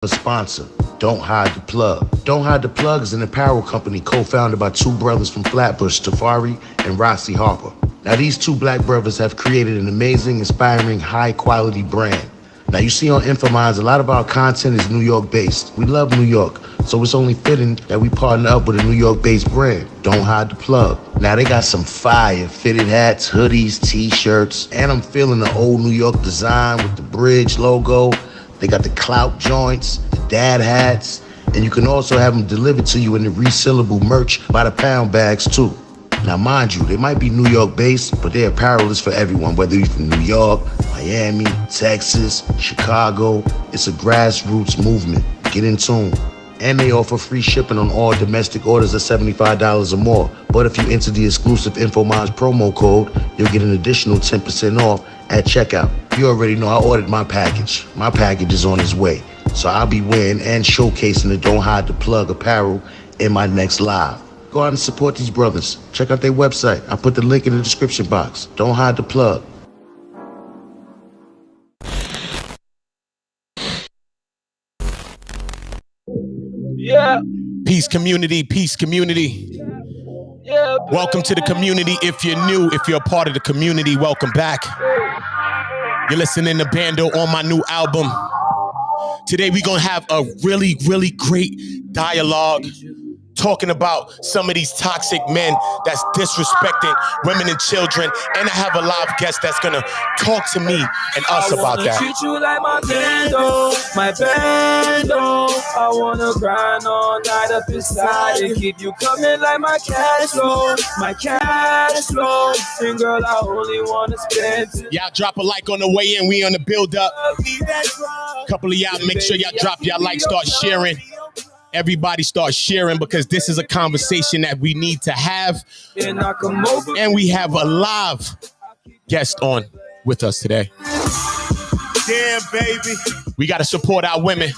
A sponsor, Don't Hide the Plug. Don't Hide the Plug is an apparel company co-founded by two brothers from Flatbush, Tafari and Rossi Harper. Now these two black brothers have created an amazing, inspiring, high-quality brand. Now you see on Infominds, a lot of our content is New York-based. We love New York, so it's only fitting that we partner up with a New York-based brand, Don't Hide the Plug. Now they got some fire fitted hats, hoodies, t-shirts, and I'm feeling the old New York design with the bridge logo. They got the clout joints, the dad hats, and you can also have them delivered to you in the resealable merch by the pound bags too. Now mind you, they might be New York based, but their apparel is for everyone, whether you're from New York, Miami, Texas, Chicago. It's a grassroots movement. Get in tune. And they offer free shipping on all domestic orders of $75 or more. But if you enter the exclusive InfoMinds promo code, you'll get an additional 10% off at checkout. You already know I ordered my package. My package is on its way. So I'll be wearing and showcasing the Don't Hide the Plug apparel in my next live. Go out and support these brothers. Check out their website. I put the link in the description box. Don't Hide the Plug. Yeah. Peace community, peace community. Yeah. Welcome to the community. If you're new, if you're a part of the community, welcome back. You're listening to Bando on my new album. Today we're gonna have a really, really great dialogue talking about some of these toxic men that's disrespecting women and children. And I have a live guest that's gonna talk to me and us about that. I wanna treat you like my bando, my bando. I wanna grind all night up inside and keep you coming like my cash flow, my cash flow. And girl, I only wanna spend. Y'all drop a like on the way in. We on the build up. A couple of y'all make sure y'all drop y'all like, start sharing. Everybody start sharing because this is a conversation that we need to have. And we have a live guest on with us today. Damn, baby. We got to support our women.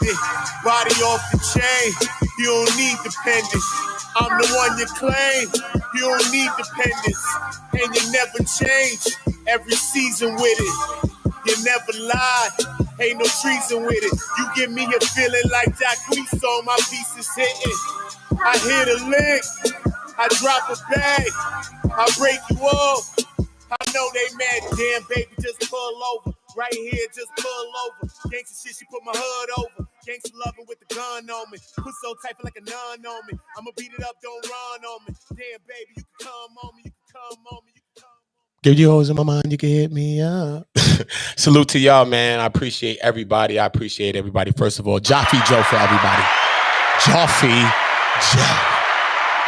Body off the chain. You don't need dependence. I'm the one you claim. You don't need dependence. And you never change. Every season with it. You never lie. Ain't no treason with it. You give me a feeling like Jack Leeso. My piece is hitting. I hit a lick. I drop a bag. I break you off. I know they mad. Damn, baby, just pull over. Right here, just pull over. Gangsta shit, she put my hood over. Gangsta loving with the gun on me. Put so tight, feel like a nun on me. I'ma beat it up, don't run on me. Damn, baby, you can come on me. You can come on me. You can come on me. Give you hoes in my mind, you can hit me up. Salute to y'all, man. I appreciate everybody. First of all, Jaffe Joe for everybody.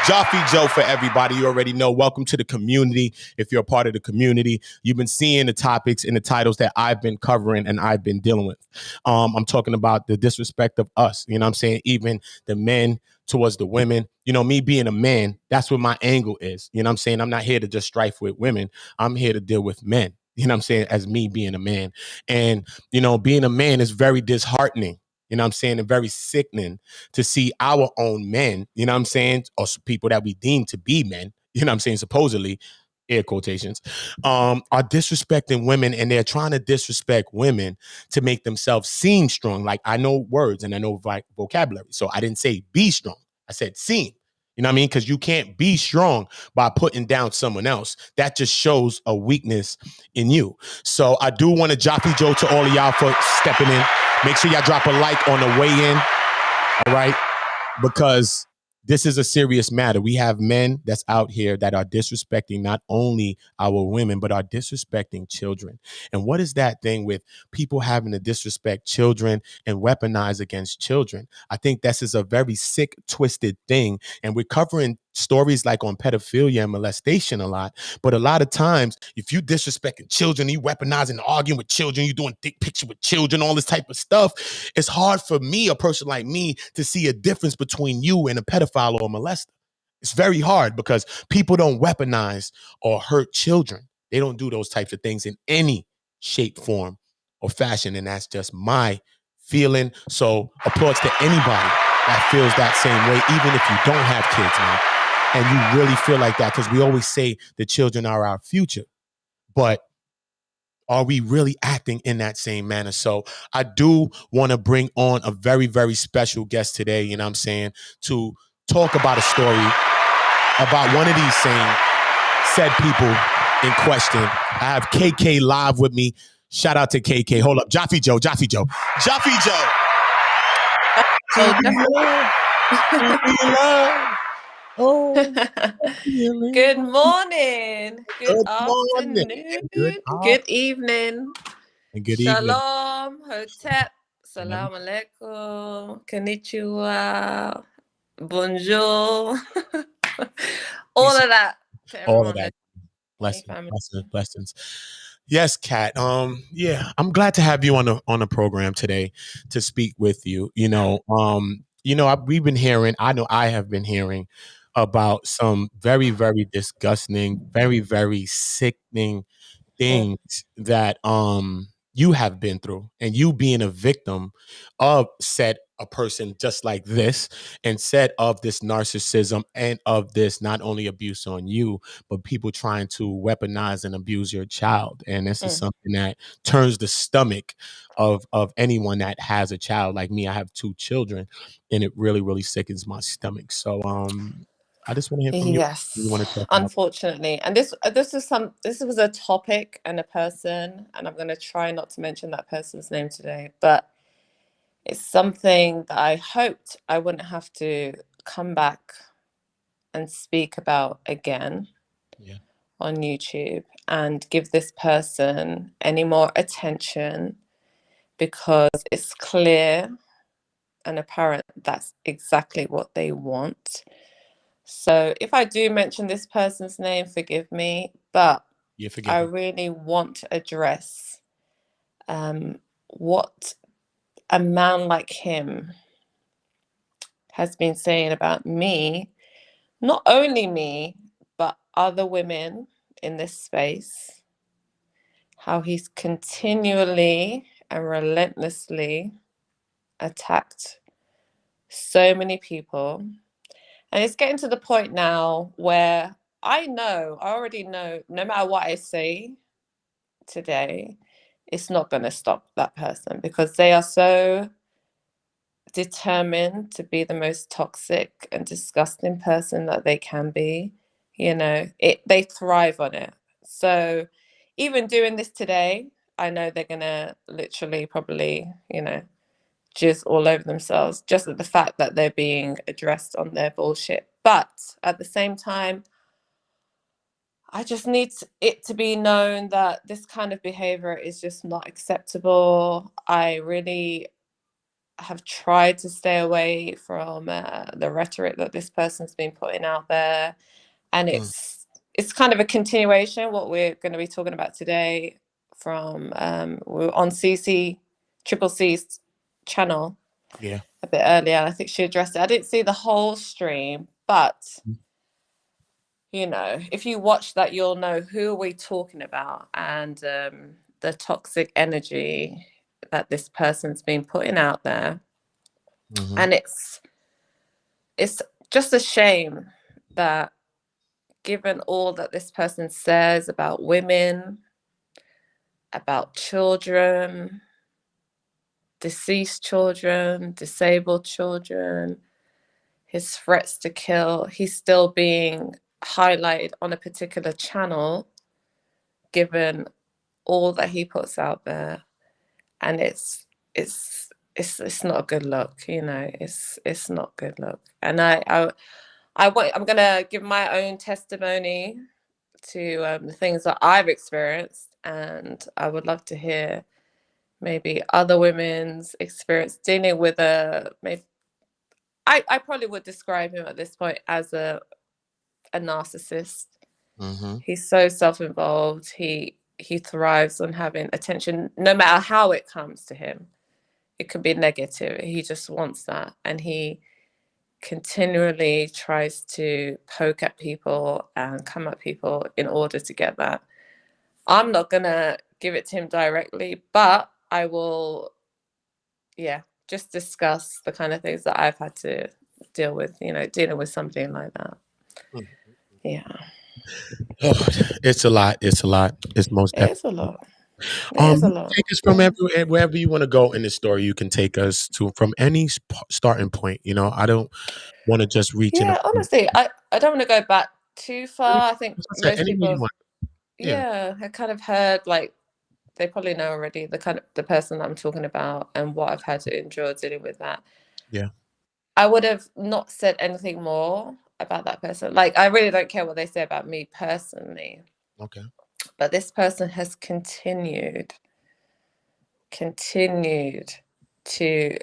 Jaffe Joe for everybody. You already know. Welcome to the community. If you're a part of the community, you've been seeing the topics and the titles that I've been covering and I've been dealing with. I'm talking about the disrespect of us. You know what I'm saying? Even the men towards the women. You know, me being a man, that's what my angle is. You know what I'm saying? I'm not here to just strife with women. I'm here to deal with men. You know what I'm saying? As me being a man. And, you know, being a man is very disheartening. You know what I'm saying? And very sickening to see our own men, you know what I'm saying? Or people that we deem to be men, you know what I'm saying? Supposedly, air quotations, are disrespecting women, and they're trying to disrespect women to make themselves seem strong. Like, I know words and I know vocabulary. So I didn't say be strong. I said seem. You know what I mean? Because you can't be strong by putting down someone else. That just shows a weakness in you. So I do want to Jaffe Joe to all of y'all for stepping in. Make sure y'all drop a like on the way in. All right? Because this is a serious matter. We have men that's out here that are disrespecting not only our women, but are disrespecting children. And what is that thing with people having to disrespect children and weaponize against children? I think this is a very sick, twisted thing. And we're covering stories like on pedophilia and molestation a lot. But a lot of times, if you disrespecting children, you weaponizing, arguing with children, you doing dick picture with children, all this type of stuff, it's hard for me, a person like me, to see a difference between you and a pedophile or a molester. It's very hard because people don't weaponize or hurt children. They don't do those types of things in any shape, form, or fashion. And that's just my feeling. So applause to anybody that feels that same way, even if you don't have kids, man. And you really feel like that, because we always say the children are our future. But Are we really acting in that same manner? So I do want to bring on a very, very special guest today, you know what I'm saying, to talk about a story about one of these said people in question. I have KK live with me. Shout out to KK. Hold up. Jaffe Joe. Oh, Good morning, good afternoon, good evening. And good evening. Shalom, Hotep, Salam alaikum, Konnichiwa, Bonjour. All of that. All of that. Blessings. Yes, Kat. Yeah, I'm glad to have you on the program today to speak with you. We've been hearing. I know I have been hearing about some very, very disgusting, very, very sickening things that you have been through, and you being a victim of said a person just like this, and said of this narcissism, and of this not only abuse on you, but people trying to weaponize and abuse your child. And this is something that turns the stomach of anyone that has a child. Like me, I have 2 children, and it really, really sickens my stomach. So I just want to hear from you. Yes, You want to talk unfortunately. And this was a topic and a person, and I'm going to try not to mention that person's name today, but it's something that I hoped I wouldn't have to come back and speak about again on YouTube and give this person any more attention, because it's clear and apparent that's exactly what they want. So if I do mention this person's name, forgive me, but I really want to address what a man like him has been saying about me, not only me, but other women in this space, how he's continually and relentlessly attacked so many people. And it's getting to the point now where I already know, no matter what I say today, it's not going to stop that person, because they are so determined to be the most toxic and disgusting person that they can be. They thrive on it. So even doing this today, I know they're going to literally probably, jizz all over themselves just at the fact that they're being addressed on their bullshit. But at the same time, I just need it to be known that this kind of behavior is just not acceptable. I really have tried to stay away from the rhetoric that this person's been putting out there. And it's kind of a continuation, what we're going to be talking about today, from we're on Triple C's channel a bit earlier. I think she addressed it. I didn't see the whole stream, but if you watch that, you'll know who we're talking about, and the toxic energy that this person's been putting out there. And it's just a shame that, given all that this person says about women, about children, deceased children, disabled children, his threats to kill, he's still being highlighted on a particular channel, given all that he puts out there. And it's not a good look, it's not a good look. And I'm gonna give my own testimony to the things that I've experienced, and I would love to hear maybe other women's experience dealing with I probably would describe him at this point as a narcissist. He's so self-involved. He thrives on having attention, no matter how it comes to him. It could be negative. He just wants that, and he continually tries to poke at people and come at people in order to get that. I'm not gonna give it to him directly, but I will, just discuss the kind of things that I've had to deal with, dealing with something like that. Yeah. Oh, it's a lot. It's most definitely. It's a lot. It is a You lot. can take us from wherever you want to go in the story. You can take us to from any starting point. You know, I don't want to just reach in a Yeah, honestly, I don't want to go back too far. I think As I said, most any way people you have, want. Yeah. yeah, I kind of heard, like, they probably know already the kind of the person that I'm talking about and what I've had to endure dealing with that. Yeah. I would have not said anything more about that person. Like, I really don't care what they say about me personally. Okay. But this person has continued to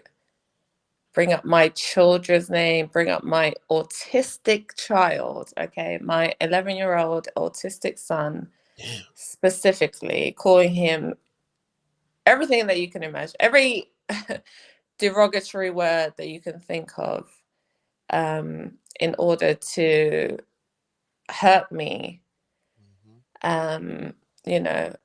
bring up my children's name, bring up my autistic child, okay, my 11-year-old autistic son, specifically, calling him everything that you can imagine, every derogatory word that you can think of, in order to hurt me, you know,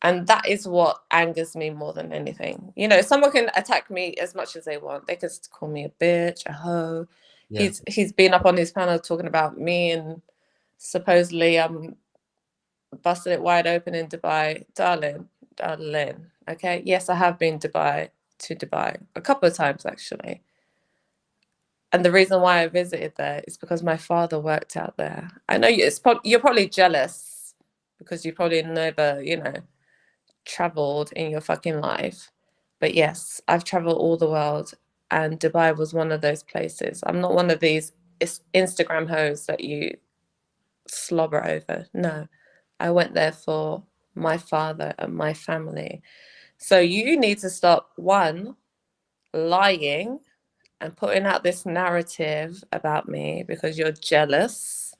and that is what angers me more than anything. You know, someone can attack me as much as they want. They can call me a bitch, a hoe. Yeah. He's been up on his panel talking about me, and supposedly I'm busted it wide open in Dubai. Darling. Okay. Yes, I have been to Dubai a couple of times actually. And the reason why I visited there is because my father worked out there. I know you're probably jealous because you probably never, you know, traveled in your fucking life. But yes, I've traveled all the world, and Dubai was one of those places. I'm not one of these Instagram hoes that you slobber over. No, I went there for my father and my family. So you need to stop, one, lying and putting out this narrative about me because you're jealous,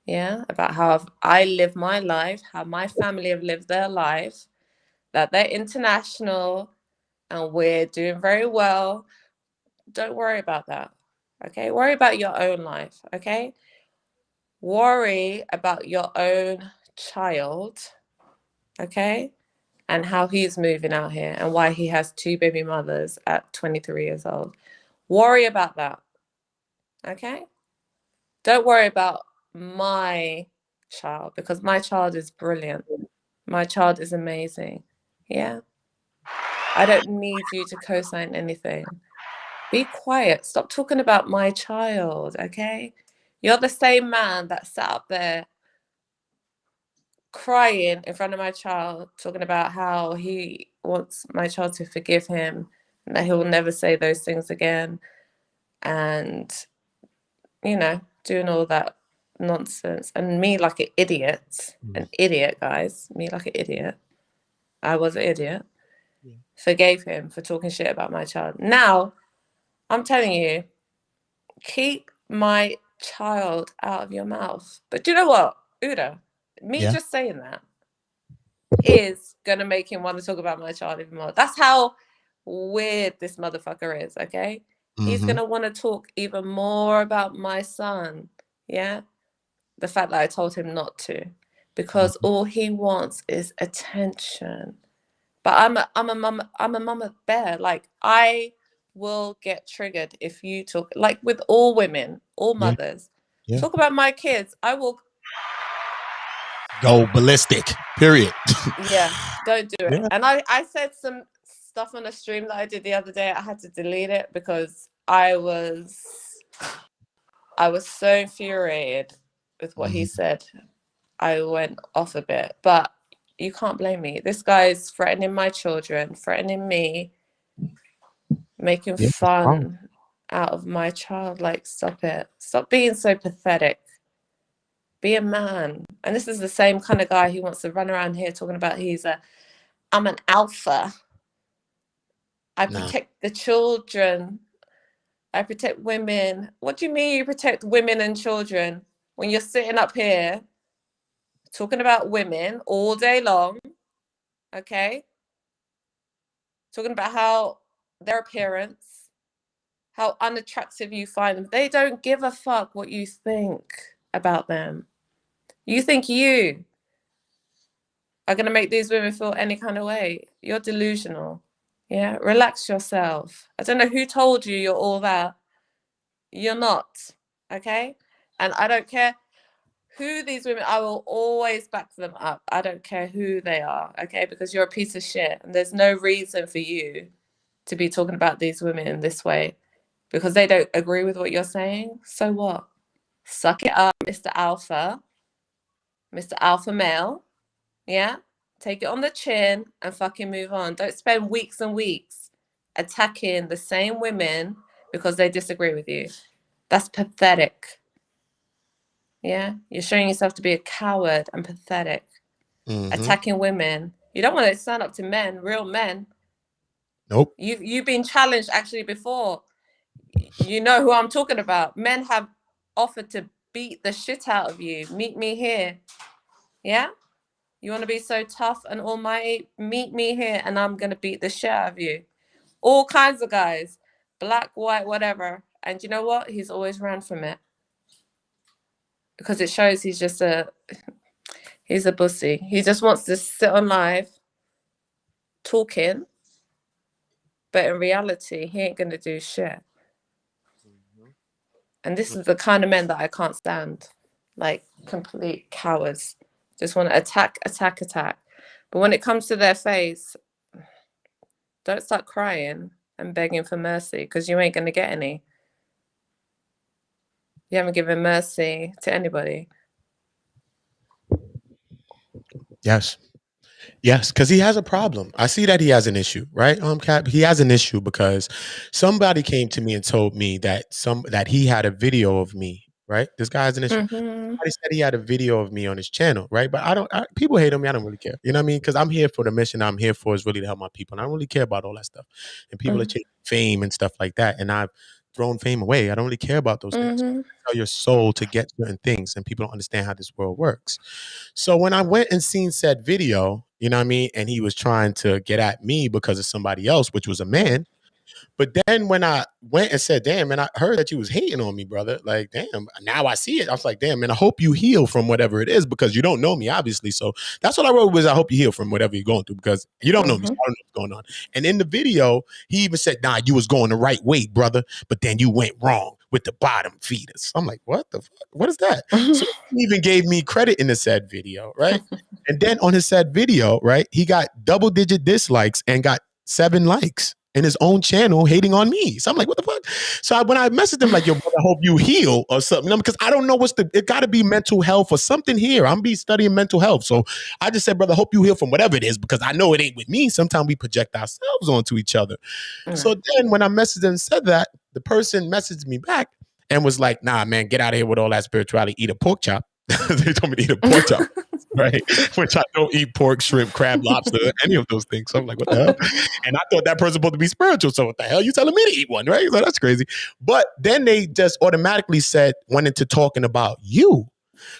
yeah, about how I live my life, how my family have lived their life, that they're international and we're doing very well. Don't worry about that, okay? Worry about your own life, okay? Worry about your own child, okay? And how he's moving out here and why he has 2 baby mothers at 23 years old. Worry about that, okay? Don't worry about my child, because my child is brilliant. My child is amazing. Yeah. I don't need you to co-sign anything. Be quiet. Stop talking about my child, okay? You're the same man that sat up there crying in front of my child, talking about how he wants my child to forgive him and that he'll never say those things again. And, you know, doing all that nonsense. And me like an idiot, guys, me like an idiot. I was an idiot. Forgave him for talking shit about my child. Now, I'm telling you, keep my child out of your mouth. But do you know what, Uda? Me just saying that is going to make him want to talk about my child even more. That's how weird this motherfucker is, okay? He's going to want to talk even more about my son, yeah? The fact that I told him not to, because all he wants is attention. But I'm a mama bear. Like, I will get triggered if you talk, like with all women, all mothers. Yeah. Talk about my kids. I will go ballistic. Period. Yeah, don't do it. Yeah. And I said some stuff on a stream that I did the other day. I had to delete it because I was so infuriated with what he said. I went off a bit, but you can't blame me. This guy's threatening my children, threatening me, making fun out of my child. Like, stop it. Stop being so pathetic. Be a man. And this is the same kind of guy who wants to run around here talking about I'm an alpha. I protect the children. I protect women. What do you mean you protect women and children when you're sitting up here talking about women all day long? Okay? Talking about how their appearance, how unattractive you find them. They don't give a fuck what you think about them. You think you are going to make these women feel any kind of way. You're delusional. Yeah? Relax yourself. I don't know who told you you're all that. You're not. Okay? And I don't care who these women, I will always back them up. I don't care who they are, okay? Because you're a piece of shit, and there's no reason for you to be talking about these women in this way because they don't agree with what you're saying. So what? Suck it up, Mr. Alpha male. Yeah? Take it on the chin and fucking move on. Don't spend weeks and weeks attacking the same women because they disagree with you. That's pathetic. Yeah? You're showing yourself to be a coward and pathetic. Attacking women. You don't want to stand up to men, real men. Nope. You've been challenged actually before. You know who I'm talking about. Men have offered to beat the shit out of you. Meet me here. Yeah? You want to be so tough and almighty? Meet me here and I'm going to beat the shit out of you. All kinds of guys. Black, white, whatever. And you know what? He's always ran from it. Because it shows he's a bussy. He just wants to sit on live talking. But in reality, he ain't going to do shit. And this is the kind of men that I can't stand. Like, complete cowards. Just want to attack. But when it comes to their face, don't start crying and begging for mercy because you ain't going to get any. You haven't given mercy to anybody. Yes, because he has a problem. I see that he has an issue, right? Cap, he has an issue because somebody came to me and told me that he had a video of me, right? This guy has an issue. Somebody said he had a video of me on his channel, right? But people hate on me. I don't really care. You know what I mean? Because I'm here for the mission I'm here for is really to help my people. And I don't really care about all that stuff. And people are chasing fame and stuff like that. And I've thrown fame away. I don't really care about those things. You tell your soul to get certain things, and people don't understand how this world works. So when I went and seen said video, you know what I mean? And he was trying to get at me because of somebody else, which was a man. But then when I went and said, damn, man, I heard that you was hating on me, brother. Like, damn, now I see it. I was like, damn, man, I hope you heal from whatever it is because you don't know me, obviously. So that's what I wrote was I hope you heal from whatever you're going through because you don't know me. So I don't know what's going on. And in the video, he even said, nah, you was going the right way, brother. But then you went wrong with the bottom feeders. I'm like, what the fuck? What is that? So he even gave me credit in the said video, right? And then on his said video, right, he got double-digit dislikes and got 7 likes in his own channel hating on me. So I'm like, what the fuck? So when I messaged him like, yo, brother, I hope you heal or something, you know, because I don't know it got to be mental health or something here. I'm be studying mental health. So I just said, brother, hope you heal from whatever it is because I know it ain't with me. Sometimes we project ourselves onto each other. So then when I messaged him and said that, the person messaged me back and was like, nah, man, get out of here with all that spirituality. Eat a pork chop. They told me to eat a pork chop. Right, which I don't eat pork, shrimp, crab, lobster, any of those things. So I'm like, what the hell? And I thought that person's supposed to be spiritual. So what the hell you telling me to eat one, right? So that's crazy. But then they just automatically went into talking about you.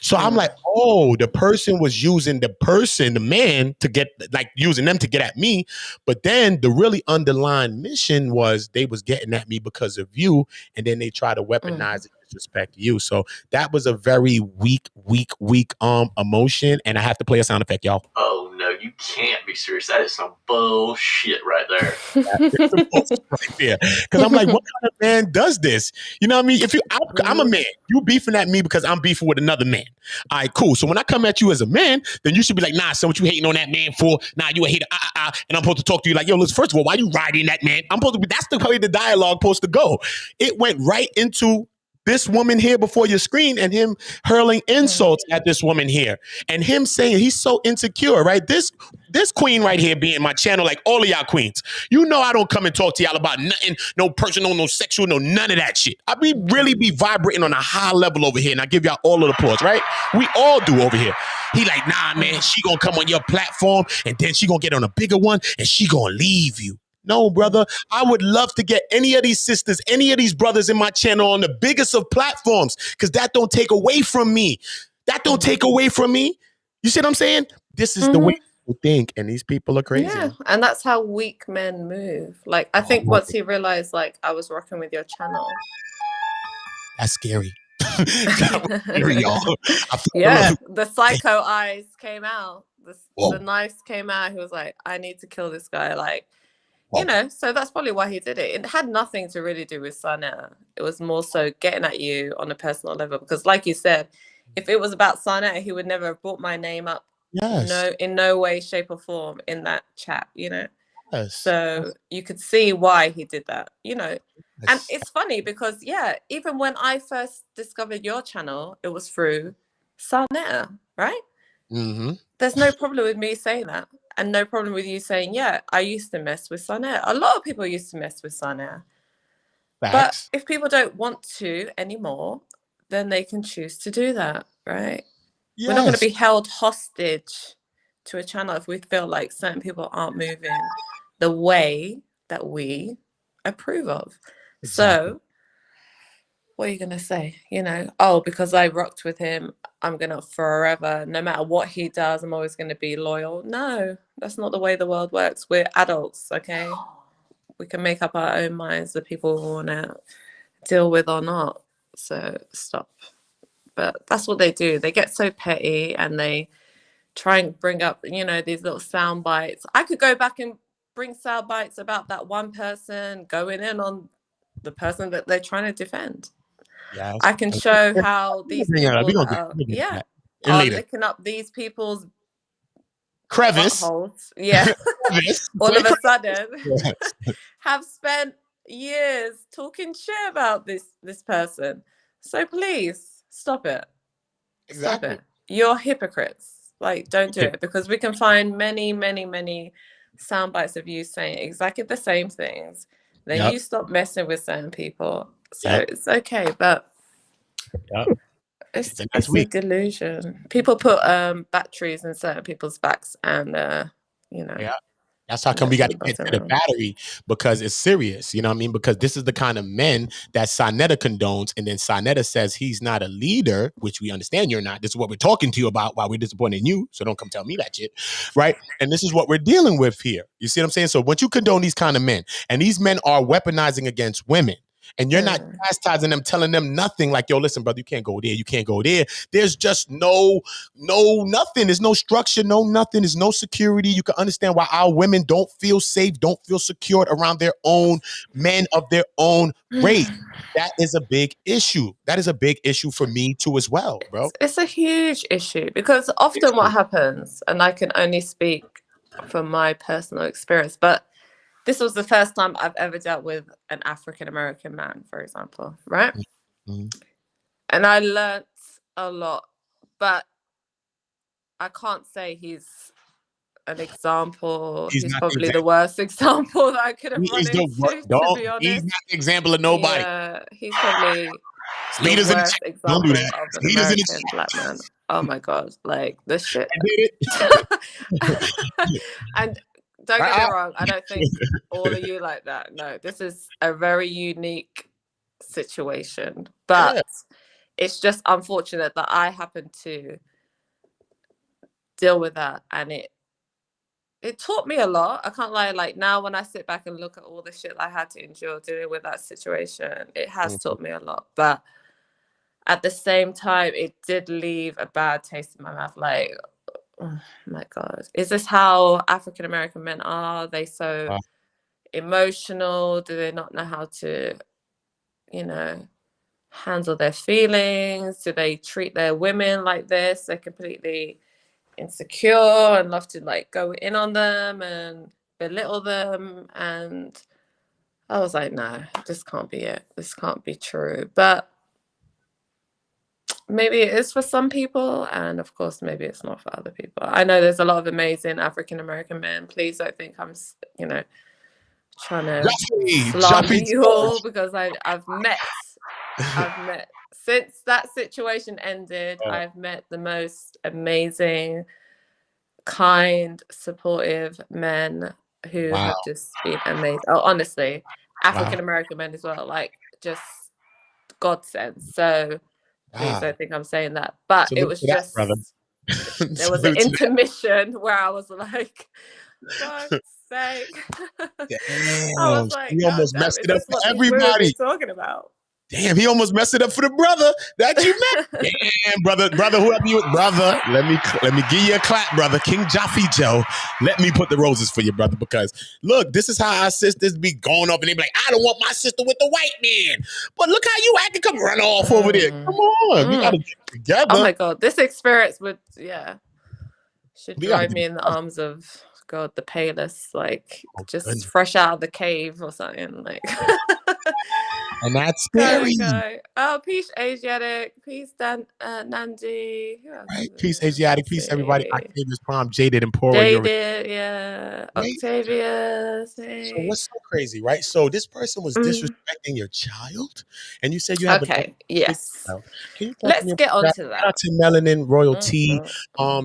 So I'm like, oh, the person was using the man to get, like using them to get at me. But then the really underlying mission was they was getting at me because of you. And then they try to weaponize it, disrespect you. So that was a very weak emotion. And I have to play a sound effect, y'all. Oh, no, you can't be serious. That is some bullshit right there. Because I'm like, what kind of man does this? You know what I mean? I'm a man. You beefing at me because I'm beefing with another man. All right, cool. So when I come at you as a man, then you should be like, nah, son, what you hating on that man for? Nah, you a hater. And I'm supposed to talk to you like, yo, listen, first of all, why you riding that man? That's the way the dialogue supposed to go. It went right into this woman here before your screen and him hurling insults at this woman here and him saying he's so insecure, right? This queen right here being my channel, like all of y'all queens, you know, I don't come and talk to y'all about nothing, no personal, no sexual, no none of that shit. I really be vibrating on a high level over here and I give y'all all of the applause, right? We all do over here. He like, nah, man, she gonna come on your platform and then she gonna get on a bigger one and she gonna leave you. No, brother, I would love to get any of these sisters, any of these brothers in my channel on the biggest of platforms because that don't take away from me. That don't take away from me. You see what I'm saying? This is the way people think, and these people are crazy. Yeah, and that's how weak men move. Like, I think once he realized, like, I was rocking with your channel. That's scary. That was scary, y'all. Yeah, the psycho eyes came out. The knives came out. He was like, I need to kill this guy. Like, you know, so that's probably why he did it. It had nothing to really do with Sana. It was more so getting at you on a personal level. Because like you said, If it was about Sarnetta, he would never have brought my name up. Yes. No, in no way, shape, or form in that chat, you know. Yes. So you could see why he did that, you know. And Yes. it's funny because, yeah, even when I first discovered your channel, it was through Sarnetta, right? Mm-hmm. There's no problem with me saying that. And no problem with you saying, yeah, I used to mess with Sarnetta. A lot of people used to mess with Sarnetta. But Facts. if people don't want to anymore, then they can choose to do that, right? Yes. We're not going to be held hostage to a channel if we feel like certain people aren't moving the way that we approve of. Exactly. So what are you going to say? You know, oh, because I rocked with him, I'm going to forever, no matter what he does, I'm always going to be loyal. No, that's not the way the world works. We're adults, okay? We can make up our own minds, the people we want to deal with or not. So stop. But that's what they do. They get so petty and they try and bring up, you know, these little sound bites. I could go back and bring sound bites about that one person going in on the person that they're trying to defend. Yes. I can show how these people are licking up these people's crevice. Buttholes. Yeah. All of a sudden have spent years talking shit about this person. So please stop it. Exactly. Stop it. You're hypocrites. Like, don't do it, because we can find many, many, many sound bites of you saying exactly the same things. Then you stop messing with certain people. So it's okay, but it's a delusion. People put batteries in certain people's backs and you know. Yeah. That's how come we got to get to the battery, because it's serious. You know what I mean? Because this is the kind of men that Sarnetta condones. And then Sarnetta says he's not a leader, which we understand you're not. This is what we're talking to you about while we're disappointed in you. So don't come tell me that shit. Right? And this is what we're dealing with here. You see what I'm saying? So once you condone these kind of men, and these men are weaponizing against women, and you're not chastising them, telling them nothing like, yo, listen, brother, you can't go there. You can't go there. There's just nothing. There's no structure, no nothing. There's no security. You can understand why our women don't feel safe, don't feel secured around their own men of their own race. That is a big issue. That is a big issue for me too as well, bro. It's a huge issue, because often what happens, and I can only speak from my personal experience, but this was the first time I've ever dealt with an African-American man, for example, right? Mm-hmm. And I learnt a lot, but I can't say he's an example. He's probably the worst example that I could have run into, to be honest. He's not the example of nobody. Yeah, he's probably leaders the worst example of an American black man. Oh my God, like this shit. And don't get me wrong, I don't think all of you like that. No, this is a very unique situation, but it's just unfortunate that I happen to deal with that, and it taught me a lot. I can't lie. Like, now when I sit back and look at all the shit I had to endure dealing with that situation, it has taught me a lot. But at the same time, it did leave a bad taste in my mouth. Like, oh my God, is this how African-American men are? Are they so emotional? Do they not know how to, you know, handle their feelings? Do they treat their women like this? They're completely insecure and love to like go in on them and belittle them. And I was like, no, this can't be it. This can't be true. But maybe it is for some people, and of course maybe it's not for other people. I know there's a lot of amazing African-American men. Please don't think I'm, you know, trying to slander you all, because I've met since that situation ended, I've met the most amazing, kind, supportive men who have just been amazing. Oh, honestly, African-American men as well, like just godsend. So please don't think I'm saying that, but it was just there was an intermission where I was like, God's sake. I was like, you almost messed it up for everybody. Talking about. Damn, he almost messed it up for the brother that you met. Damn, brother, whoever you, brother, let me give you a clap, brother. King Jaffe Joe, let me put the roses for you, brother. Because look, this is how our sisters be going up and they be like, I don't want my sister with the white man. But look how you acting. Come run off over there. Come on, we gotta get together. Oh my God, this experience should drive me in the arms of God, the palest, like just fresh out of the cave or something, like. And that's scary. Oh, peace Asiatic, peace Nandi. Right, peace Asiatic, peace everybody. Octavius Prime, Jaded and Poro. Jaded, yeah. Right? Octavius. Hey. So what's so crazy, right? So this person was disrespecting your child, and you said you have yes. Can you Let's get on to that. Shout out to Melanin Royalty.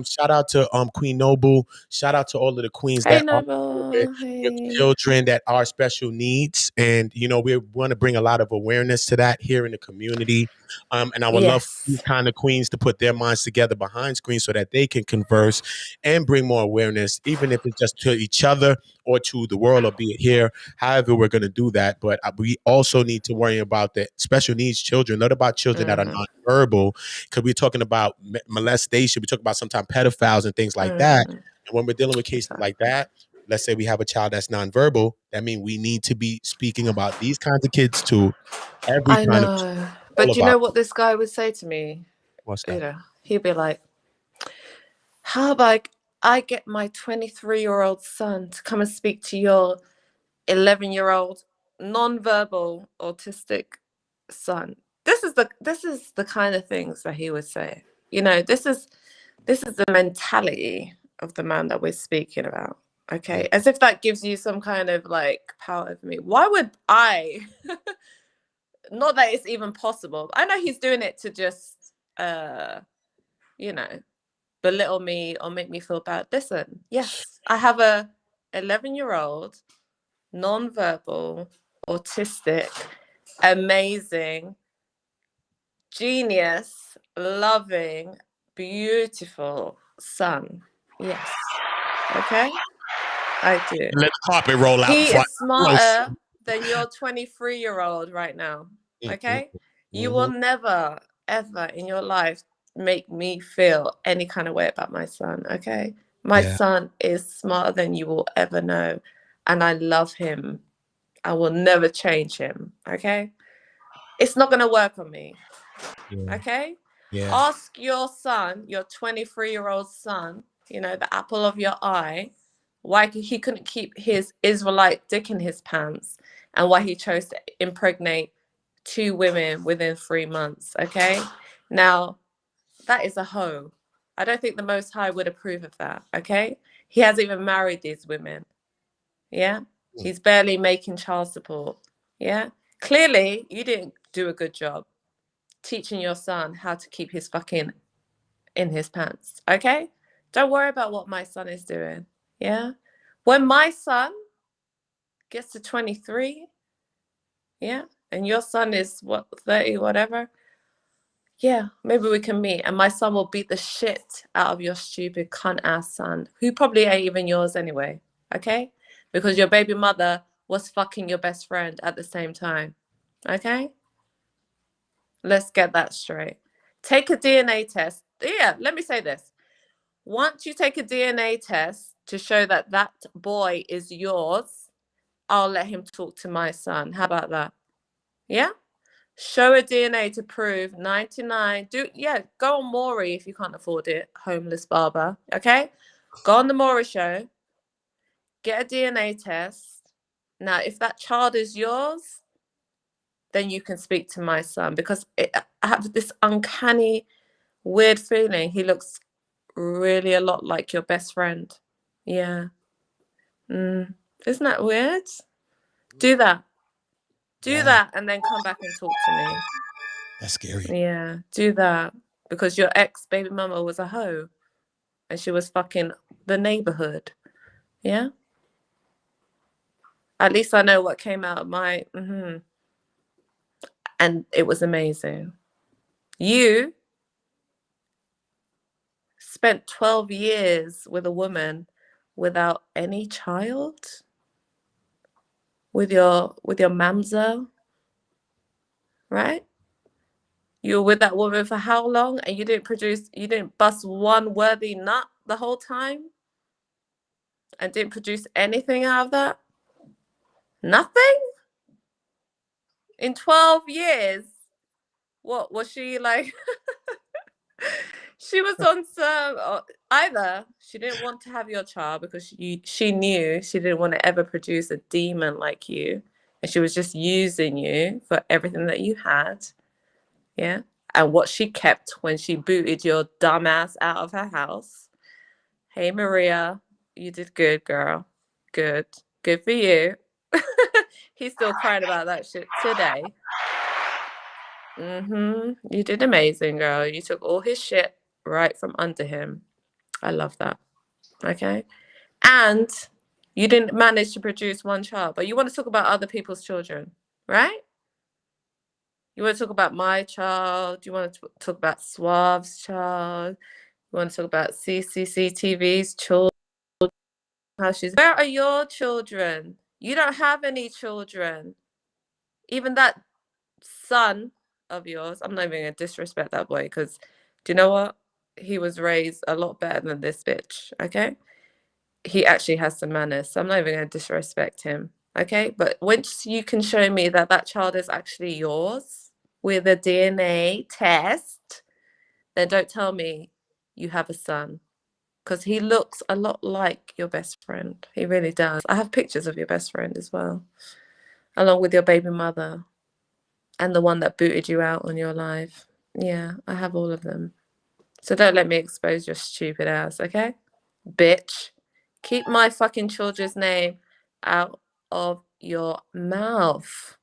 Shout out to Queen Noble. Shout out to all of the queens that are with children that are special needs, and you know we want to bring a lot of awareness to that here in the community. And I would love these kind of queens to put their minds together behind screens so that they can converse and bring more awareness, even if it's just to each other or to the world, or be it here. However, we're going to do that. But we also need to worry about the special needs children, not about children that are nonverbal, because we're talking about molestation. We talk about sometimes pedophiles and things like that. And when we're dealing with cases like that, let's say we have a child that's nonverbal, that means we need to be speaking about these kinds of kids too. I know. But do you know what this guy would say to me? What's that? You know, he'd be like, how about I get my 23-year-old son to come and speak to your 11-year-old non-verbal autistic son? This is the kind of things that he would say. You know, this is the mentality of the man that we're speaking about. Okay, as if that gives you some kind of like power over me. Why would I? Not that it's even possible. I know he's doing it to just, you know, belittle me or make me feel bad. Listen, yes, I have a 11-year-old, non-verbal, autistic, amazing, genius, loving, beautiful son. Yes. Okay? I do. Let the carpet roll out. He is smarter than your 23-year-old right now. Okay? You will never, ever in your life make me feel any kind of way about my son. Okay? My son is smarter than you will ever know. And I love him. I will never change him. Okay? It's not going to work on me. Okay? Ask your son, your 23-year-old son, you know, the apple of your eye, why he couldn't keep his Israelite dick in his pants and why he chose to impregnate 2 women within 3 months. Okay? Now, that is a hoe. I don't think the Most High would approve of that. Okay? He hasn't even married these women. Yeah? He's barely making child support. Yeah? Clearly, you didn't do a good job teaching your son how to keep his fucking in his pants. Okay? Don't worry about what my son is doing. Yeah? When my son gets to 23, yeah, and your son is, what, 30, whatever, yeah, maybe we can meet. And my son will beat the shit out of your stupid cunt-ass son, who probably ain't even yours anyway, okay? Because your baby mother was fucking your best friend at the same time, okay? Let's get that straight. Take a DNA test. Yeah, let me say this. Once you take a DNA test to show that that boy is yours, I'll let him talk to my son. How about that? Yeah? Show a DNA to prove 99. Go on Maury if you can't afford it, homeless barber. Okay? Go on the Maury show. Get a DNA test. Now, if that child is yours, then you can speak to my son, because I have this uncanny, weird feeling he looks really a lot like your best friend. Yeah. Isn't that weird? Do that. Do that and then come back and talk to me. That's scary. Yeah, do that. Because your ex-baby mama was a hoe. And she was fucking the neighborhood. Yeah? At least I know what came out of my... And it was amazing. You spent 12 years with a woman without any child? With your mamza? right? You were with that woman for how long? And you didn't bust one worthy nut the whole time? And didn't produce anything out of that? Nothing? In 12 years? What was she like? She was on some, either she didn't want to have your child because she knew she didn't want to ever produce a demon like you, and she was just using you for everything that you had, yeah, and what she kept when she booted your dumb ass out of her house. Hey Maria, you did good, girl. Good for you. He's still crying about that shit today. You did amazing, girl. You took all his shit right from under him. I love that. Okay. And you didn't manage to produce one child, but you want to talk about other people's children, right? You want to talk about my child. You want to talk about Suave's child. You want to talk about CCCTV's children. Where are your children? You don't have any children. Even that son of yours, I'm not even going to disrespect that boy because do you know what? He was raised a lot better than this bitch, okay? He actually has some manners, so I'm not even going to disrespect him, okay? But once you can show me that that child is actually yours with a DNA test, then don't tell me you have a son, because he looks a lot like your best friend. He really does. I have pictures of your best friend as well, along with your baby mother and the one that booted you out on your live. Yeah, I have all of them. So don't let me expose your stupid ass, okay? Bitch. Keep my fucking children's name out of your mouth.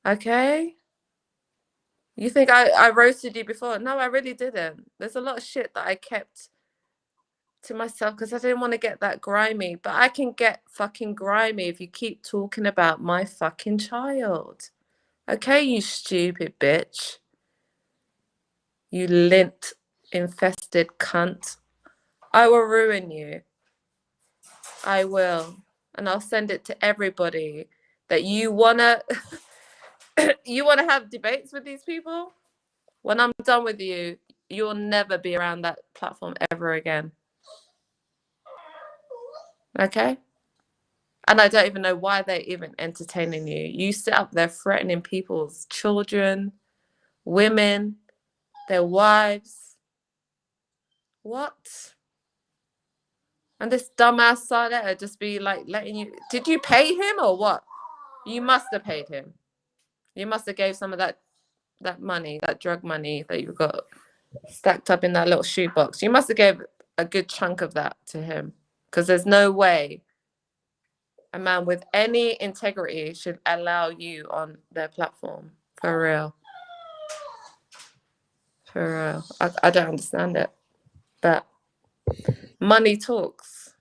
Okay? You think I roasted you before? No, I really didn't. There's a lot of shit that I kept to myself because I didn't want to get that grimy. But I can get fucking grimy if you keep talking about my fucking child. Okay, you stupid bitch. You lint infested cunt. I will ruin you. I will. And I'll send it to everybody that you wanna you wanna have debates with these people. When I'm done with you, you'll never be around that platform ever again. Okay? And I don't even know why they're even entertaining you. You sit up there threatening people's children, women, their wives. What? And this dumbass Sarletta just be like letting you. Did you pay him or what? You must have paid him. You must have gave some of that money, that drug money that you got stacked up in that little shoebox. You must have gave a good chunk of that to him, because there's no way a man with any integrity should allow you on their platform. For real. For real. I don't understand it. But money talks.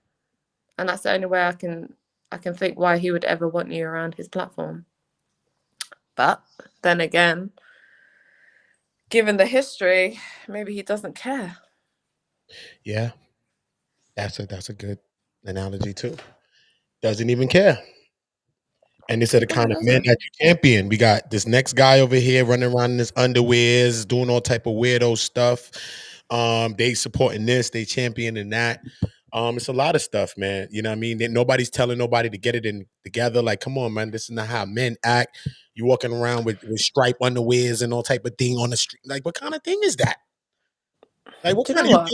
And that's the only way I can think why he would ever want you around his platform. But then again, given the history, maybe he doesn't care. Yeah. That's a good analogy too. Doesn't even care. And these are the kind of men that you champion. We got this next guy over here running around in his underwears, doing all type of weirdo stuff. They supporting this, they championing that. It's a lot of stuff, man. You know what I mean? Nobody's telling nobody to get it in together. Like, come on, man. This is not how men act. You walking around with stripe underwears and all type of thing on the street. Like, what kind of thing is that? Like, what kind of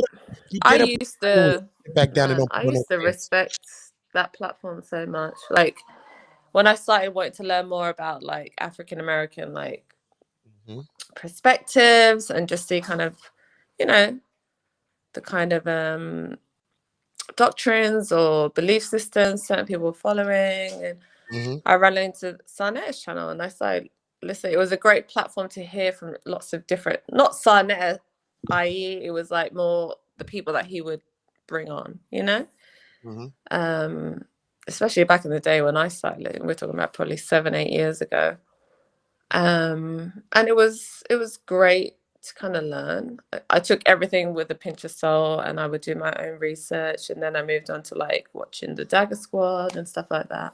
you get up back down and don't I used to respect that platform so much. Like when I started wanting to learn more about like African American perspectives and just see kind of, you know, the kind of doctrines or belief systems certain people were following, and I ran into Sarnetta's channel and I started listening. It was a great platform to hear from lots of different, not Sarnetta, i.e. it was like more the people that he would bring on, you know? Especially back in the day when I started, we're talking about probably 7-8 years ago. And it was great to kind of learn. I took everything with a pinch of salt and I would do my own research, and then I moved on to like watching the Dagger Squad and stuff like that.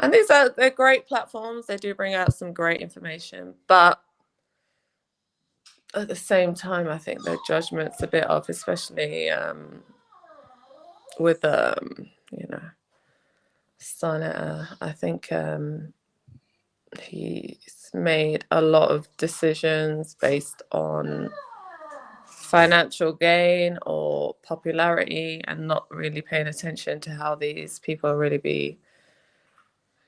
And they're great platforms. They do bring out some great information, but at the same time, I think their judgment's a bit off, especially with Senator. I think he's made a lot of decisions based on financial gain or popularity, and not really paying attention to how these people really be,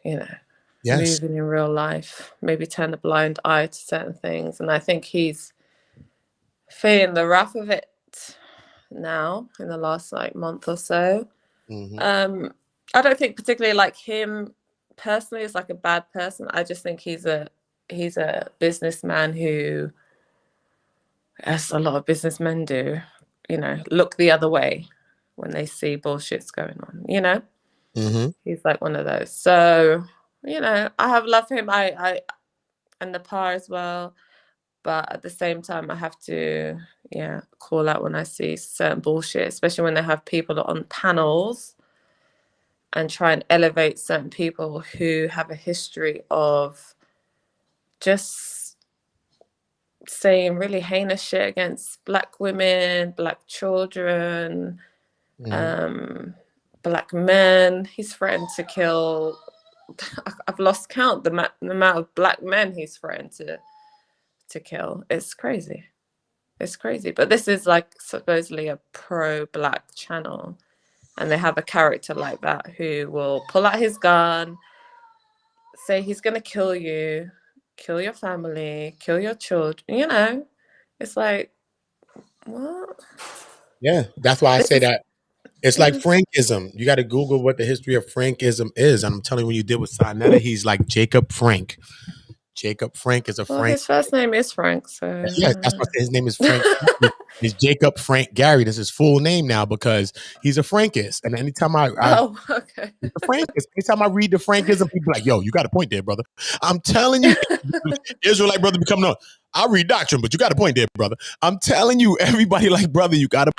moving in real life. Maybe turn a blind eye to certain things, and I think he's feeling the wrath of it now in the last month or so. Mm-hmm. I don't think particularly like him personally is like a bad person. I just think he's a businessman who, as a lot of businessmen do, look the other way when they see bullshit's going on. Mm-hmm. He's like one of those. So I have love for him. I and the par as well. But at the same time, I have to, call out when I see certain bullshit, especially when they have people on panels and try and elevate certain people who have a history of just saying really heinous shit against Black women, Black children, Black men. He's threatened to kill, I've lost count the amount of Black men he's threatened to kill. It's crazy. But this is supposedly a pro-Black channel, and they have a character like that who will pull out his gun, say he's gonna kill you, kill your family, kill your children. It's like, what? Yeah, that's why I say that it's like Frankism. You got to Google what the history of Frankism is, and I'm telling you, when you did with Sinetta, he's like Jacob Frank. Jacob Frank is a Frank. His first name is Frank, so yes, that's what his name is. Frank. He's Jacob Frank Gary. That's his full name now because he's a Frankist. And anytime I okay, he's a Frankist. Anytime I read the Frankism, people are like, "Yo, you got a point there, brother." I'm telling you, Israelite brother becoming on. I read doctrine, but you got a point there, brother. I'm telling you, everybody like, brother, you got a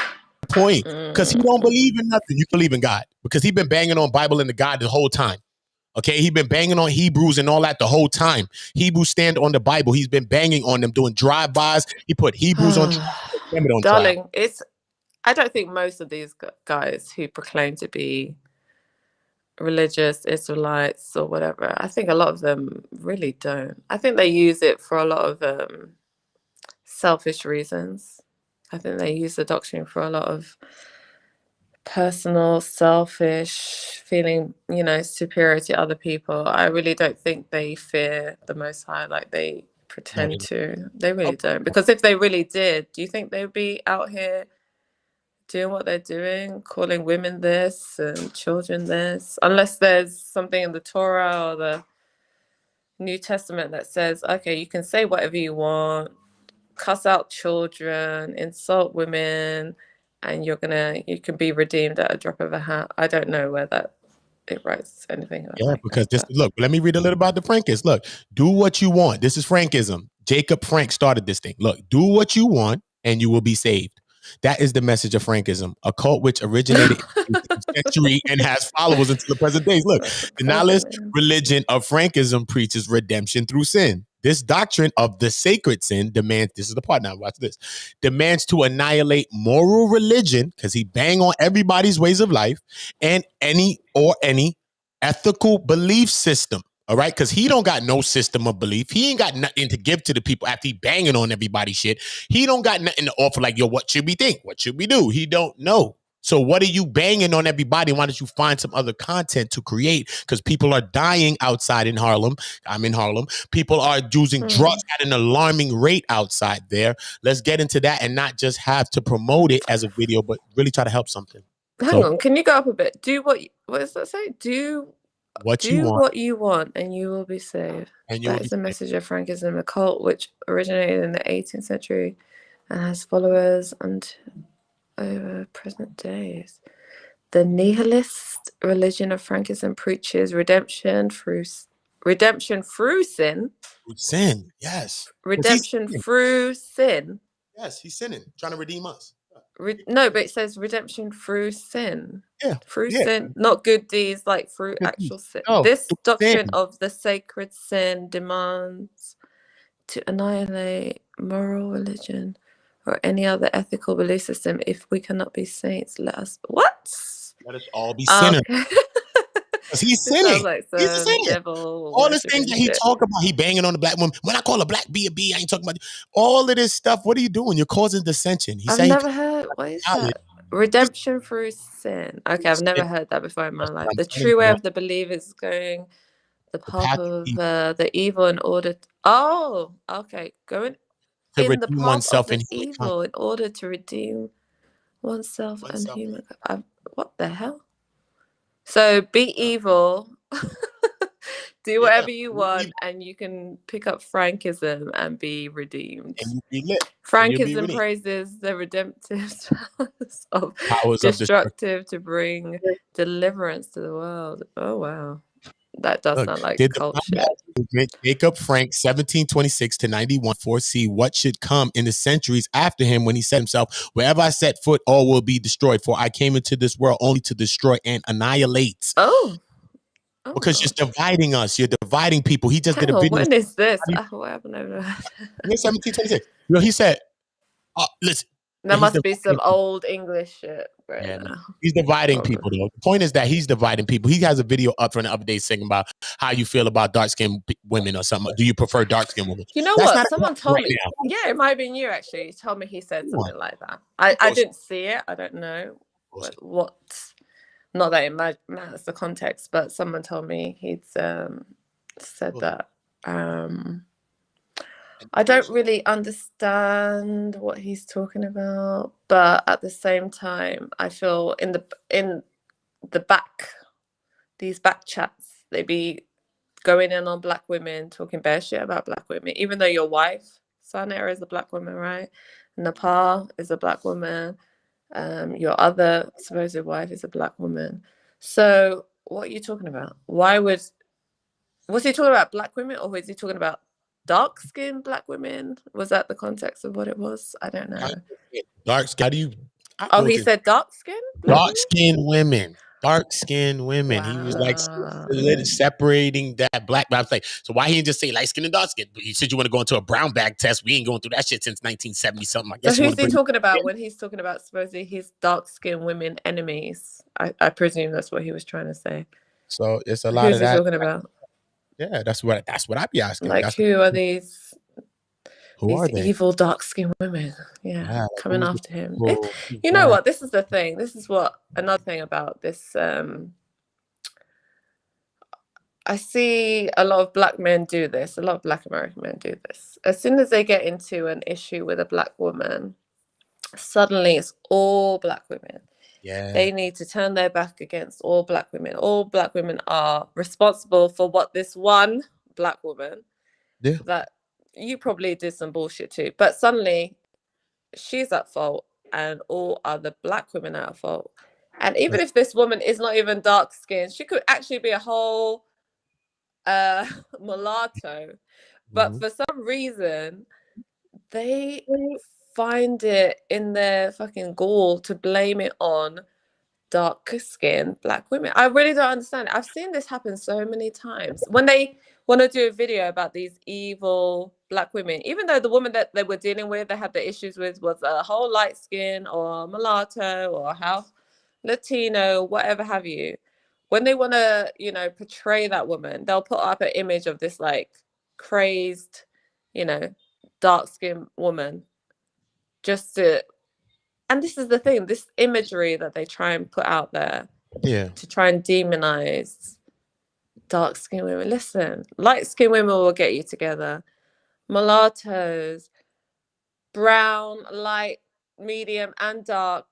point because he don't believe in nothing. You believe in God because he been banging on Bible and the God the whole time. Okay, he been banging on Hebrews and all that the whole time. Hebrews stand on the Bible. He's been banging on them, doing drive-bys. He put Hebrews on. Darling, I don't think most of these guys who proclaim to be religious Israelites or whatever, I think a lot of them really don't. I think they use it for a lot of selfish reasons. I think they use the doctrine for a lot of personal, selfish feeling, superior to other people. I really don't think they fear the Most High like they pretend to. They really don't. Because if they really did, do you think they would be out here doing what they're doing, calling women this and children this? Unless there's something in the Torah or the New Testament that says, okay, you can say whatever you want, cuss out children, insult women, and you can be redeemed at a drop of a hat. I don't know where it writes anything like because that. Look, let me read a little about the Frankists. Look, do what you want. This is Frankism. Jacob Frank started this thing. Look, do what you want and you will be saved. That is the message of Frankism, a cult which originated in the century and has followers until the present days. Look, the nihilist religion of Frankism preaches redemption through sin. This doctrine of the sacred sin demands, this is the part now, watch this, demands to annihilate moral religion, because he bang on everybody's ways of life, and any ethical belief system. All right, because he don't got no system of belief. He ain't got nothing to give to the people after he banging on everybody's shit. He don't got nothing to offer like, yo, what should we think? What should we do? He don't know. So what are you banging on everybody? Why don't you find some other content to create? Because people are dying outside in Harlem. I'm in Harlem. People are using drugs at an alarming rate outside there. Let's get into that and not just have to promote it as a video, but really try to help something. Hang on, can you go up a bit? Do what does that say? Do what you want and you will be saved. That is the message of Frankism, a cult which originated in the 18th century and has followers over present days. The nihilist religion of Frankism preaches redemption through sin. Through sin, yes. Redemption through sin. Yes, he's sinning, trying to redeem us. No, but it says redemption through sin. Yeah. Through Yeah. sin, not good deeds, like through Good actual deeds. sin. No, This through doctrine sin. of the sacred sin demands to annihilate moral religion or any other ethical belief system. If we cannot be saints, let us what? Let us all be sinners. Okay. Because he's This sinning. sounds like He's a some sinner. devil All the things worshipping that he shit. talk about, he banging on the black woman. When I call a black B a B, I ain't talking about all of this stuff. What are you doing? You're causing dissension. He I've said never heard. What is that? Redemption through sin. Okay, I've never heard that before in my life. The true way of the believer is going the path of the evil in order. Oh, okay, going to in the redeem path of oneself the in evil in order to redeem oneself and human. What the hell? So be evil, do whatever you want, and you can pick up Frankism and be redeemed. And you be lit. Frankism praises the redemptive powers of destructive to bring deliverance to the world. Oh wow, that does sound like culture. Jacob Frank, 1726 to 91, foresee what should come in the centuries after him when he said himself, "Wherever I set foot, all will be destroyed. For I came into this world only to destroy and annihilate." Oh, because you're dividing us. You're dividing people. He just did a video. When is this? What happened over there? 1726. You know, he said, listen. There must be some old English shit right now. He's dividing people, though. The point is that he's dividing people. He has a video up from the other day saying about how you feel about dark-skinned women or something. Do you prefer dark-skinned women? You know what? Someone told me. Yeah, it might have been you, actually. You told me he said something like that. I didn't see it. I don't know what. Not that it matters the context, but someone told me he'd said that. I don't really understand what he's talking about, but at the same time, I feel in the back, these back chats, they be going in on black women, talking bad shit about black women, even though your wife, Sanera, is a black woman, right? Nepal is a black woman. Your other supposed wife is a black woman. So what are you talking about? Was he talking about black women, or was he talking about dark-skinned black women? Was that the context of what it was? I don't know. Dark skin. He said dark-skinned? Dark-skinned women. Dark-skinned women. Wow. He was like separating that black. I was like, so why he didn't just say light-skinned and dark-skinned? You said you want to go into a brown bag test. We ain't going through that shit since 1970 something. I guess. So who's he talking about when he's talking about supposedly his dark-skinned women enemies? I presume that's what he was trying to say. So it's a lot of that. Who's he talking about? Yeah, that's what I be asking. Like, who are these? Who are they? Evil dark-skinned women. Yeah, coming after him. You know what? This is the thing. This is what another thing about this. I see a lot of black men do this. A lot of black American men do this. As soon as they get into an issue with a black woman, suddenly it's all black women. Yeah. They need to turn their back against all black women. All black women are responsible for what this one black woman that you probably did some bullshit too. But suddenly she's at fault and all other black women are at fault. And even if this woman is not even dark skinned, she could actually be a whole mulatto. But for some reason, they find it in their fucking gall to blame it on dark-skinned black women. I really don't understand. I've seen this happen so many times. When they want to do a video about these evil black women, even though the woman that they were dealing with, they had the issues with, was a whole light skin or mulatto or half Latino, whatever have you. When they want to, portray that woman, they'll put up an image of this like crazed, dark-skinned woman just to. And this is the thing, this imagery that they try and put out there to try and demonize dark-skinned women. Listen, light-skinned women will get you together. Mulattoes, brown, light, medium, and dark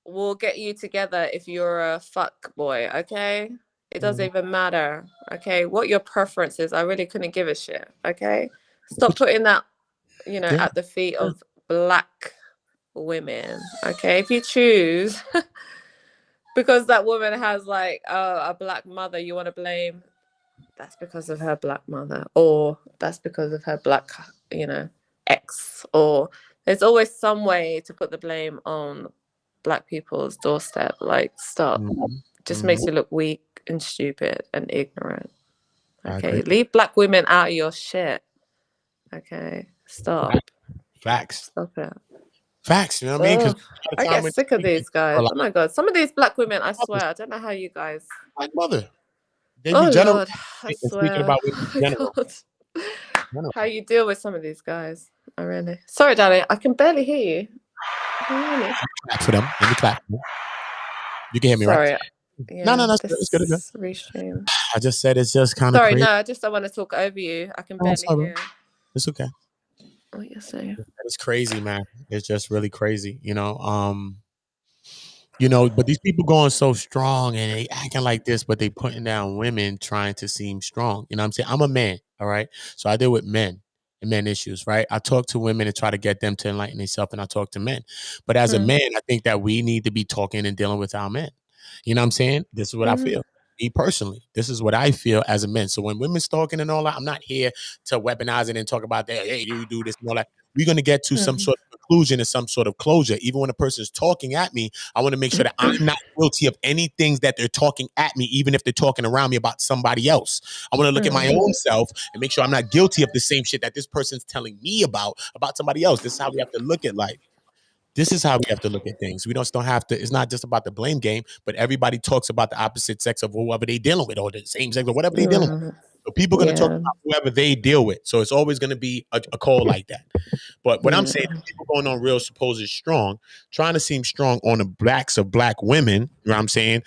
will get you together if you're a fuck boy, okay? It doesn't even matter, okay? What your preference is, I really couldn't give a shit, okay? Stop putting that, at the feet of black women, okay? If you choose because that woman has like a black mother you want to blame, that's because of her black mother, or that's because of her black ex, or There's always some way to put the blame on Black people's doorstep. Like, stop. Just makes you look weak and stupid and ignorant. Okay, leave Black women out of your shit. Okay, stop. Facts. Stop it. Facts. You know what I mean? Because I get sick of these guys. Oh my God, some of these Black women, I swear, I don't know how you guys. Like mother. They Oh be general. Lord, I swear. Speaking about women in general. How you deal with some of these guys? I really. Sorry, darling, I can barely hear you. Really? Clap for them. Let me clap. You can hear me, Sorry. right? Yeah, No, it's good. It's good. Restream. I just said it's just kind of Sorry, crazy. no, I just don't want to talk over you. I can barely hear. It's okay. What you're saying? It's crazy, man. It's just really crazy, you know. But these people going so strong and they acting like this, but they putting down women trying to seem strong. You know what I'm saying? I'm a man, all right? So I deal with men and men issues, right? I talk to women and try to get them to enlighten themselves, and I talk to men. But as a man, I think that we need to be talking and dealing with our men. You know what I'm saying? This is what I feel. Me personally, this is what I feel as a man. So when women's talking and all that, I'm not here to weaponize it and talk about that. Hey, you do this and all that. We're going to get to some sort of conclusion and some sort of closure. Even when a person's talking at me, I want to make sure that I'm not guilty of any things that they're talking at me, even if they're talking around me about somebody else. I want to look at my own self and make sure I'm not guilty of the same shit that this person's telling me about somebody else. This is how we have to look at life. This is how we have to look at things. We don't have to, it's not just about the blame game, but everybody talks about the opposite sex of whoever they dealing with, or the same sex or whatever they dealing with. So people are going to talk about whoever they deal with. So it's always going to be a call like that. But what I'm saying is people going on real supposed strong, trying to seem strong on the backs of Black women, you know what I'm saying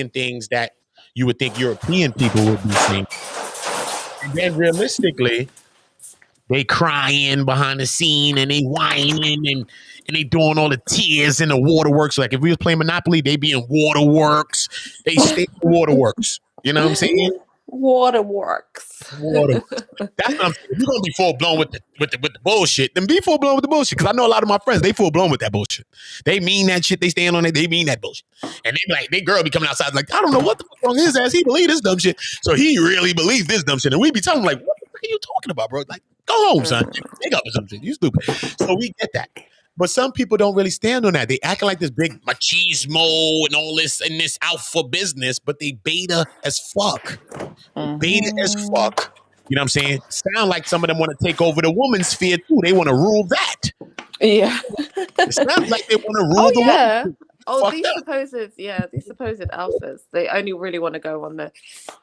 things that you would think European people would be saying. And then realistically, they crying behind the scene and they whining and they doing all the tears in the waterworks. Like if we was playing Monopoly, they be in waterworks. They stay in waterworks. You know what I'm saying? Waterworks. That's what I'm saying. If you're gonna be full blown with the bullshit, then be full blown with the bullshit. Because I know a lot of my friends, they full blown with that bullshit. They mean that shit. They stand on it. They mean that bullshit. And they be like, they girl be coming outside like, I don't know what the fuck wrong with his ass. He believe this dumb shit. So he really believes this dumb shit. And we be telling him like, what the fuck are you talking about, bro? Like, go home, son. Take up or some shit. You stupid. So we get that. But some people don't really stand on that. They acting like this big machismo and all this and this alpha business, but they beta as fuck. Beta as fuck. You know what I'm saying? Sound like some of them want to take over the woman's sphere too. They want to rule that. Yeah. It sounds like they want to rule the woman. Oh, these supposed alphas. They only really want to go on the,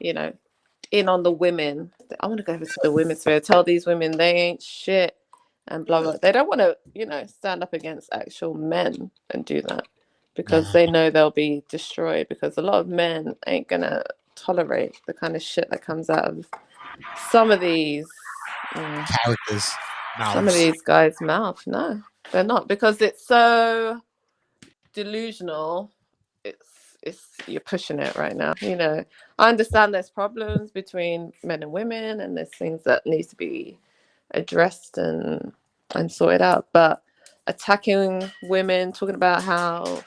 in on the women. I want to go over to the women's sphere. Tell these women they ain't shit and blah blah. They don't want to, stand up against actual men and do that because they know they'll be destroyed. Because a lot of men ain't gonna tolerate the kind of shit that comes out of some of these characters. Some of these guys' mouth. No, they're not, because it's so delusional. It's you're pushing it right now. I understand there's problems between men and women, and there's things that need to be addressed and sorted out. But attacking women, talking about how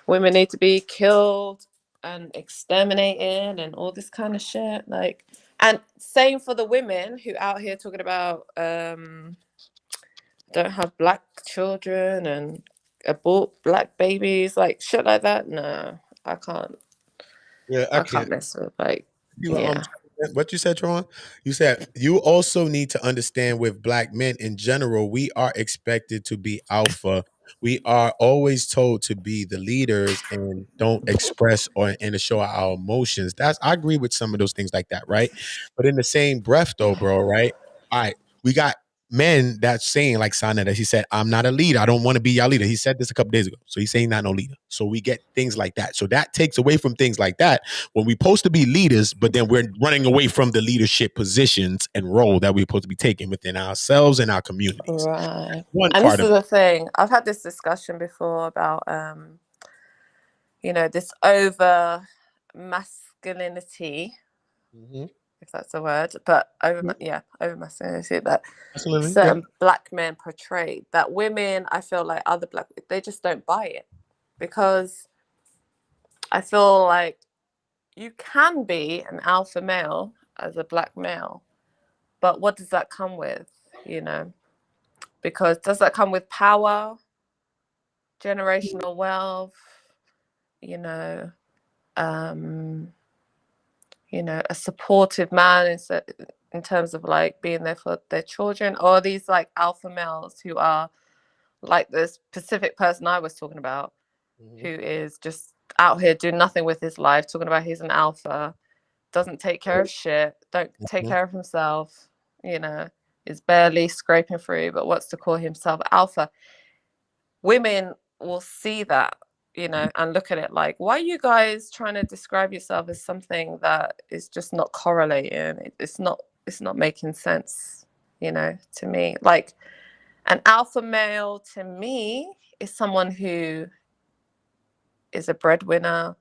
women need to be killed and exterminated and all this kind of shit, like, and same for the women who out here talking about don't have Black children and abort Black babies, like shit like that. No, I can't. Yeah, I can't mess with what you said, Tron? You said you also need to understand with Black men in general, we are expected to be alpha. We are always told to be the leaders and don't express and to show our emotions. I agree with some of those things like that, right? But in the same breath, though, bro, right? All right, we got men that's saying, like Sana, that he said, I'm not a leader. I don't want to be your leader. He said this a couple days ago. So he's saying not no leader. So we get things like that. So that takes away from things like that when we're supposed to be leaders, but then we're running away from the leadership positions and role that we're supposed to be taking within ourselves and our communities. Right. And this is the thing. I've had this discussion before about, this over masculinity. Mm-hmm. If that's a word, but over masculinity that certain Black men portray, that women, I feel like other Black, they just don't buy it, because I feel like you can be an alpha male as a Black male, but what does that come with? Because does that come with power, generational wealth, you know, a supportive man in terms of like being there for their children, or these like alpha males who are like this specific person I was talking about, who is just out here doing nothing with his life, talking about he's an alpha, doesn't take care of shit, don't take care of himself, is barely scraping through, but wants to call himself alpha. Women will see that, and look at it like, why are you guys trying to describe yourself as something that is just not correlating? It's not making sense, to me. Like, an alpha male to me is someone who is a breadwinner,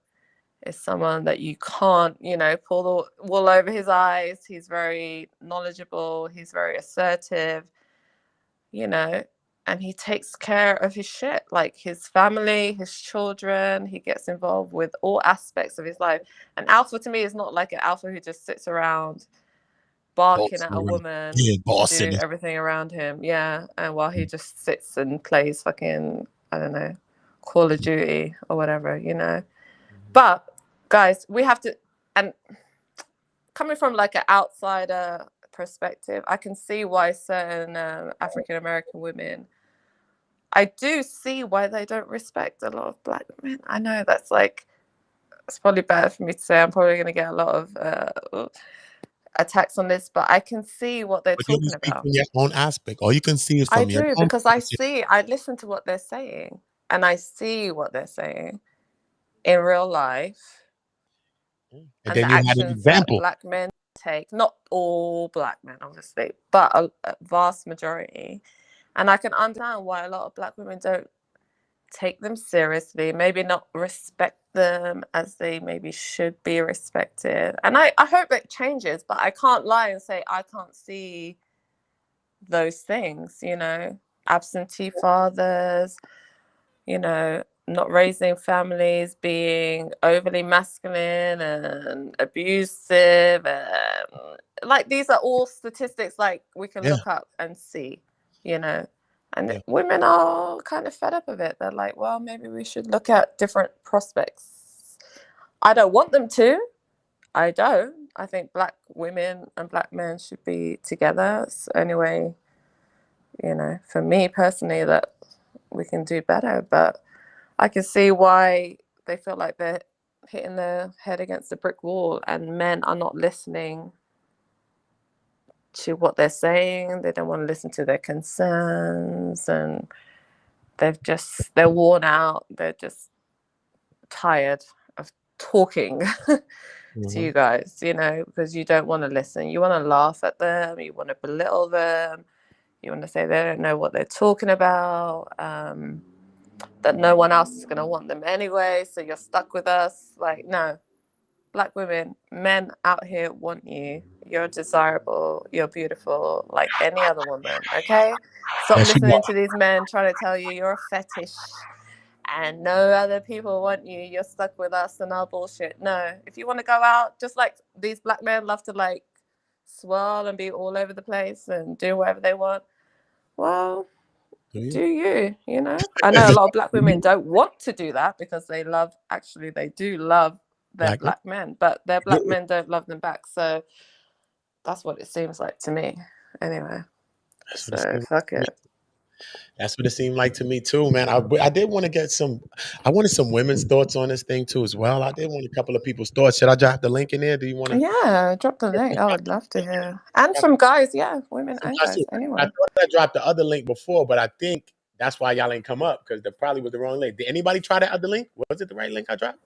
is someone that you can't, pull the wool over his eyes. He's very knowledgeable. He's very assertive, and he takes care of his shit, like his family, his children. He gets involved with all aspects of his life. An alpha to me is not like an alpha who just sits around barking at a woman, doing everything around him. Yeah. And while he just sits and plays fucking, I don't know, Call of Duty or whatever, But guys, we have to, and coming from like an outsider perspective, I can see why certain African American women, I do see why they don't respect a lot of black men. I know that's like, it's probably bad for me to say. I'm probably going to get a lot of attacks on this, but I can see what they're talking about. From your own aspect, all you can see is from your own. Because I listen to what they're saying, and I see what they're saying in real life, and then the you had an actions example. that black men take. Not all black men, obviously, but a vast majority. And I can understand why a lot of black women don't take them seriously, maybe not respect them as they maybe should be respected. And I hope it changes, but I can't lie and say I can't see those things, absentee fathers, not raising families, being overly masculine and abusive. And like, these are all statistics like we can look up and see, and women are kind of fed up of it. They're like, well, maybe we should look at different prospects. I don't want them to. I don't. I think black women and black men should be together. It's the only way, for me personally, that we can do better. But I can see why they feel like they're hitting their head against a brick wall, and men are not listening to what they're saying. They don't want to listen to their concerns, and they're worn out. They're just tired of talking to you guys, because you don't want to listen. You want to laugh at them. You want to belittle them. You want to say they don't know what they're talking about, that no one else is going to want them anyway, so you're stuck with us. Like, no. Black women, men out here want you. You're desirable. You're beautiful, like any other woman. Okay, stop listening to these men trying to tell you you're a fetish and no other people want you. You're stuck with us and our bullshit. No, if you want to go out, just like these black men love to like swirl and be all over the place and do whatever they want. Well, do you? I know a lot of black women don't want to do that because they do love their black men, but their black men don't love them back. So that's what it seems like to me. Anyway, so fuck it. That's what it seemed like to me too, man. I did want to get I wanted some women's thoughts on this thing too as well. I did want a couple of people's thoughts. Should I drop the link in there? Do you want to? Yeah, drop the link. I would love to hear. And from guys, women and guys. Anyway, I thought I dropped the other link before, but I think that's why y'all ain't come up, because there probably was the wrong link. Did anybody try that other link? Was it the right link I dropped?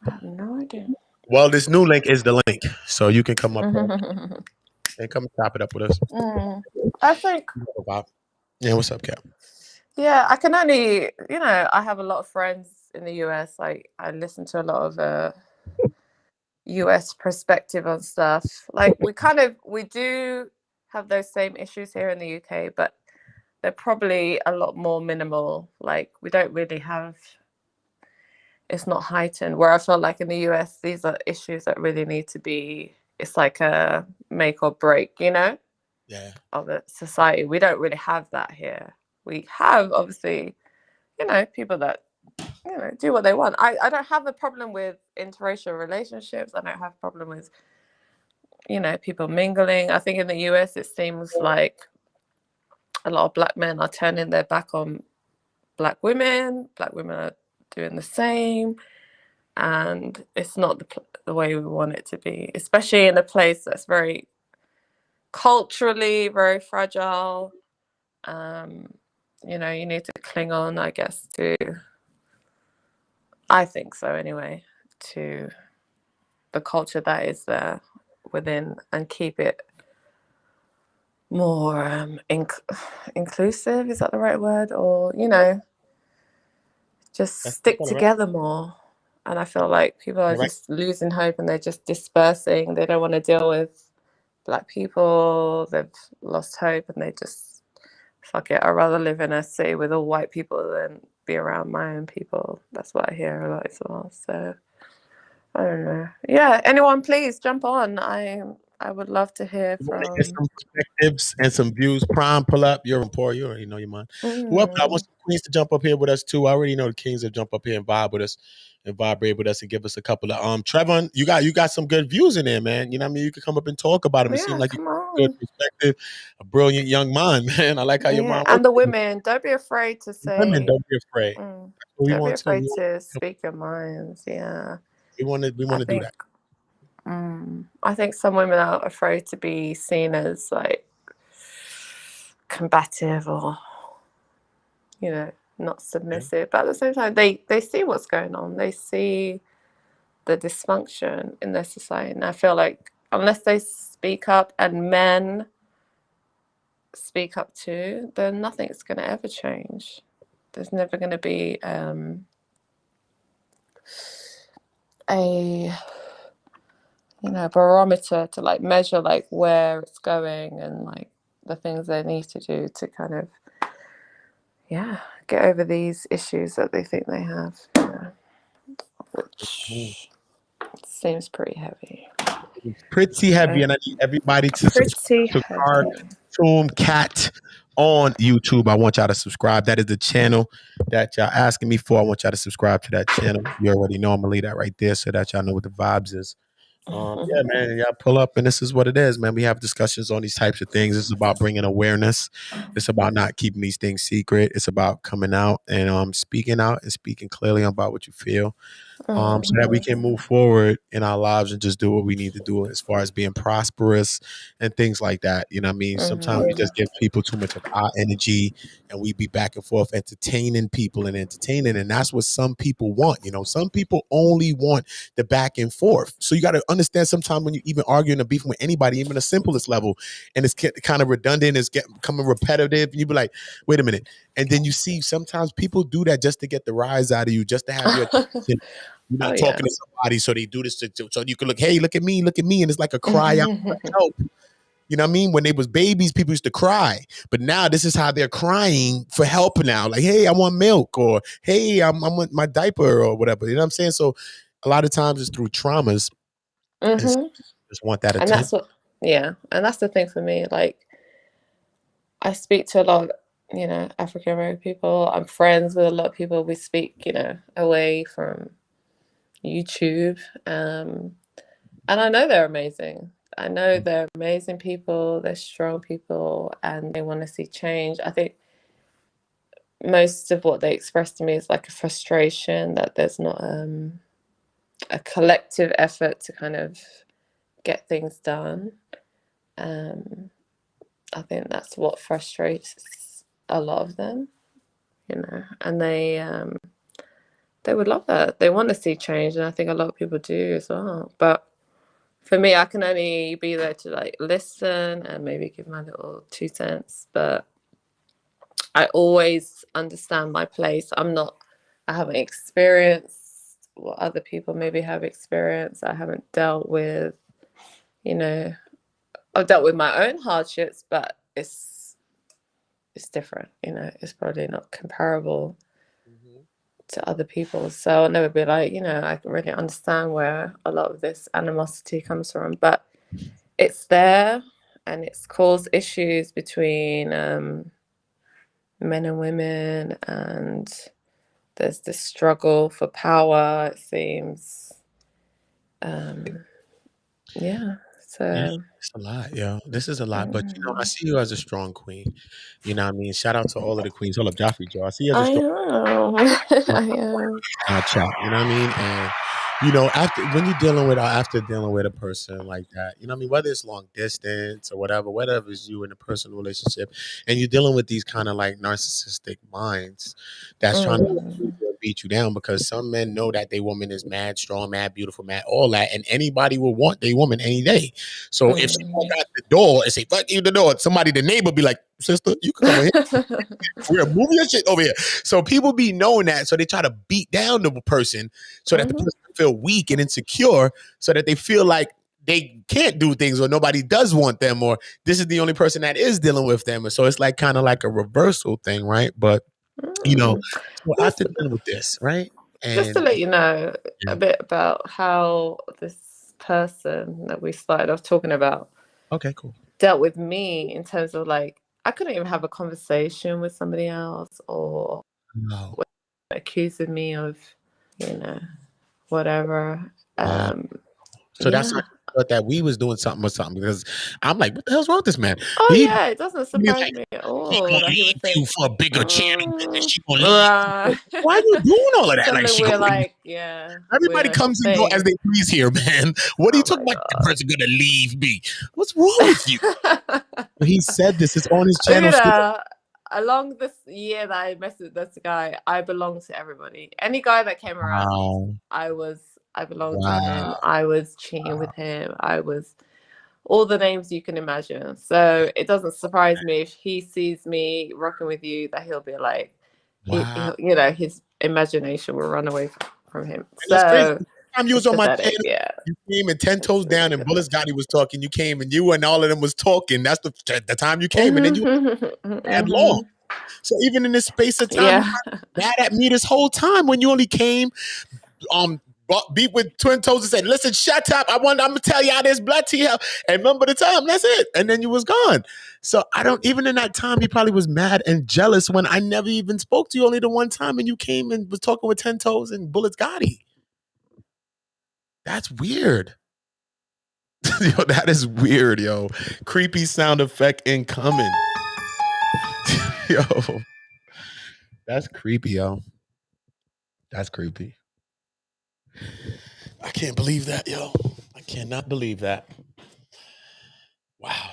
I have no idea. Well, this new link is the link, so you can come up and come chop it up with us. I think. Yeah, what's up, Cap? Yeah, I can only, I have a lot of friends in the US. Like, I listen to a lot of US perspective on stuff. Like, we do have those same issues here in the UK, but they're probably a lot more minimal. Like, we don't really have, it's not heightened. Where I feel like in the US, these are issues that really need to be, it's like a make or break, Yeah. of a society. We don't really have that here. We have, obviously, you know, people that, you know, do what they want. I don't have a problem with interracial relationships. I don't have a problem with, you know, people mingling. I think in the US it seems like a lot of black men are turning their back on black women. Black women are doing the same, and it's not the way we want it to be, especially in a place that's very culturally very fragile. You know, you need to cling on, I guess, to, I think so anyway, to the culture that is there within, and keep it more inclusive. Is that the right word? Or, you know, just stick together more. And I feel like people are just losing hope, and they're just dispersing. They don't want to deal with black people. They've lost hope, and they just, fuck it, I'd rather live in a city with all white people than be around my own people. That's what I hear a lot as well. So I don't know. Yeah, anyone please jump on. I would love to hear from some perspectives and some views. Prime, pull up. You're in poor. You already know your mind. Who up? I want some queens to jump up here with us too. I already know the kings that jump up here and vibe with us and vibrate with us and give us a couple of Trevon, you got some good views in there, man. You know what I mean? You could come up and talk about them. It seems like you have a good perspective, a brilliant young mind, man. I like how your mind works. And the women, don't be afraid to say. Women, don't be afraid. Don't be afraid to speak your minds. Yeah. We want to do that. I think some women are afraid to be seen as like combative or, you know, not submissive. But at the same time, they see what's going on. They see the dysfunction in their society. And I feel like unless they speak up, and men speak up too, then nothing's going to ever change. There's never going to be a, you know, barometer to like measure like where it's going and like the things they need to do to kind of, get over these issues that they think they have, which seems pretty heavy. Pretty heavy, and I need everybody to subscribe to Cat on YouTube. I want y'all to subscribe. That is the channel that y'all asking me for. I want y'all to subscribe to that channel. You already know I'm gonna leave that right there so that y'all know what the vibes is. Yeah, man, y'all pull up, and this is what it is, man. We have discussions on these types of things. This is about bringing awareness. It's about not keeping these things secret. It's about coming out and speaking out and speaking clearly about what you feel, so that we can move forward in our lives and just do what we need to do as far as being prosperous and things like that. You know what I mean? Sometimes we just give people too much of our energy, and we be back and forth entertaining people and that's what some people want. You know, some people only want the back and forth. So you got to understand, sometimes when you even arguing or beefing with anybody, even the simplest level, and it's kind of redundant, it's becoming repetitive, and you be like, wait a minute. And then you see sometimes people do that just to get the rise out of you, just to have your attention. You're not talking to somebody, so they do this so you can look, hey, look at me, and it's like a cry out for help. You know what I mean? When they was babies, people used to cry, but now this is how they're crying for help now. Like, hey, I want milk, or hey, I want my diaper, or whatever. You know what I'm saying? So a lot of times it's through traumas. Just want that attention. And that's what, and that's the thing for me. Like, I speak to a lot of, you know, African American people. I'm friends with a lot of people. We speak, you know, away from YouTube, and I know they're amazing. I know they're amazing people. They're strong people, and they want to see change. I think most of what they express to me is like a frustration that there's not a collective effort to kind of get things done. I think that's what frustrates a lot of them, you know, and they would love that. They want to see change, and I think a lot of people do as well. But for me, I can only be there to like listen and maybe give my little 2 cents. But I always understand my place. I haven't experienced what other people maybe have experienced. I haven't dealt with, you know, I've dealt with my own hardships, but it's different, you know, it's probably not comparable to other people. So I'll never be like, you know, I can really understand where a lot of this animosity comes from, but it's there, and it's caused issues between men and women, and there's this struggle for power, it seems. Yeah, so it's a lot, yo. This is a lot, but I see you as a strong queen. You know what I mean? Shout out to all of the queens. Hold up, Joffrey Joe. I see you as a I strong know. I am. chat. You know what I mean? And after when you're dealing with after dealing with a person like that, you know what I mean, whether it's long distance or whatever is you in a personal relationship, and you're dealing with these kind of like narcissistic minds that's trying to beat you down, because some men know that their woman is mad strong, mad beautiful, mad all that, and anybody will want their woman any day. So if she walk out the door and say "fuck you" the door, the neighbor be like, "Sister, you can come in here. We're move your shit over here." So people be knowing that, so they try to beat down the person so that the person feel weak and insecure, so that they feel like they can't do things, or nobody does want them, or this is the only person that is dealing with them. And so it's like kind of like a reversal thing, right? But so after dealing with this, right? And just to let you know a bit about how this person that we started off talking about, okay, cool, dealt with me in terms of like, I couldn't even have a conversation with somebody else, or accusing me of, whatever. So that's how I thought that we was doing something or something, because I'm like, what the hell's wrong with this man? Yeah, it doesn't surprise me at all. He gonna leave you for a bigger channel, and she gonna leave. Right. Why are you doing all of that? Something Like she we're gonna like, everybody comes and go as they please here, man. What are you talking about? The person gonna leave me? What's wrong with you? He said this is on his channel. Along this year that I messed with this guy, I belong to everybody. Any guy that came around, I belonged to him. I was cheating with him. I was all the names you can imagine. So it doesn't surprise me if he sees me rocking with you, that he'll be like, his imagination will run away from him. So time you was on my channel, you came and 10 toes down, and Bullets Gotti was talking. You came and you and all of them was talking. That's the time you came, and then you had long. So even in this space of time, you mad at me this whole time when you only came, beat with twin toes and said, "Listen, shut up. I'm gonna tell y'all this blood to you." And remember the time. That's it. And then you was gone. So I don't. Even in that time, he probably was mad and jealous when I never even spoke to you, only the one time, and you came and was talking with 10 toes and Bullets Gotti. That's weird. Yo, that is weird, yo. Creepy sound effect incoming. Yo, that's creepy, yo. That's creepy. I can't believe that, yo. I cannot believe that. Wow.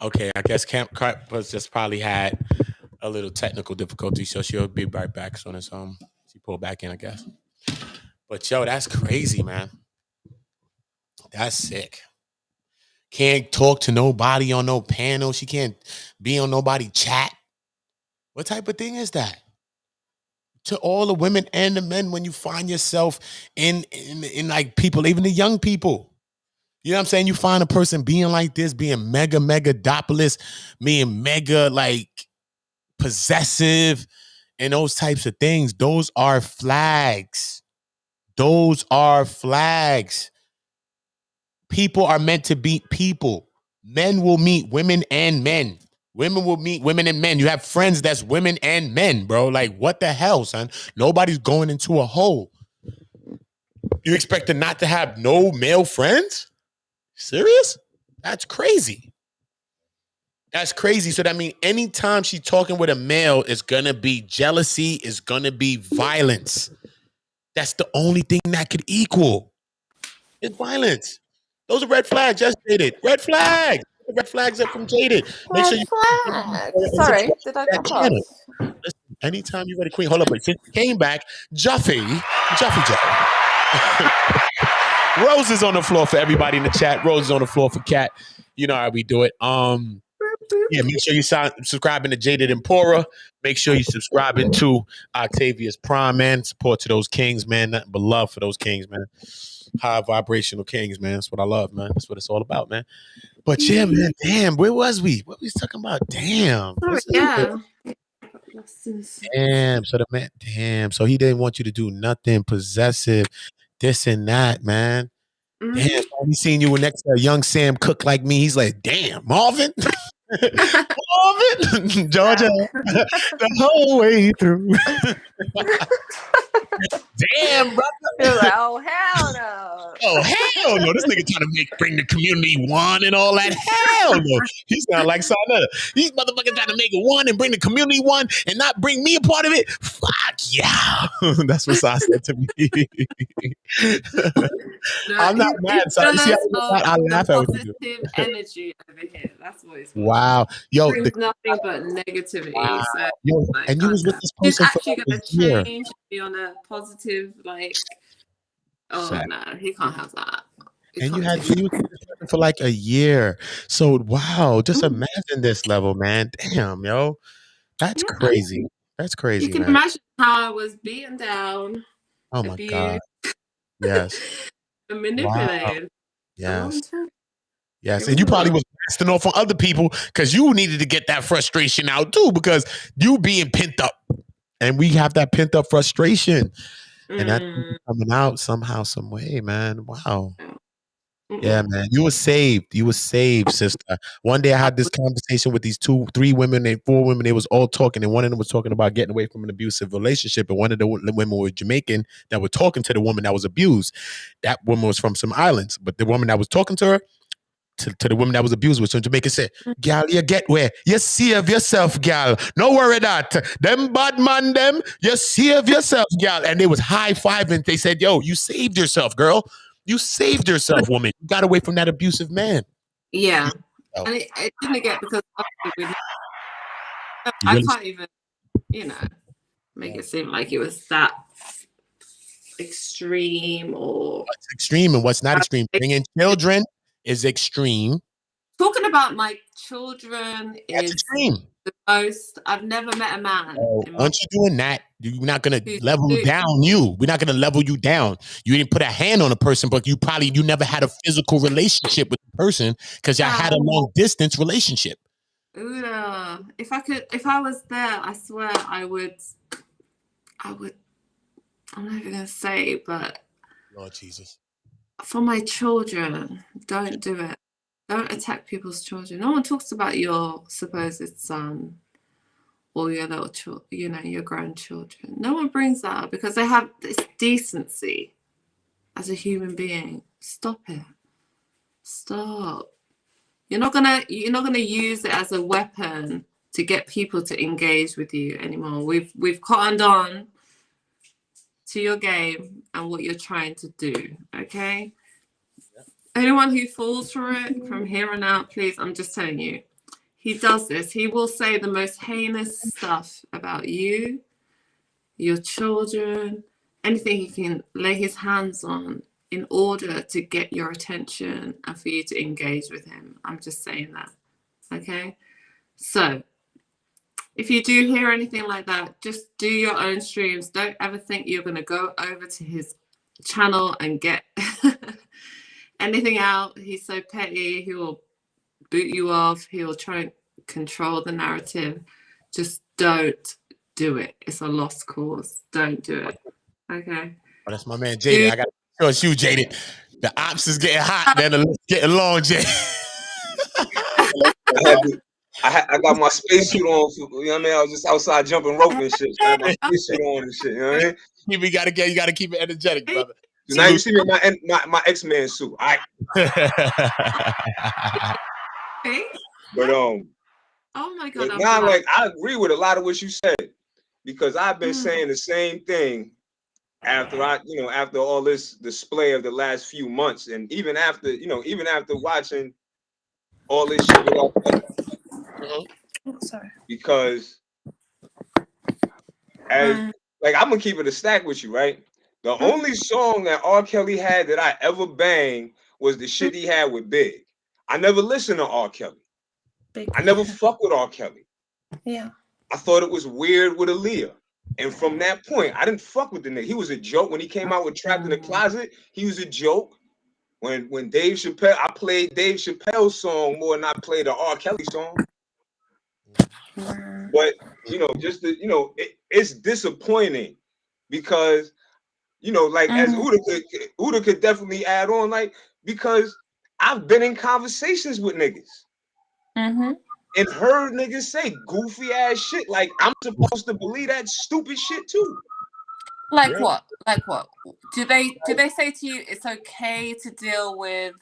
Okay, I guess Camp Cut was just probably had a little technical difficulty, so she'll be right back soon as she pulled back in, I guess. But yo, that's crazy, man. That's sick. Can't talk to nobody on no panel. She can't be on nobody chat. What type of thing is that? To all the women and the men, when you find yourself in like people, even the young people. You know what I'm saying? You find a person being like this, being mega dopolis, being mega like possessive, and those types of things. Those are flags. Those are flags. People are meant to beat people. Men will meet women and men. Women will meet women and men. You have friends that's women and men, bro. Like, what the hell, son? Nobody's going into a hole. You expect to not to have no male friends? Serious? That's crazy. That's crazy. So that means anytime she's talking with a male, it's going to be jealousy, it's going to be violence. That's the only thing that could equal. It's violence. Those are red flags. Just Jaded. Red flags. Red flags up from Jaded. Make sure you. Sorry, did I jump off? Listen, anytime you're ready, Queen. Hold up, but since you came back, Juffy. Rose is on the floor for everybody in the chat. Rose is on the floor for Cat. You know how we do it. Yeah, make sure you subscribing to Jaded Empora. Make sure you subscribing to Octavius Prime, man. Support to those kings, man. Nothing but love for those kings, man. High vibrational kings, man. That's what I love, man. That's what it's all about, man. But yeah, man. Damn, where was we? What we talking about? Damn. Yeah. Damn. So the man. Damn. So he didn't want you to do nothing possessive, this and that, man. Damn, we seen you next to a young Sam Cooke like me. He's like, damn, Marvin. Marvin, Georgia, the whole way through. Damn, brother. You're like, oh hell no. Oh hell no! This nigga trying to bring the community one and all that. Hell no! He sound like Sonetta. These motherfuckers trying to make it one and bring the community one and not bring me a part of it. Fuck yeah! That's what Sa said to me. No, I'm not mad. So you see I laugh at what you do. Positive energy over here. That's what it's Wow, yo, brings nothing but negativity. Wow. So, Yo, like, and you was with this he's person for actually like going a to year. change, be on a positive, like, oh Fact. no, he can't have that. And you was with this person for like a year. So wow, just imagine this level, man. Damn, yo, that's crazy. That's crazy, You can man. imagine how I was beaten down. Oh my God. Yes. And manipulated. Wow. Yes. Yes. It And you was probably was blasting off on other people because you needed to get that frustration out too, because you being pent up. And we have that pent up frustration. And that's coming out somehow, some way, man. Wow. Yeah, man. You were saved. You were saved, sister. One day I had this conversation with these 4 women. They was all talking, and one of them was talking about getting away from an abusive relationship. And one of the women was Jamaican that were talking to the woman that was abused. That woman was from some islands, but the woman that was talking to her, to the woman that was abused, was from Jamaica, said, "Gal, you get where? You save yourself, gal. No worry that. Them bad man, them, you save yourself, gal." And they was high-fiving. They said, "Yo, you saved yourself, girl. You saved yourself, woman. You got away from that abusive man." Yeah. And it didn't get because I can't even, make it seem like it was that extreme or... What's extreme and what's not extreme? Bringing children is extreme. Talking about my children is extreme. The most. I've never met a man. Aren't you doing that? You're not gonna level down you. We're not gonna level you down. You didn't put a hand on a person, but you never had a physical relationship with the person because y'all had a long distance relationship. If I was there, I swear I would. I'm not even gonna say, but Lord Jesus. For my children, don't do it. Don't attack people's children. No one talks about your supposed son or your little your grandchildren. No one brings that up because they have this decency as a human being. Stop it. Stop. You're not gonna use it as a weapon to get people to engage with you anymore. We've cottoned on to your game and what you're trying to do. Okay. Anyone who falls for it from here on out, please, I'm just telling you, he does this. He will say the most heinous stuff about you, your children, anything he can lay his hands on in order to get your attention and for you to engage with him. I'm just saying that. Okay? So, if you do hear anything like that, just do your own streams. Don't ever think you're going to go over to his channel and get... anything out. He's so petty. He will boot you off. He will try and control the narrative. Just don't do it. It's a lost cause. Don't do it. Okay. Oh, that's my man Jaded. I got to show you, Jaded. The ops is getting hot. Then the list getting long, Jaded. I got my spacesuit on. You know what I mean? I was just outside jumping rope and shit. I had my spacesuit on and shit. You know what I mean? You gotta keep it energetic, brother. So now you see me in my X-Men suit. All right. But oh my God. But now, like, I agree with a lot of what you said because I've been saying the same thing after after all this display of the last few months, and even after watching all this shit with sorry. Because as like I'm gonna keep it a stack with you, right? The only song that R. Kelly had that I ever banged was the shit he had with Big. I never listened to R. Kelly. I never fucked with R. Kelly. Yeah. I thought it was weird with Aaliyah. And from that point, I didn't fuck with the nigga. He was a joke. When he came out with Trapped in the Closet, he was a joke. When Dave Chappelle, I played Dave Chappelle's song more than I played an R. Kelly song. But, it's disappointing because, like as Uda could definitely add on, like because I've been in conversations with niggas and heard niggas say goofy ass shit. Like I'm supposed to believe that stupid shit too. Like what? Like what? Do they say to you it's okay to deal with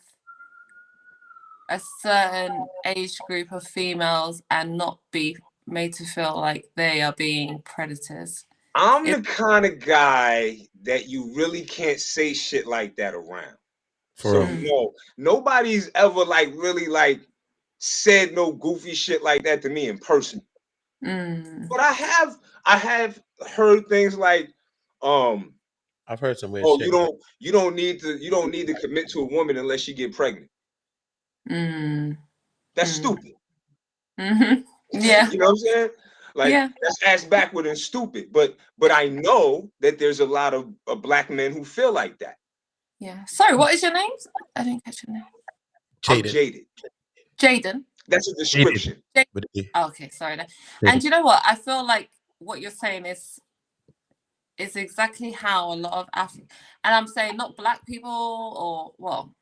a certain age group of females and not be made to feel like they are being predators? I'm the kind of guy that you really can't say shit like that around. So no, nobody's ever like really like said no goofy shit like that to me in person. But I have heard things like, I've heard some weird oh, shit. you don't need to commit to a woman unless you get pregnant. That's stupid. Yeah. You know what I'm saying? Like that's ass backward and stupid. But I know that there's a lot of black men who feel like that. Yeah. Sorry, what is your name? I didn't catch your name. I'm jaded. Jaden. That's a description. Oh, okay, sorry. And you know what? I feel like what you're saying is exactly how a lot of and I'm saying not black people, or well,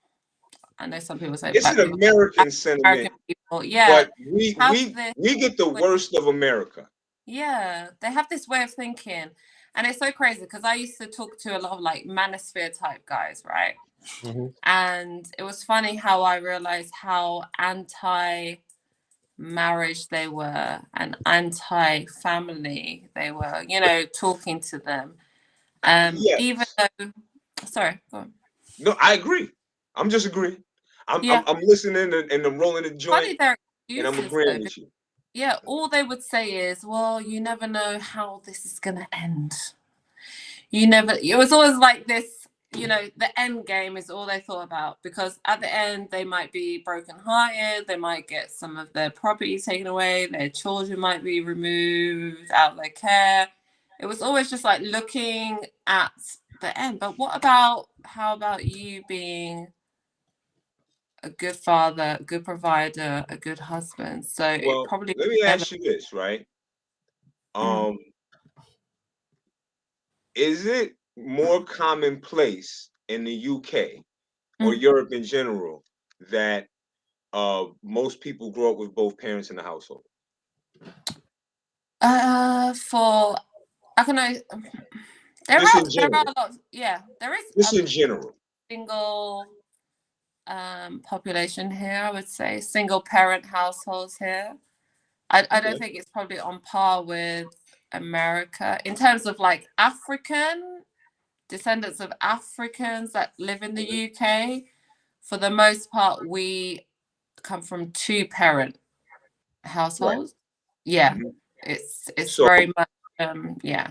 I know some people say it's black an people, American sentiment. American people, yeah. But we get the worst of America. Yeah, they have this way of thinking, and it's so crazy because I used to talk to a lot of like manosphere type guys, right? And it was funny how I realized how anti-marriage they were and anti-family they were, you know, talking to them. Even though, sorry, go on. No, I agree. I'm just agreeing. I'm listening and I'm rolling the joint, and I'm agreeing with you. Yeah, all they would say is, well, you never know how this is going to end. It was always like this, you know, the end game is all they thought about, because at the end they might be brokenhearted, they might get some of their property taken away, their children might be removed out of their care. It was always just like looking at the end. But how about you being a good father, a good provider, a good husband? So well, it probably let me ask you this, right? Is it more commonplace in the UK or Europe in general that most people grow up with both parents in the household? There are a lot. Yeah, there is. Just in general. Single population here, I would say. Single parent households here. I don't think it's probably on par with America in terms of like African descendants of Africans that live in the UK. For the most part, we come from two parent households. Yeah, it's So, very much yeah.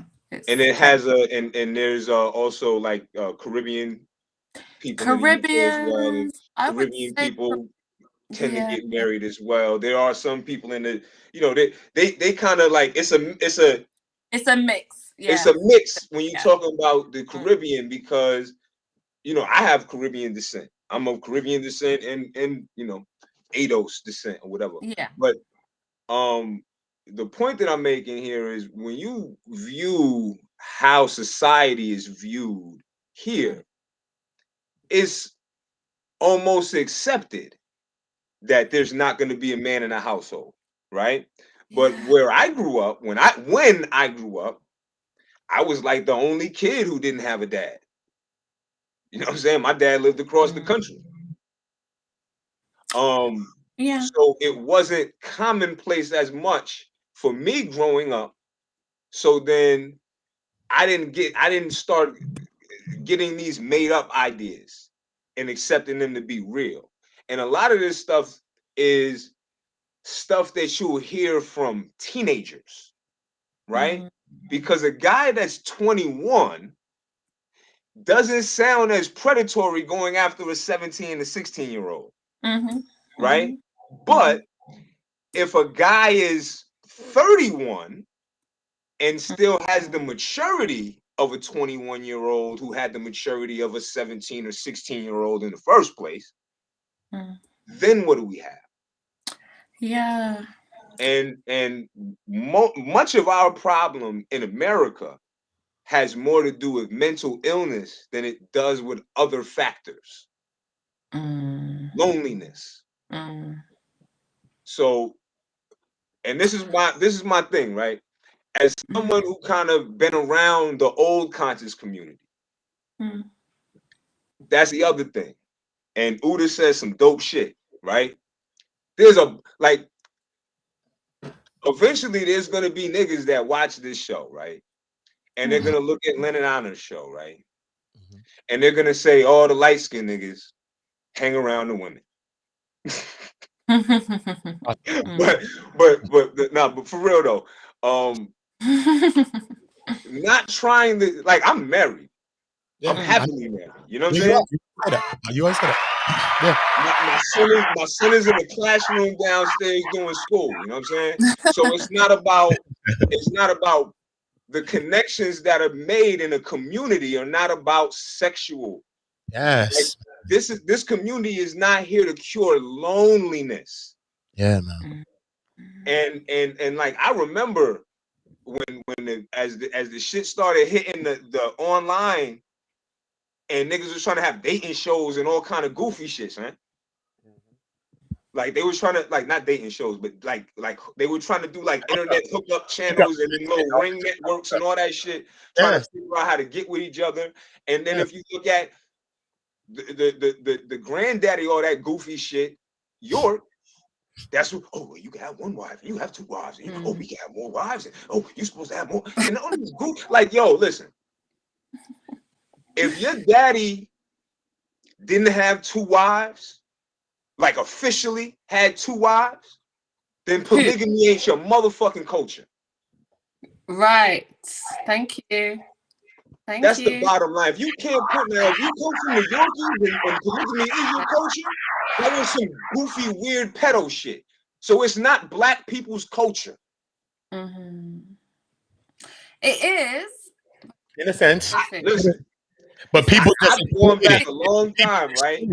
And it has and there's also like Caribbean people in the UK as well. And Caribbean people tend to get married as well. There are some people in the, you know, they kind of like it's a mix. Yeah. It's a mix when you're talking about the Caribbean, because you know I have Caribbean descent. I'm of Caribbean descent and you know ADOS descent or whatever. Yeah. But the point that I'm making here is when you view how society is viewed here, it's almost accepted that there's not going to be a man in a household, right? But where I grew up, when I grew up, I was like the only kid who didn't have a dad. You know what I'm saying? My dad lived across the country. So it wasn't commonplace as much for me growing up. So then I didn't start getting these made up ideas and accepting them to be real. And a lot of this stuff is stuff that you'll hear from teenagers, right? Because a guy that's 21 doesn't sound as predatory going after a 17 to 16-year-old, right? But if a guy is 31 and still has the maturity of a 21-year-old who had the maturity of a 17 or 16-year-old in the first place, then what do we have? Yeah. And much of our problem in America has more to do with mental illness than it does with other factors. loneliness. So, and this is my thing, right? As someone who kind of been around the old conscious community, that's the other thing. And Uda says some dope shit, right? There's eventually there's gonna be niggas that watch this show, right? And they're gonna look at Lennon Honor's show, right? And they're gonna say, all the light skinned niggas hang around the women. but for real though, not trying to, like, I'm married. I'm happily married. You know what I'm saying? You always say that. Yeah. My son is in the classroom downstairs doing school. You know what I'm saying? So it's not about the connections that are made in a community are not about sexual. Yes. Like, this community is not here to cure loneliness. Yeah, man. And like, I remember when as the shit started hitting the online, and niggas was trying to have dating shows and all kind of goofy shit, man. Like, they was trying to, like, not dating shows, but like they were trying to do like internet hookup channels and then little ring networks and all that shit, trying to figure out how to get with each other. And then if you look at the granddaddy, all that goofy shit, York, that's what, oh, you can have one wife, you have two wives, and oh, we can have more wives, and oh, you're supposed to have more. And all these goofy, like, yo, listen, if your daddy didn't have two wives, like officially had two wives, then polygamy ain't your motherfucking culture. Right. Thank you. That's the bottom line. If you can't put, now, if you come from the Yankees and polygamy is your culture, that was some goofy, weird pedo shit. So it's not black people's culture. It is. In a sense. Listen. But people I've gone back a long time, right?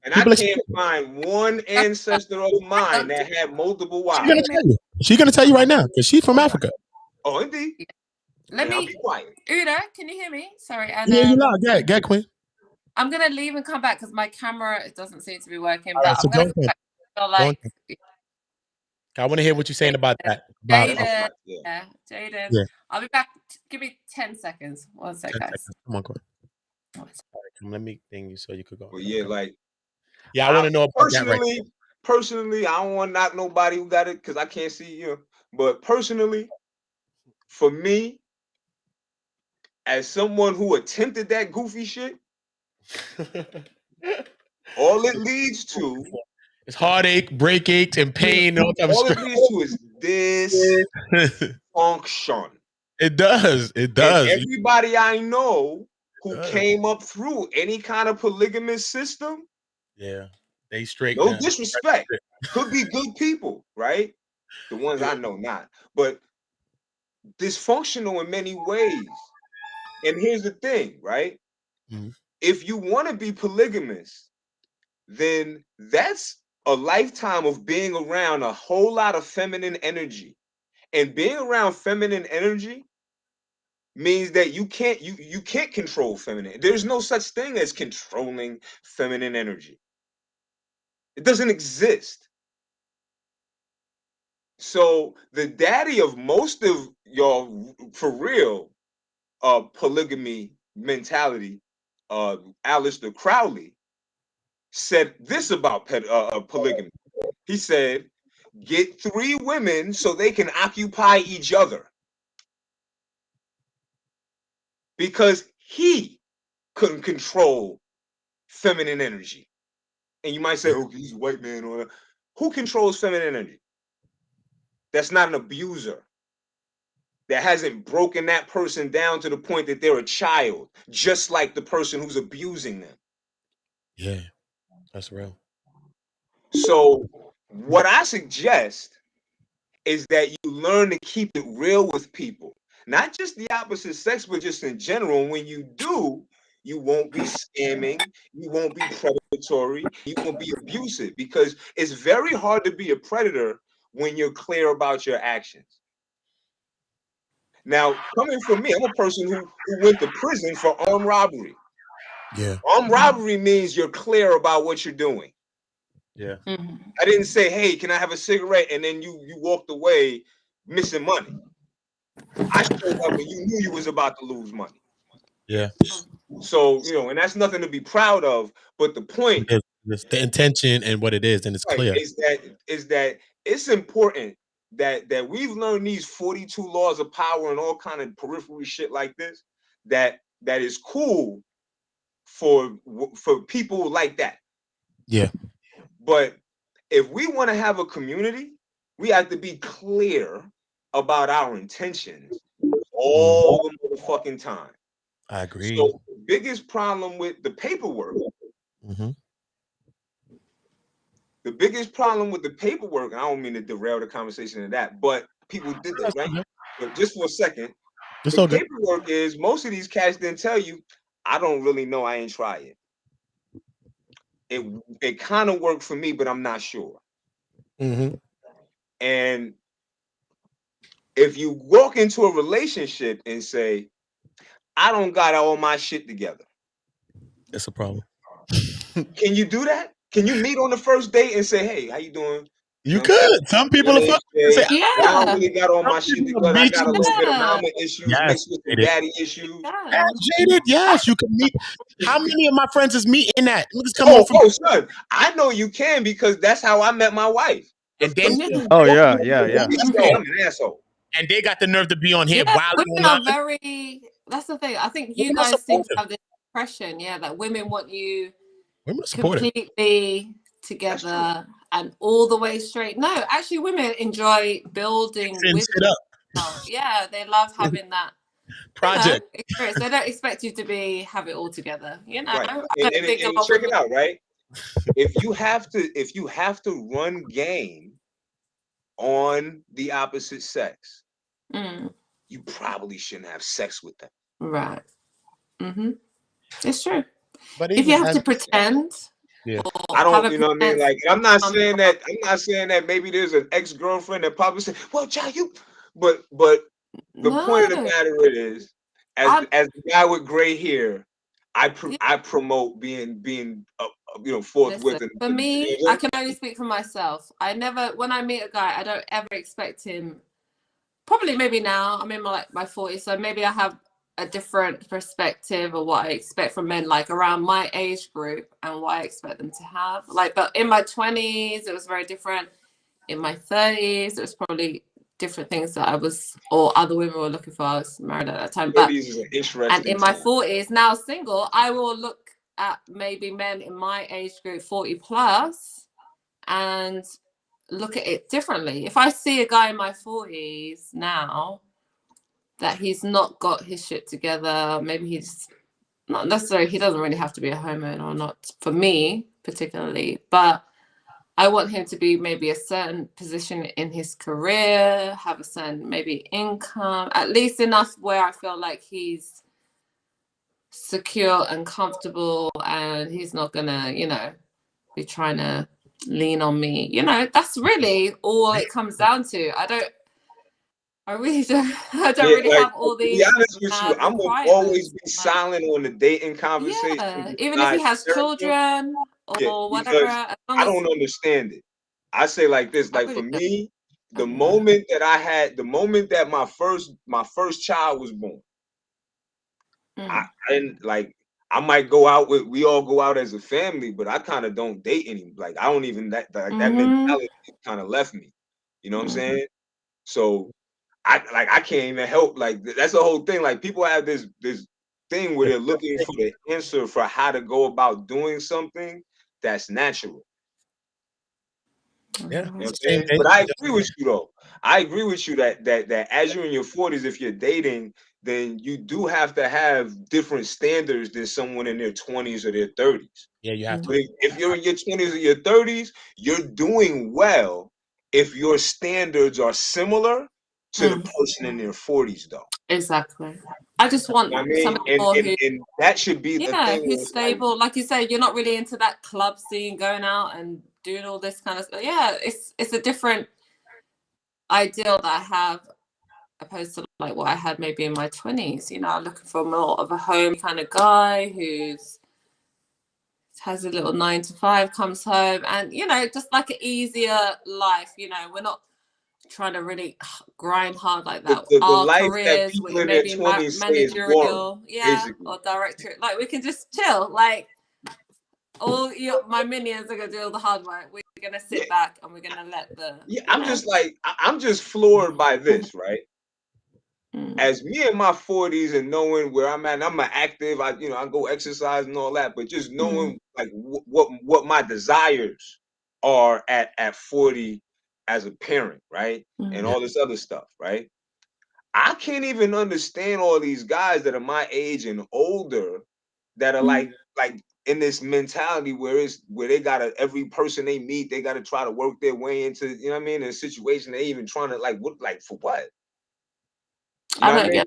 And I can't find one ancestor of mine that had multiple wives. She's gonna tell you right now, because she's from Africa. Oh, indeed. Let me be quiet. Uda, can you hear me? Sorry. And yeah, you loud. Get Queen. I'm gonna leave and come back because my camera, it doesn't seem to be working. All But right, so I'm gonna come back. I want to hear what you're saying about that. Jaden, Jaden. Yeah. I'll be back. Give me 10 seconds. 1 second, guys. Come on, go. All right, let me thing you so you could go. Well, yeah, like, yeah, I want to know about that right. Personally, I don't want to knock nobody who got it because I can't see you. But personally, for me, as someone who attempted that goofy shit, all it leads to is heartache, breakaches, and pain. All it leads to is dysfunction. It does. It does. And everybody I know who came up through any kind of polygamous system, they straight. No disrespect. Could be good people, right? The ones I know not. But dysfunctional in many ways. And here's the thing, right? If you want to be polygamous, then that's a lifetime of being around a whole lot of feminine energy. And being around feminine energy means that you can't control feminine. There's no such thing as controlling feminine energy. It doesn't exist. So the daddy of most of y'all, for real, polygamy mentality, Aleister Crowley, said this about polygamy. He said, get 3 women so they can occupy each other. Because he couldn't control feminine energy. And you might say, oh, he's a white man. Or who controls feminine energy? That's not an abuser. That hasn't broken that person down to the point that they're a child, just like the person who's abusing them. Yeah, that's real. So what I suggest is that you learn to keep it real with people. Not just the opposite sex, but just in general. And when you do, you won't be scamming, you won't be predatory, you won't be abusive, because it's very hard to be a predator when you're clear about your actions. Now, coming from me, I'm a person who went to prison for armed robbery. Yeah. Armed robbery means you're clear about what you're doing. Yeah. I didn't say, hey, can I have a cigarette? And then you walked away missing money. I showed up and you knew you was about to lose money. Yeah. So, you know, and that's nothing to be proud of. But the point is the intention and what it is, and it's clear. is that it's important that we've learned these 42 laws of power and all kind of periphery shit like this, that is cool for people like that. Yeah. But if we want to have a community, we have to be clear about our intentions all the motherfucking time. I agree. So the biggest problem with the paperwork, the biggest problem with the paperwork, I don't mean to derail the conversation in that, but people did that, right? But just for a second, the paperwork is most of these cats didn't tell you, I don't really know, I ain't tried it. It kind of worked for me, but I'm not sure. And if you walk into a relationship and say, I don't got all my shit together, it's a problem. Can you do that? Can you meet on the first date and say, hey, how you doing? You could. Some people are say, I don't really got all my shit together. I got a little bit of mama issues mixed with some daddy issues. Jaded, yes, you can meet. How many of my friends is meeting that? Son, I know you can because that's how I met my wife. And then, I'm an asshole. And they got the nerve to be on here. Women are very. That's the thing. I think you guys seem to have this impression, that women want you completely together and all the way straight. No, actually, women enjoy building with. Yeah, they love having that project experience. They don't expect you to have it all together. You know, right. And check it out, right? If you have to run game on the opposite sex, you probably shouldn't have sex with them. Right. It's true. But if you have to pretend, I don't, you know what I mean? Like, I'm not saying that maybe there's an ex-girlfriend that probably said, well, John, but the point of the matter is, as the guy with gray hair, I promote being forthwith. For me, I can only speak for myself. When I meet a guy, I don't ever expect him. Probably maybe now I'm in my 40s, so maybe I have a different perspective of what I expect from men, like around my age group and what I expect them to have. But in my 20s, it was very different. In my 30s, it was probably different things that I was, or other women were looking for. I was married at that time. But and in my 40s, now single, I will look at maybe men in my age group, 40 plus, and look at it differently. If I see a guy in my 40s now that he's not got his shit together, maybe he's not necessarily, he doesn't really have to be a homo or not, for me particularly, but I want him to be maybe a certain position in his career, have a certain maybe income, at least enough where I feel like he's secure and comfortable and he's not gonna, be trying to lean on me. That's really all it comes down to. I don't really have all these. To be honest with you, I'm gonna always be silent on the dating conversation. Yeah, even if he has children or whatever. I don't understand it. I say like this, for me, the moment that my first child was born, I didn't I might go out we all go out as a family, but I kind of don't date any. I don't even that mentality kind of left me. You know what I'm saying? So I can't even help. That's the whole thing. People have this thing where they're looking for the answer for how to go about doing something that's natural. Yeah, you know what I'm saying? But I agree with you though. I agree with you that as you're in your 40s, if you're dating, then you do have to have different standards than someone in their 20s or their 30s. Yeah, you have to. But if you're in your 20s or your 30s, you're doing well if your standards are similar to the person in their 40s, though. Exactly. I just want somebody more and that should be the thing. Who's stable. Like you say, you're not really into that club scene, going out and doing all this kind of stuff. Yeah, it's a different ideal that I have opposed to what I had maybe in my 20s. Looking for more of a home kind of guy who's has a little 9 to 5, comes home, and just like an easier life. We're not trying to really grind hard like that. The Our life careers, that people in maybe their 20s say is managerial, boring, basically. or director. Like we can just chill. Like all my minions are gonna do all the hard work. We're gonna sit back and we're gonna let the. I'm just floored by this, right? As me in my 40s and knowing where I'm at, and I'm an active, I go exercise and all that, but just knowing like what my desires are at 40 as a parent, right? And all this other stuff, right? I can't even understand all these guys that are my age and older that are like in this mentality where they gotta, every person they meet, they gotta try to work their way into, you know what I mean, in a situation they even trying to for what? You know what I mean?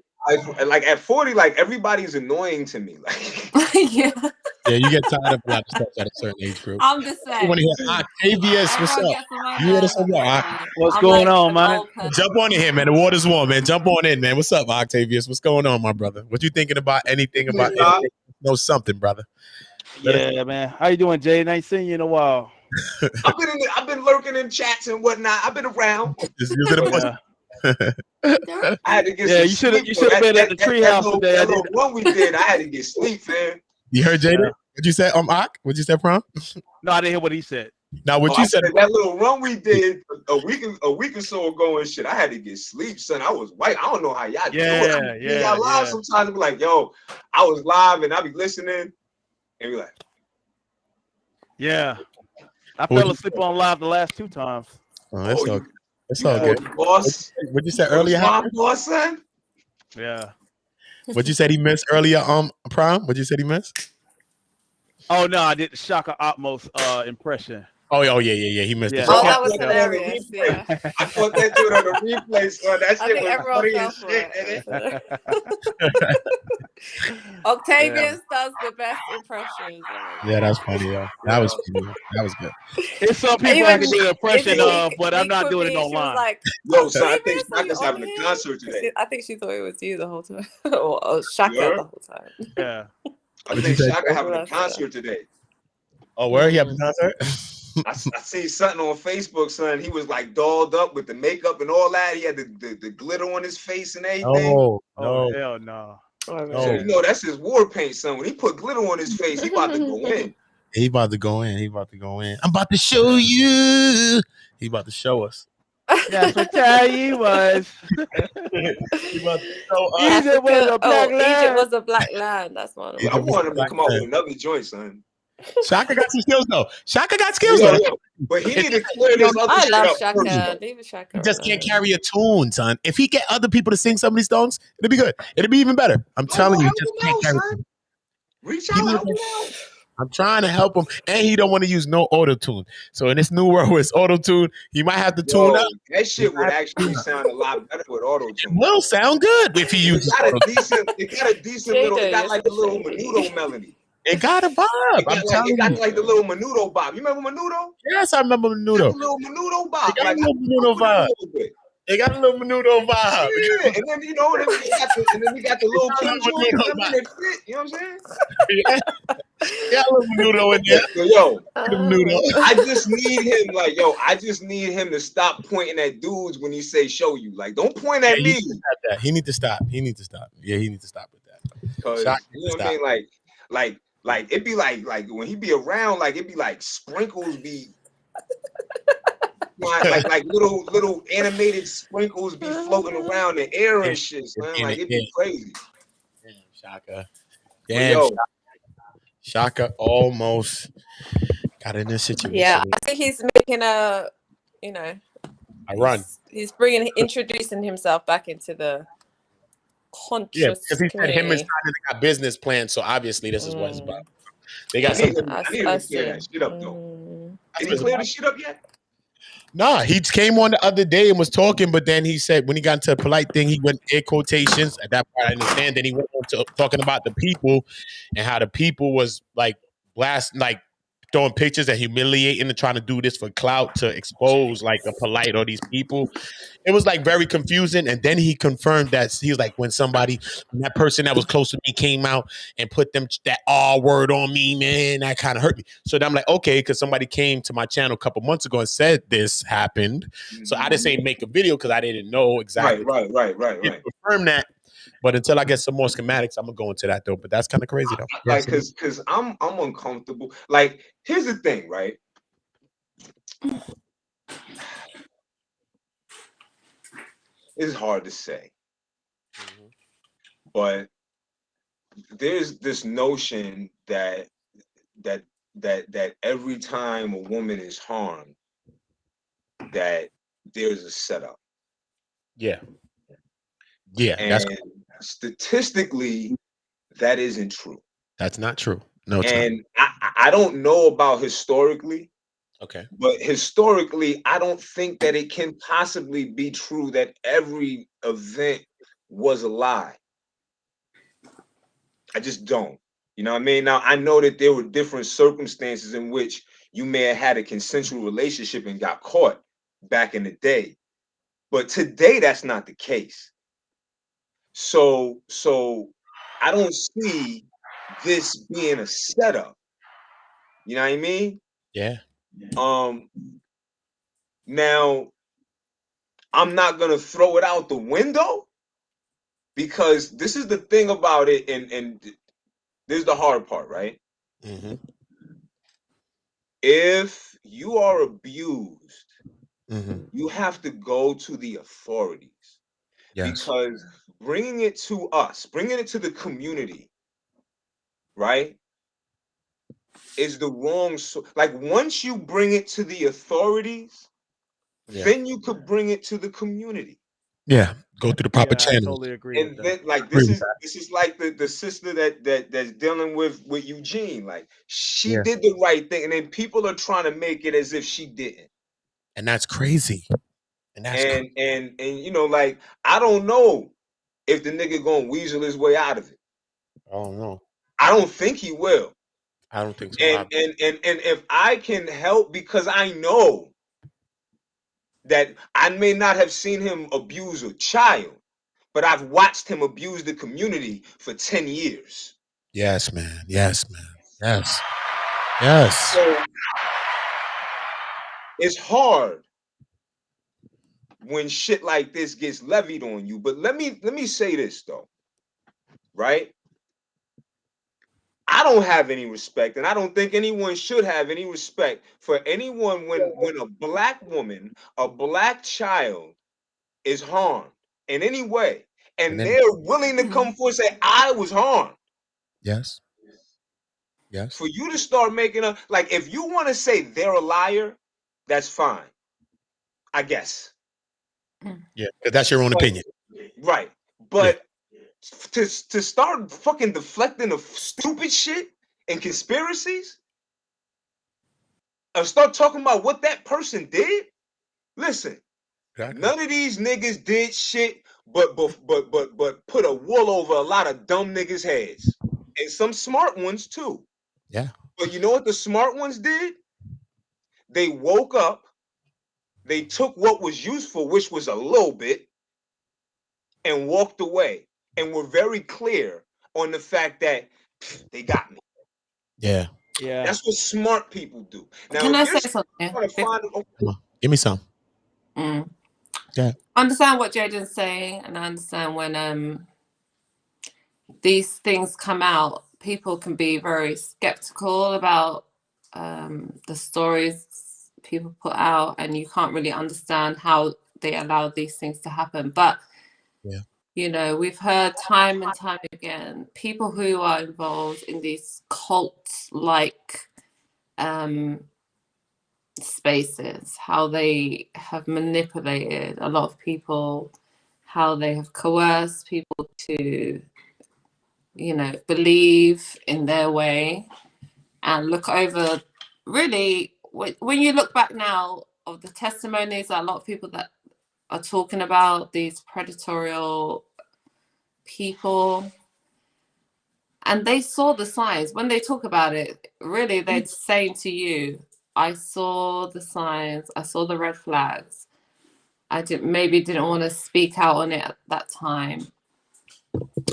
Like at 40, like everybody's annoying to me. Like yeah, you get tired of a lot of stuff at a certain age group. I'm just saying. I want to hear Octavius. What's up? You hear us on what? What's going on, man? Jump on in here, man. The water's warm, man. Jump on in, man. What's up, Octavius? What's going on, my brother? What you thinking about anything about anything? Know something, brother? Yeah, man. How you doing, Jay? I ain't seen you in a while. I've been lurking in chats and whatnot. I've been around. I had to get you should have been at the treehouse today. That little one we did, I had to get sleep, man. You heard Jada? What'd you say, Ak? What'd you say, Prom? No, I didn't hear what he said. Now, what you said, that little run we did a week or so ago and shit, I had to get sleep, son. I was white. I don't know how y'all do it. Y'all live sometimes be like, yo, I was live and I be listening and be like, yeah. I fell asleep on live the last 2 times. Oh, that's all good. That's all good. Boss. What'd you say earlier? Boss, son? Yeah. What'd you say he missed earlier, Prime? What'd you say he missed? Oh no, I did the Shaka Atmos impression. Oh yeah. He missed it. Oh, that was hilarious. Yeah. I thought that dude on the replay, son. That shit was funny as shit. Octavius does the best impressions. Yeah, that's funny, yo. That was funny. That was good. It's some people I can do an impression of, but I'm not doing it online. Like, yo, son, I think Shaka's having a concert today. I think she thought it was you the whole time. or Shaka the whole time. Yeah. I think Shaka having a concert today. Oh, where he having a concert? I see something on Facebook, son. He was like dolled up with the makeup and all that. He had the glitter on his face and everything. Oh, hell no. So, you know, that's his war paint, son. When he put glitter on his face, he about to go in. He about to go in. I'm about to show you. He about to show us. That's what he was. He about to show us. Egypt was a black land. That's one. I want him to come out with another joint, son. Shaka got some skills though. But he need to clear this other I shit love up Shaka. Leave Shaka. He just can't carry a tune, son. If he get other people to sing some of these songs, it'll be good. It'll be even better. I'm telling you, he just can't carry a tune. Reach out, help him out. I'm trying to help him, and he don't want to use no auto tune. So in this new world where it's auto tune, he might have to tune up. That shit would actually sound a lot better with auto tune. It will sound good if he uses. It got a decent little. It got like a little menudo melody. It got a vibe. It got like the little menudo vibe. You remember menudo? Yes, I remember menudo. A little menudo vibe. It got a little menudo vibe. It got a little menudo vibe. Yeah, and then you know, we got the little pink joint. You know what I'm saying? Yeah, a little menudo in there. Yo, I just need him. Like, yo, I just need him to stop pointing at dudes when he say "show you." Like, don't point at me. He need to stop. Yeah, he need to stop with that. Because you know what I mean, like it be like when he be around, like it be like sprinkles be like little animated sprinkles be floating around the air and shit, man. Like it be crazy. Damn, Shaka. Shaka almost got in this situation. Yeah, I think he's making a run. He's introducing himself back into the conscious. Yeah, because he said him and Simon got business plans, so obviously this is what it's about. They got something. I need to clear that shit up, though. Did he clear the shit up yet? Nah, he came on the other day and was talking, but then he said when he got into a polite thing, he went air quotations. At that part, I understand. Then he went on to talking about the people and how the people was like throwing pictures and humiliating and trying to do this for clout to expose like a polite or these people. It was like very confusing. And then he confirmed that he was like, when that person that was close to me came out and put that R word on me, man, that kind of hurt me. So then I'm like, okay, because somebody came to my channel a couple months ago and said this happened. So I just ain't make a video because I didn't know exactly. Right. Confirm that. But until I get some more schematics, I'm gonna go into that though. But that's kind of crazy though. Like, cause I'm uncomfortable. Like, here's the thing, right? It's hard to say, but there's this notion that every time a woman is harmed, that there's a setup. Yeah. And statistically, that isn't true. That's not true. No. And I don't know about historically. Okay. But historically, I don't think that it can possibly be true that every event was a lie. I just don't. You know what I mean? Now, I know that there were different circumstances in which you may have had a consensual relationship and got caught back in the day. But today, that's not the case. So I don't see this being a setup. You know what I mean? Yeah. Now, I'm not gonna throw it out the window, because this is the thing about it, and this is the hard part, right? Mm-hmm. If you are abused, Mm-hmm. you have to go to the authorities. Yes. Because bringing it to us, bringing it to the community, right, is the wrong. Like, once you bring it to the authorities, then you could bring it to the community. Yeah, go through the proper channel. I totally agree. And then, like, this is like the sister that's dealing with Eugene. Like, she did the right thing, and then people are trying to make it as if she didn't. And that's crazy. And you know, like, I don't know if the nigga gonna weasel his way out of it. I don't know. I don't think he will. I don't think so. And if I can help, because I know that I may not have seen him abuse a child, but I've watched him abuse the community for 10 years. Yes, man. Yes, man. Yes. Yes. So it's hard when shit like this gets levied on you. But let me say this though, right? I don't have any respect, and I don't think anyone should have any respect for anyone when a black woman, a black child is harmed in any way, and they're willing to come forward and say, I was harmed. Yes. Yes. For you to start making a, like, if you want to say they're a liar, that's fine, I guess. Yeah, that's your own opinion. Right. But to start fucking deflecting of stupid shit and conspiracies, and start talking about what that person did, listen, none of these niggas did shit but put a wool over a lot of dumb niggas' heads. And some smart ones too. Yeah. But you know what the smart ones did? They woke up, they took what was useful, which was a little bit, and walked away, and were very clear on the fact that they got me. Yeah. Yeah. That's what smart people do. Now, Can I say something? Give me some. Yeah. I understand what Jaden's saying, and I understand when these things come out, people can be very skeptical about the stories people put out, and you can't really understand how they allow these things to happen. But you know, we've heard time and time again, people who are involved in these cult-like spaces, how they have manipulated a lot of people, how they have coerced people to, you know, believe in their way, and look over, really, when you look back now of the testimonies, a lot of people that are talking about these predatorial people, And they saw the signs. When they talk about it, really, they're saying to you, I saw the signs, I saw the red flags. I didn't want to speak out on it at that time.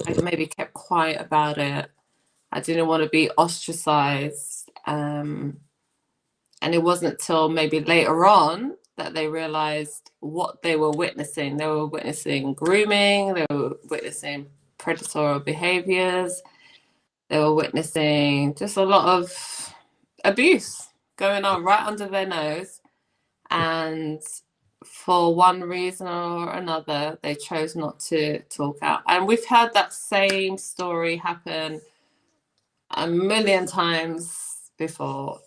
I maybe kept quiet about it. I didn't want to be ostracized. And it wasn't till maybe later on that they realized what they were witnessing. They were witnessing grooming, they were witnessing predatory behaviors, they were witnessing just a lot of abuse going on right under their nose. And for one reason or another, they chose not to talk out. And we've had that same story happen a million times before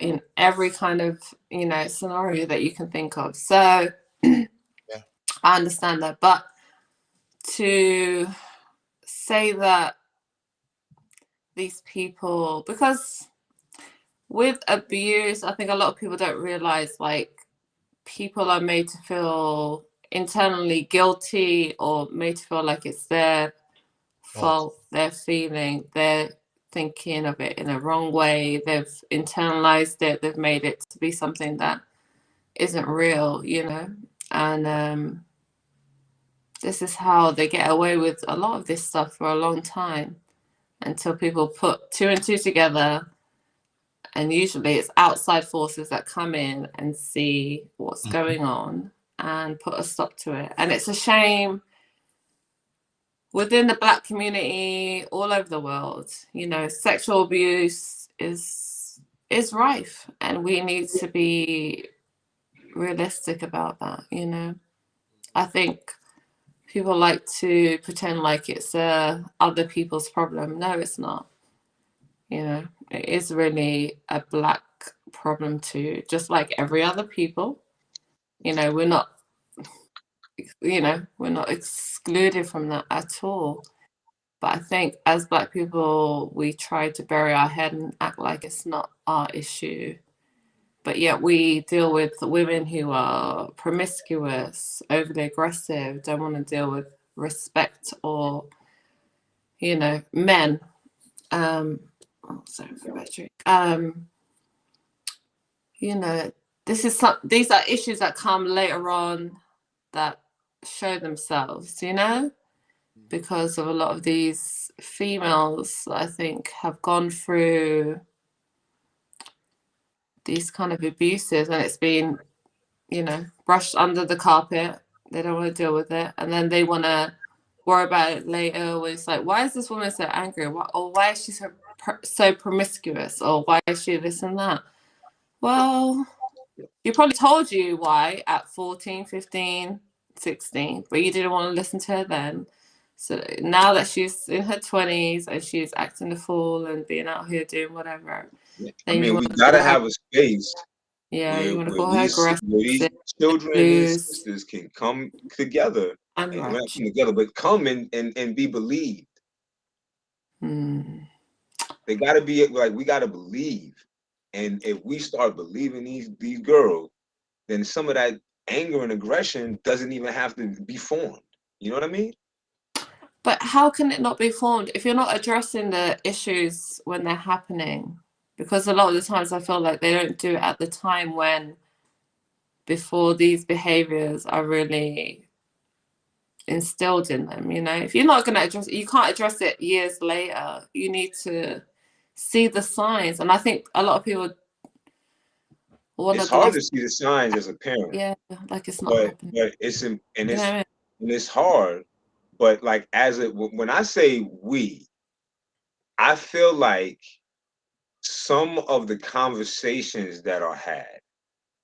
in every kind of, scenario that you can think of. So yeah. I understand that. But to say that these people, because with abuse, I think a lot of people don't realize, like, people are made to feel internally guilty or made to feel like it's their fault, they're feeling, they're thinking of it in a wrong way, they've internalized it, they've made it to be something that isn't real, and this is how they get away with a lot of this stuff for a long time, until people put two and two together, and usually it's outside forces that come in and see what's going on and put a stop to it. And it's a shame within the Black community all over the world, sexual abuse is rife, and we need to be realistic about that. I think people like to pretend like it's other people's problem. No, it's not. It is really a Black problem too, just like every other people. We're not excluded from that at all. But I think as Black people, we try to bury our head and act like it's not our issue. But yet we deal with women who are promiscuous, overly aggressive, don't want to deal with respect or, men. These are issues that come later on that show themselves, because of a lot of these females, I think, have gone through these kind of abuses, and it's been, brushed under the carpet. They don't want to deal with it, and then they want to worry about it later when it's like, why is this woman so angry? Why is she so promiscuous? Or why is she this and that? Well, you probably told you why at 14, 15, 16, but you didn't want to listen to her then. So now that she's in her 20s and she's acting the fool and being out here doing whatever, I mean, we gotta have a space. Yeah, where, you want to where call her aggressive. these children and these sisters can come together and not come together, but come and be believed. They gotta be like, we gotta believe. And if we start believing these girls, then some of that anger and aggression doesn't even have to be formed. You know what I mean? But how can it not be formed if you're not addressing the issues when they're happening? Because a lot of the times I feel like they don't do it at the time before these behaviors are really instilled in them. If you're not going to address it, you can't address it years later. You need to see the signs. And I think a lot of people it's hard to see the signs as a parent. Yeah, like it's not happening. But it's hard. But like when I say we, I feel like some of the conversations that are had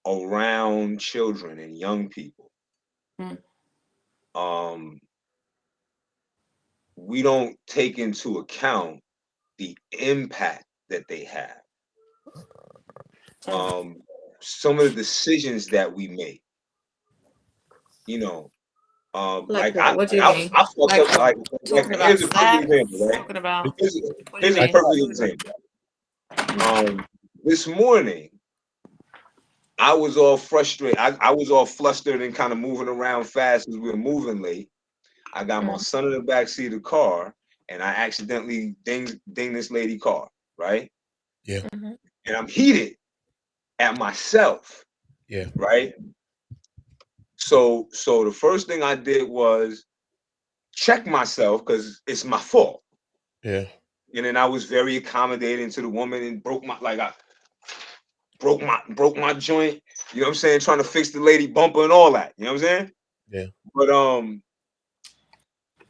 around children and young people, we don't take into account the impact that they have. Some of the decisions that we make, like what do you mean? Here's a perfect example, right? Here's a perfect example. This morning, I was all frustrated. I was all flustered and kind of moving around fast as we were moving late. I got my son in the back seat of the car, and I accidentally ding this lady car, right? Yeah. And I'm heated at myself. Yeah. Right. So the first thing I did was check myself because it's my fault. Yeah. And then I was very accommodating to the woman and I broke my joint. You know what I'm saying? Trying to fix the lady bumper and all that. You know what I'm saying? Yeah.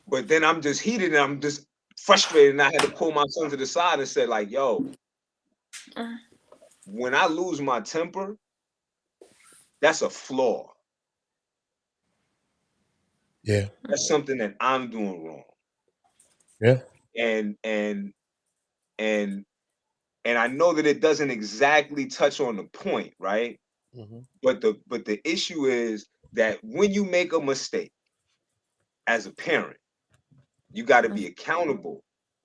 But then I'm just heated and I'm just frustrated, and I had to pull my son to the side and said, like, yo, when I lose my temper, that's a flaw. Yeah. That's something that I'm doing wrong. Yeah. And I know that it doesn't exactly touch on the point, right? But the issue is that when you make a mistake as a parent, you got to be accountable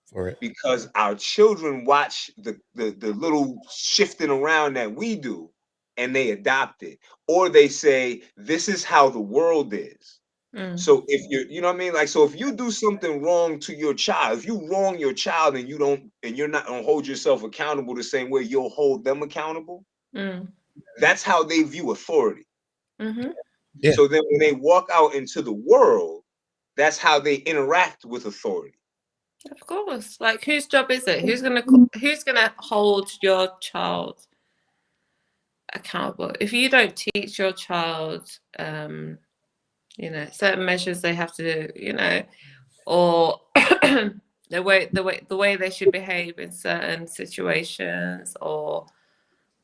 For it. because our children watch the little shifting around that we do and they adopt it, or they say this is how the world is. So if you know what I mean, like, so if you do something wrong to your child, if you wrong your child and you're not gonna hold yourself accountable the same way you'll hold them accountable, that's how they view authority. Yeah. So then when they walk out into the world, that's how they interact with authority. Of course. Like, whose job is it? Who's gonna hold your child accountable? If you don't teach your child, you know, certain measures they have to do, you know, or the way they should behave in certain situations, or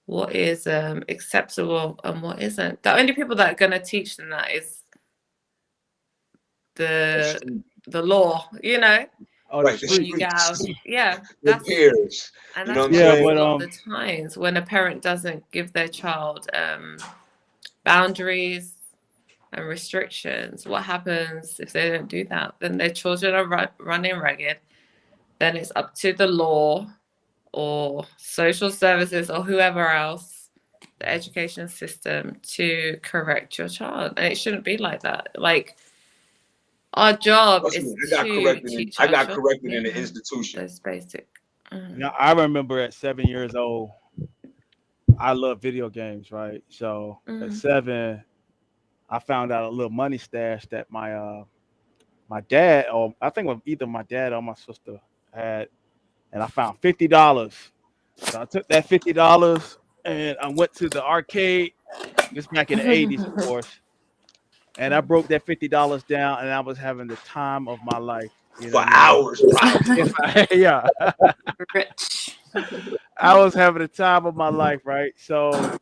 what is acceptable and what isn't. The only people that are going to teach them that is the law, you know. Right, When you get out, yeah, that's peers. And you that's know what I'm why saying? a lot of the times when a parent doesn't give their child boundaries and restrictions, what happens if they don't do that? Then their children are running ragged. Then it's up to the law or social services or whoever else, the education system, to correct your child. And it shouldn't be like that. Like, our job is to teach I our got children, corrected in the institution. those basic. Now, I remember at 7 years old, I love video games, right? So at 7, I found out a little money stash that my dad, or I think it was either my dad or my sister had, and I found $50. So I took that $50 and I went to the arcade. This back in the 80s, of course. And I broke that $50 down, and I was having the time of my life. You know For hours, probably. Yeah. Rich. I was having the time of my life, right? So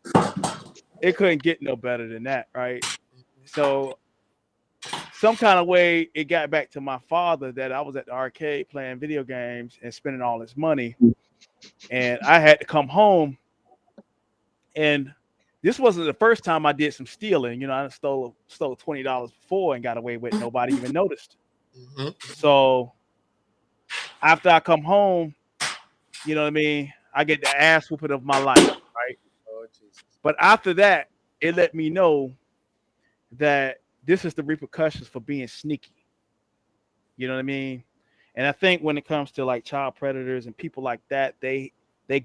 it couldn't get no better than that, right? So some kind of way it got back to my father that I was at the arcade playing video games and spending all this money, and I had to come home. And this wasn't the first time I did some stealing. You know, I stole $20 before and got away with it. Nobody even noticed. So after I come home, you know what I mean, I get the ass whooping of my life, right? But after that, it let me know that this is the repercussions for being sneaky. You know what I mean? And I think when it comes to like child predators and people like that, they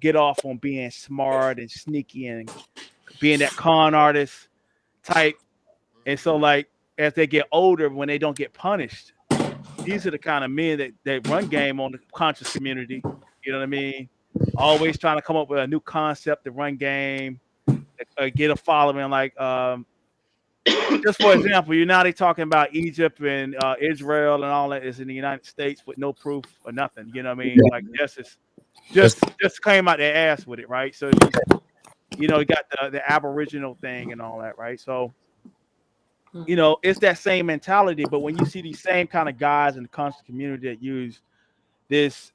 get off on being smart and sneaky and being that con artist type. And so like as they get older, when they don't get punished, these are the kind of men that run game on the conscious community. You know what I mean? Always trying to come up with a new concept to run game, get a following. Like just for example, you're now they talking about Egypt and Israel and all that is in the United States with no proof or nothing. You know what I mean? Like just came out their ass with it, right? So these, you know, you got the Aboriginal thing and all that, right? So you know, it's that same mentality. But when you see these same kind of guys in the conscious community that use these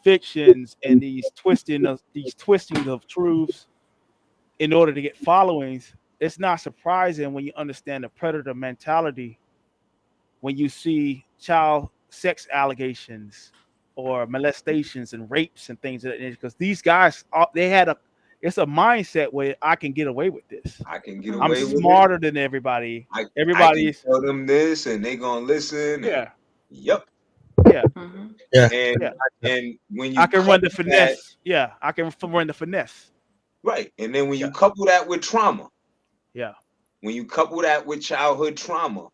fictions and these twistings of truths in order to get followings, it's not surprising when you understand the predator mentality when you see child sex allegations or molestations and rapes and things like that, because these guys it's a mindset where I can get away with this. I can get I'm away with smarter it. than everybody. I Everybody's can tell them this and they gonna listen. Yeah. Yep. Yeah. Yeah. And when you I can run the couple finesse. Yeah, I can run the finesse. right. And then when you couple that with trauma, yeah, when you couple that with childhood trauma,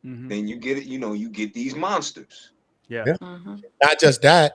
then you get it, you get these monsters. Yeah. Not just that,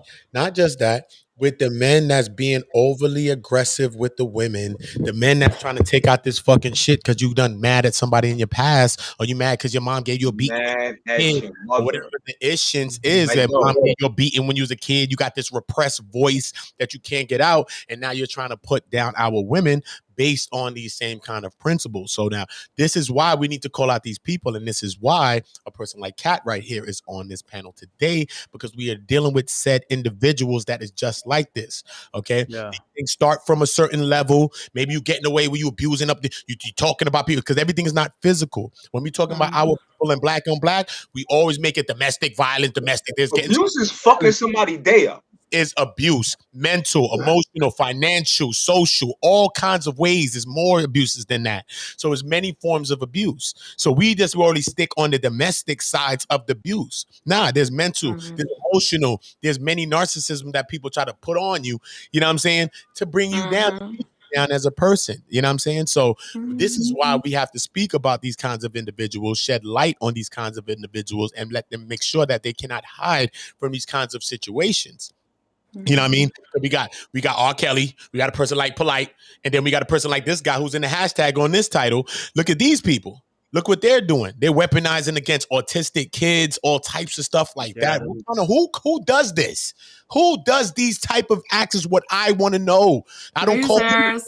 with the men that's being overly aggressive with the women, the men that's trying to take out this fucking shit because you done mad at somebody in your past, or you mad because your mom gave you a beating Mad at kid, your or mother. whatever the issues is, Like, that yo. mom gave you a beating when you was a kid. You got this repressed voice that you can't get out, and now you're trying to put down our women based on these same kind of principles. So now this is why we need to call out these people, and this is why a person like Kat right here is on this panel today, because we are dealing with said individuals that is just like this. Okay, Yeah. These things start from a certain level. Maybe you getting away with you abusing up, you talking about people, because everything is not physical. When we talking about our people and black on black, we always make it domestic violence, domestic. There's abuse is fucking somebody day up. Is abuse, mental, emotional, financial, social, all kinds of ways. There's more abuses than that. So there's many forms of abuse. So we just already stick on the domestic sides of the abuse. Nah, there's mental, there's emotional, there's many narcissism that people try to put on you, you know what I'm saying, to bring you down as a person, you know what I'm saying? So this is why we have to speak about these kinds of individuals, shed light on these kinds of individuals, and let them make sure that they cannot hide from these kinds of situations. You know what I mean? We got R. Kelly, we got a person like Polite, and then we got a person like this guy who's in the hashtag on this title. Look at these people. Look what they're doing. They're weaponizing against autistic kids, all types of stuff like that. Who does this? Who does these type of acts is what I want to know. I don't call them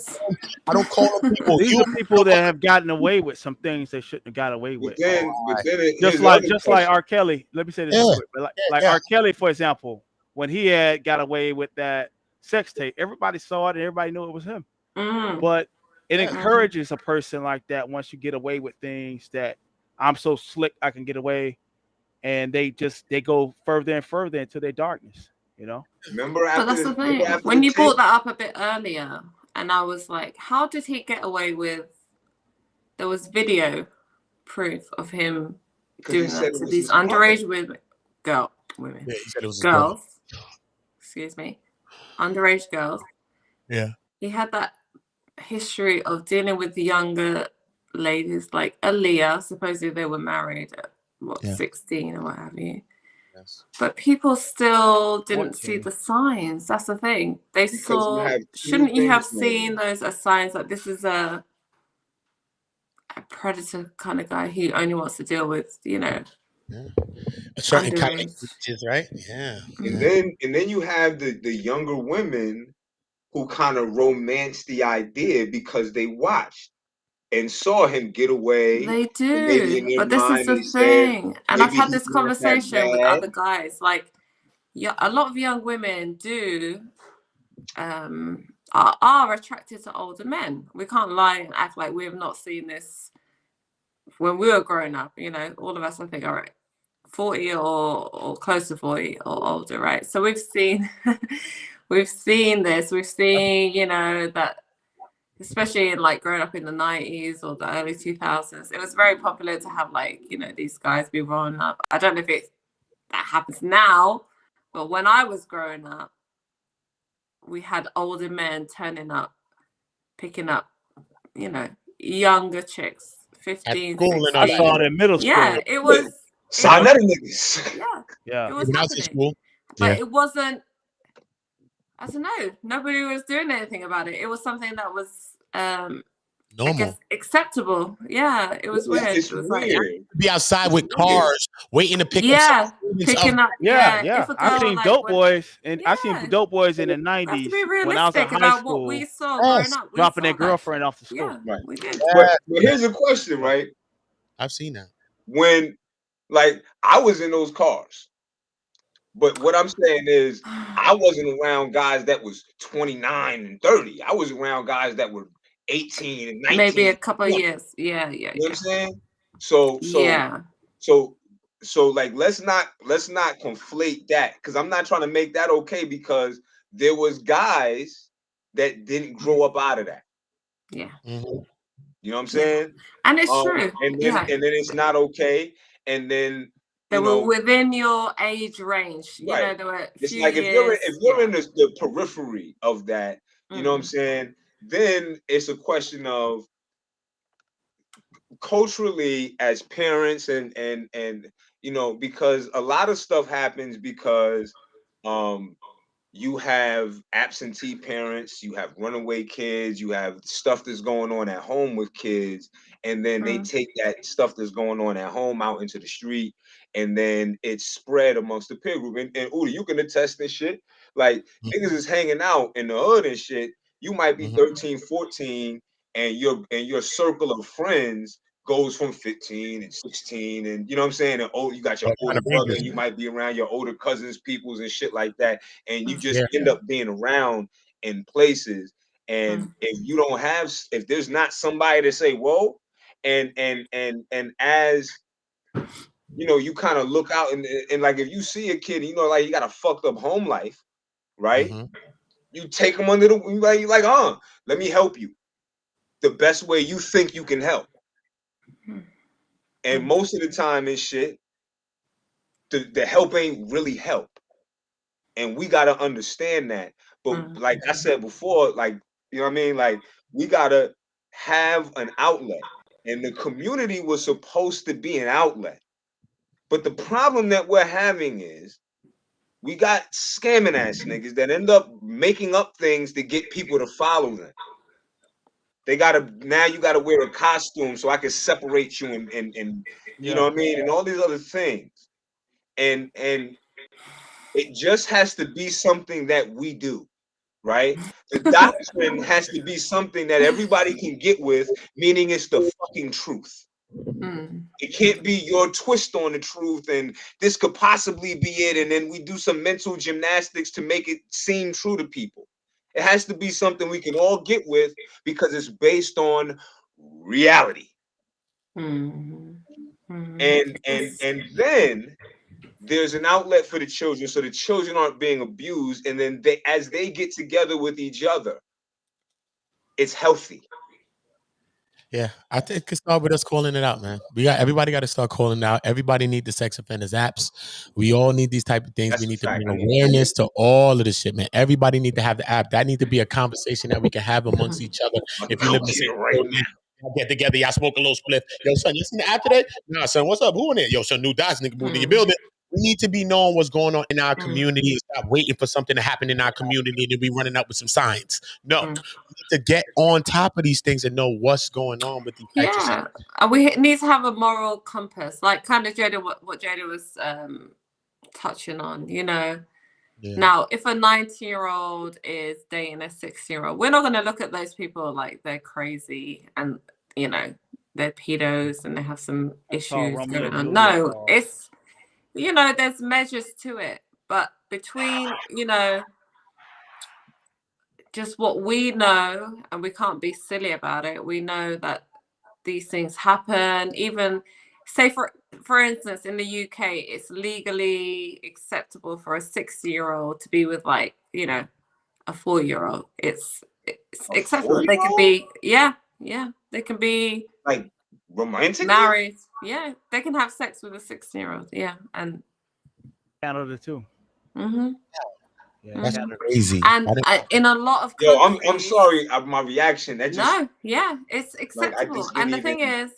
people. These are people that have gotten away with some things they shouldn't have got away with. But then just like R. Kelly. Let me say this real quick. But like R. Kelly, for example, when he had got away with that sex tape, everybody saw it and everybody knew it was him. But it encourages a person like that once you get away with things that I'm so slick I can get away, and they go further and further into their darkness, you know. But that's the thing. When you brought that up a bit earlier, and I was like, how did he get away with? There was video proof of him doing that to these underage women. Yeah, he said it was girls. Excuse me, underage girls. Yeah, he had that history of dealing with the younger ladies, like Aaliyah. Supposedly they were married at 16 or what have you. Yes. But people still didn't see the signs. That's the thing. They saw. Shouldn't you have seen those as signs that this is a predator kind of guy who only wants to deal with, you know. Yeah. A certain kind of images, right? Yeah. And then you have the younger women who kind of romance the idea because they watched and saw him get away. They do, but this is the thing. And I've had this conversation with other guys. Like, a lot of young women are attracted to older men. We can't lie and act like we have not seen this when we were growing up. You know, all of us, I think, are 40 or close to 40 or older, right? So we've seen we've seen this. We've seen, you know, that especially in like growing up in the 90s or the early 2000s, it was very popular to have, like, you know, these guys be rolling up. I don't know if that happens now, but when I was growing up, we had older men turning up, picking up, you know, younger chicks, 15, 16. I saw it in middle school. Yeah, it was. Sign that niggas. Yeah, it was happening. But it wasn't, I don't know, nobody was doing anything about it. It was something that was normal, I guess, acceptable. Yeah, it was weird. It was like, be outside with cars waiting to pick up. Picking up. Yeah. I've seen dope boys, and I seen dope boys in the 90s when I was in high school. What we saw growing up, dropping their girlfriend off the school. Yeah, right. We did. But here's a question, right? I've seen that. When, like, I was in those cars. But what I'm saying is, I wasn't around guys that was 29 and 30. I was around guys that were 18 and 19. Maybe a couple of years. Yeah. You know what I'm saying? So like, let's not conflate that, because I'm not trying to make that okay, because there was guys that didn't grow up out of that. Yeah. Mm-hmm. You know what I'm saying? And it's true. And then it's not okay. And then They were within your age range. You know, there were a It's few like if years. you're in the periphery of that, you know what I'm saying? Then it's a question of culturally as parents and you know, because a lot of stuff happens because you have absentee parents, you have runaway kids, you have stuff that's going on at home with kids, and then they take that stuff that's going on at home out into the street, and then it's spread amongst the peer group. And Uda, you can attest this shit. Like niggas is hanging out in the hood and shit. You might be 13, 14, and your circle of friends goes from 15 and 16, and you know what I'm saying? And you got your older brother, and you might be around your older cousins, peoples, and shit like that. And you just end up being around in places. And if you don't have, if there's not somebody to say, whoa, and as you know, you kind of look out and like if you see a kid, you know, like you got a fucked up home life, right? You take them under the you like, let me help you the best way you think you can help. And most of the time and shit, the help ain't really help. And we gotta understand that. But like I said before, like, you know what I mean? Like, we gotta have an outlet. And the community was supposed to be an outlet. But the problem that we're having is we got scamming ass niggas that end up making up things to get people to follow them. They now you gotta wear a costume so I can separate you and you know what I mean, and all these other things. And it just has to be something that we do, right? The doctrine has to be something that everybody can get with, meaning it's the fucking truth. It can't be your twist on the truth and this could possibly be it, and then we do some mental gymnastics to make it seem true to people. It has to be something we can all get with because it's based on reality. And then there's an outlet for the children, so the children aren't being abused, and then as they get together with each other, it's healthy. Yeah, I think it could start with us calling it out, man. Everybody got to start calling it out. Everybody need the sex offenders apps. We all need these type of things. That's we need to fact. bring awareness to all of this shit, man. Everybody need to have the app. That need to be a conversation that we can have amongst each other. If you live in the same get together, y'all smoke a little spliff. Yo, son, you seen the app today? Nah, son, what's up? Who in it? Yo, son, new dots nigga moved in your building. We need to be knowing what's going on in our community and stop waiting for something to happen in our community and then be running up with some signs. No, we need to get on top of these things and know what's going on with these types of stuff. And we need to have a moral compass, like kind of Jada, what Jada was touching on, you know. Now, if a 19-year-old is dating a 16-year-old, we're not going to look at those people like they're crazy and, you know, they're pedos and they have some issues going on. No, it's, you know, there's measures to it. But between, you know, just what we know, and we can't be silly about it, we know that these things happen. Even, say, for instance, in the UK, it's legally acceptable for a 60-year-old to be with, like, you know, a 4-year-old. It's acceptable. They can be, they can be like romantic married. Yeah, they can have sex with a 16-year-old. Yeah, and Canada too. Yeah, that's crazy. And in a lot of countries, I'm sorry, my reaction. That just it's acceptable. Like, and the thing is,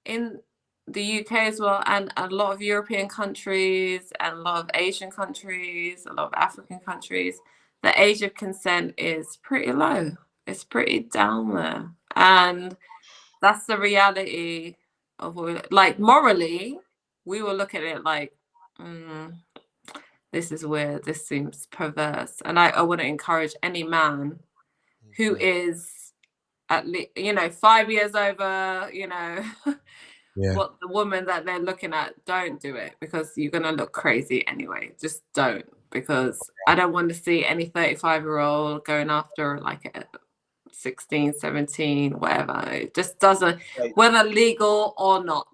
in the UK as well, and a lot of European countries, and a lot of Asian countries, a lot of African countries, the age of consent is pretty low. It's pretty down there, and that's the reality of like morally, we will look at it like, this is weird, this seems perverse. And I wouldn't encourage any man who is at least, you know, 5 years over, you know, what the woman that they're looking at, don't do it, because you're going to look crazy anyway. Just don't, because I don't want to see any 35-year-old going after like a 16, 17, whatever. It just doesn't, whether legal or not.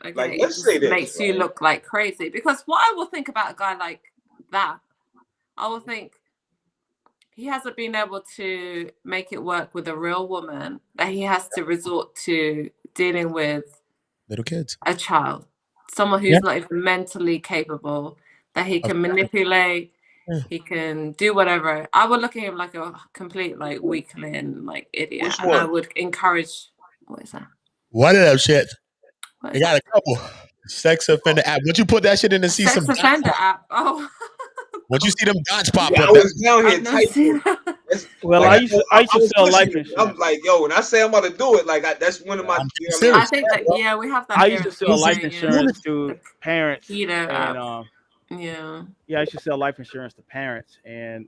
Okay, like, let's say this, makes you look like crazy. Because what I will think about a guy like that, I will think he hasn't been able to make it work with a real woman, that he has to resort to dealing with little kids, a child someone who's not even mentally capable, that he can manipulate, he can do whatever, I would look at him like a complete like weakling, like idiot. Which and I one? would encourage, what is that? One of them shit. What They is got a couple. Sex offender app. Would you put that shit in and see Sex some dots offender pop? app. Oh, Once you see them dots pop Yeah, up, I was down here I've not seen typing. that. That's, Well, like, I used to was sell life pushing it. I'm insurance. like, yo, when I say I'm about to do it, like that's one of my. I'm You know what I mean? serious. I think that, yeah, we have that I here used to in sell the life UK, insurance yeah. to parents, Peter and app. Yeah. yeah, I used to sell life insurance to parents, and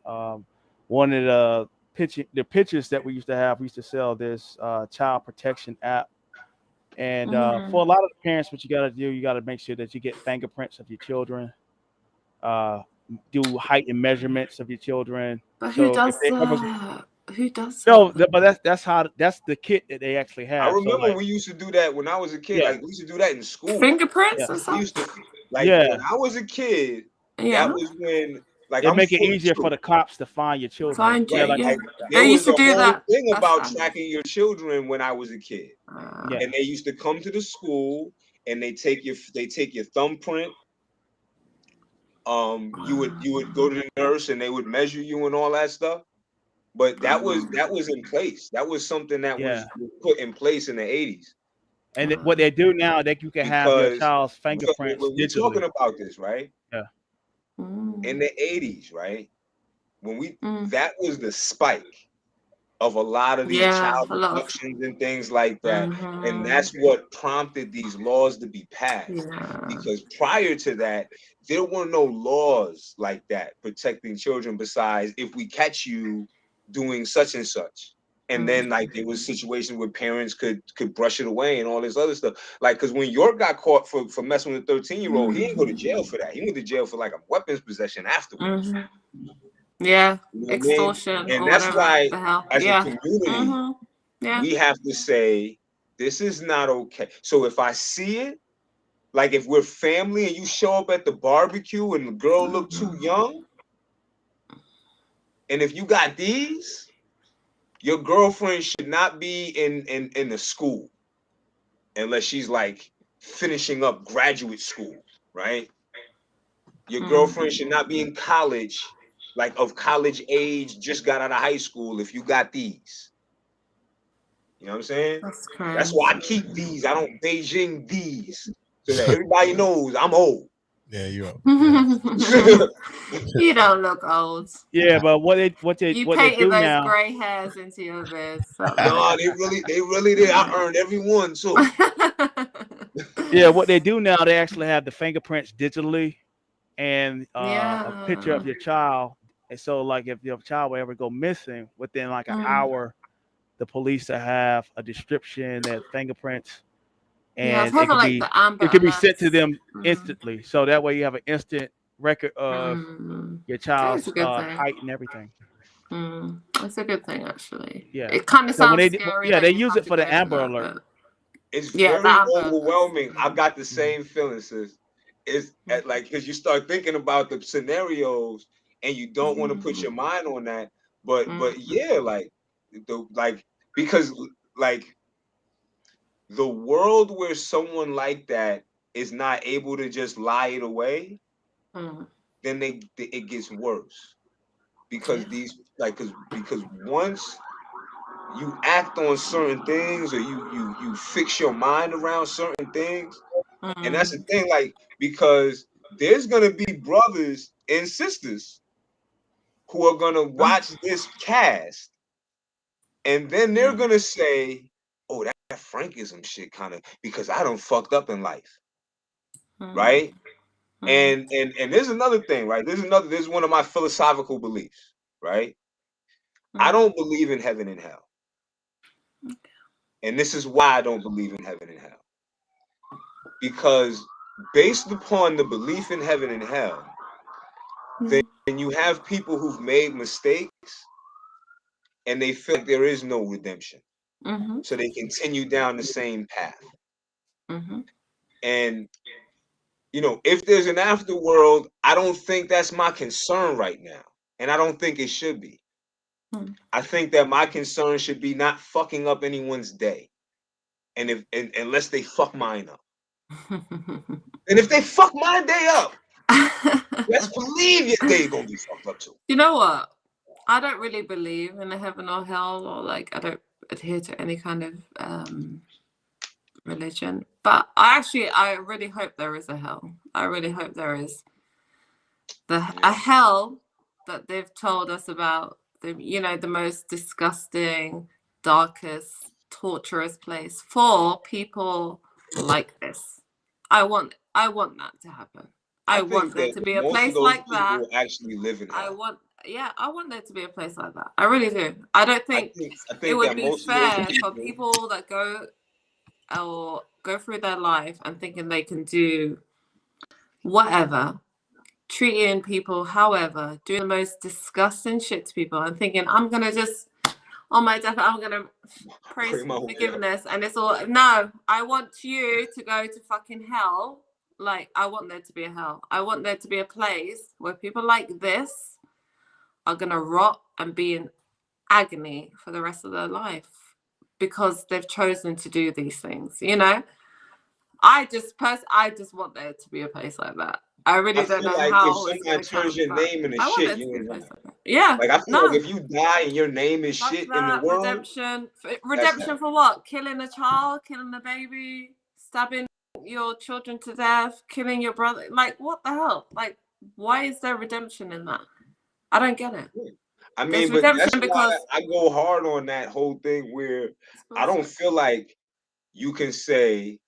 one of the pictures that we used to sell this child protection app, and for a lot of the parents, what you got to do, you got to make sure that you get fingerprints of your children, do height and measurements of your children. But So who if does they ever, that? Who does no, that? but that's the kit that they actually I have. So remember like, we used to do that when I was a kid. yeah, Like we used to do that in school. Fingerprints yeah, or We something? used to like yeah, when I was a kid. Yeah. That was when like it I'm make it easier 42. for the cops to find your children. Find you, Yeah, Right. like yeah. Like They there used was to a do whole that. thing That's about fun. tracking your children when I was a kid. yeah, And they used to come to the school and they take your thumbprint. You would go to the nurse and they would measure you and all that stuff. But that was in place. That was something that yeah. was put in place in the 80s. And what they do now, that you can have your Because child's fingerprints when we're digitally. talking about this, right? Yeah, In the 80s, right? When Mm. that was the spike of a lot of these Yeah, child a lot of. abductions and things like that. And Mhm. that's what prompted these laws to be passed. Yeah. Because prior to that, there were no laws like that protecting children besides if we catch you doing such and such. And then like there was situations where parents could brush it away and all this other stuff. Like because when York got caught for messing with a 13-year-old, he didn't go to jail for that. He went to jail for like a weapons possession afterwards. Yeah, You know what I mean? extortion And or that's whatever why the hell. as a Yeah. community, Yeah. we have to say this is not okay. So if I see it, like if we're family and you show up at the barbecue and the girl look too young, and if you got these, your girlfriend should not be in the school unless she's like finishing up graduate school, right? Your girlfriend should not be in college, like of college age, just got out of high school if you got these. You know what I'm saying? That's That's crazy. why I keep these. I don't Beijing these so that everybody knows I'm old. Yeah, you are. You don't look old. yeah. But what they You do painted those now? grey hairs into your beard. No, they really did. I earned every one too. Yeah, what they do now, they actually have the fingerprints digitally and a picture of your child. And so, like, if your child will ever go missing within like an hour, the police will have a description, that fingerprints, and it could be sent to them instantly. So that way, you have an instant record of your child's height and everything. That's a good thing, actually. Yeah, It kind of so sounds scary. they that you use have it to for the go through Amber that, Alert. but It's yeah, very the Amber overwhelming. Alerts. I got the same feeling, sis. It's like because you start thinking about the scenarios and you don't want to put your mind on that. But yeah, because like the world where someone like that is not able to just lie it away, then it gets worse. Because these because once you act on certain things or you fix your mind around certain things, and that's the thing, like because there's gonna be brothers and sisters who are gonna watch this cast, and then they're gonna say, "Oh, that Frankism shit kind of because I done fucked up in life, right?" And there's another thing, right? This is one of my philosophical beliefs, right? I don't believe in heaven and hell. And this is why I don't believe in heaven and hell. Because based upon the belief in heaven and hell, then you have people who've made mistakes and they feel like there is no redemption. So they continue down the same path. And, if there's an afterworld, I don't think that's my concern right now. And I don't think it should be. I think that my concern should be not fucking up anyone's day. And unless they fuck mine up. And if they fuck my day up, best believe your day gonna be fucked up too. You know what? I don't really believe in a heaven or hell, or like I don't adhere to any kind of religion. But I really hope there is a hell. I really hope there is a hell that they've told us about. The most disgusting, darkest, torturous place for people like this. I want that to happen. I want there to be a place like that. Actually live in I want there to be a place like that. I really do. I don't think, it would be fair for people that go through their life and thinking they can do whatever, treating people however, doing the most disgusting shit to people and thinking, I'm gonna just on my death, I'm gonna pray for forgiveness, and it's all no. I want you to go to fucking hell. Like, I want there to be a hell. I want there to be a place where people like this are gonna rot and be in agony for the rest of their life because they've chosen to do these things. I just want there to be a place like that. I really don't know how. If someone turns your name into shit, you ain't right. Yeah. Like, I feel like if you die and your name is shit in the world. Redemption for what? Killing a child, killing a baby, stabbing your children to death, killing your brother. Like, what the hell? Like, why is there redemption in that? I don't get it. I mean, but that's why I go hard on that whole thing where I don't feel like you can say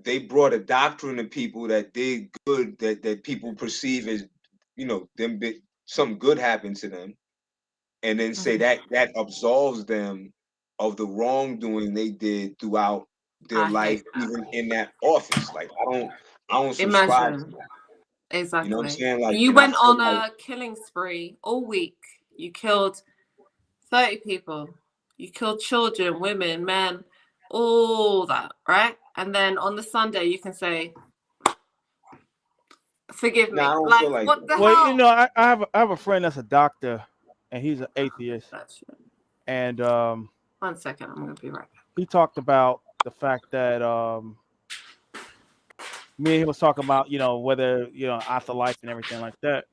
they brought a doctrine to people that did good, that people perceive as, something good happened to them, and then say that absolves them of the wrongdoing they did throughout their life, even in that office. Like, I don't subscribe to that. Exactly. You know what I'm saying? Like, you went on a killing spree all week. You killed 30 people. You killed children, women, men, all that, right? And then on the Sunday, you can say, "Forgive me." I don't feel like what that. the hell? I have a friend that's a doctor, and he's an atheist. And 1 second, I'm gonna be right back. He talked about the fact that me and he was talking about whether afterlife and everything like that.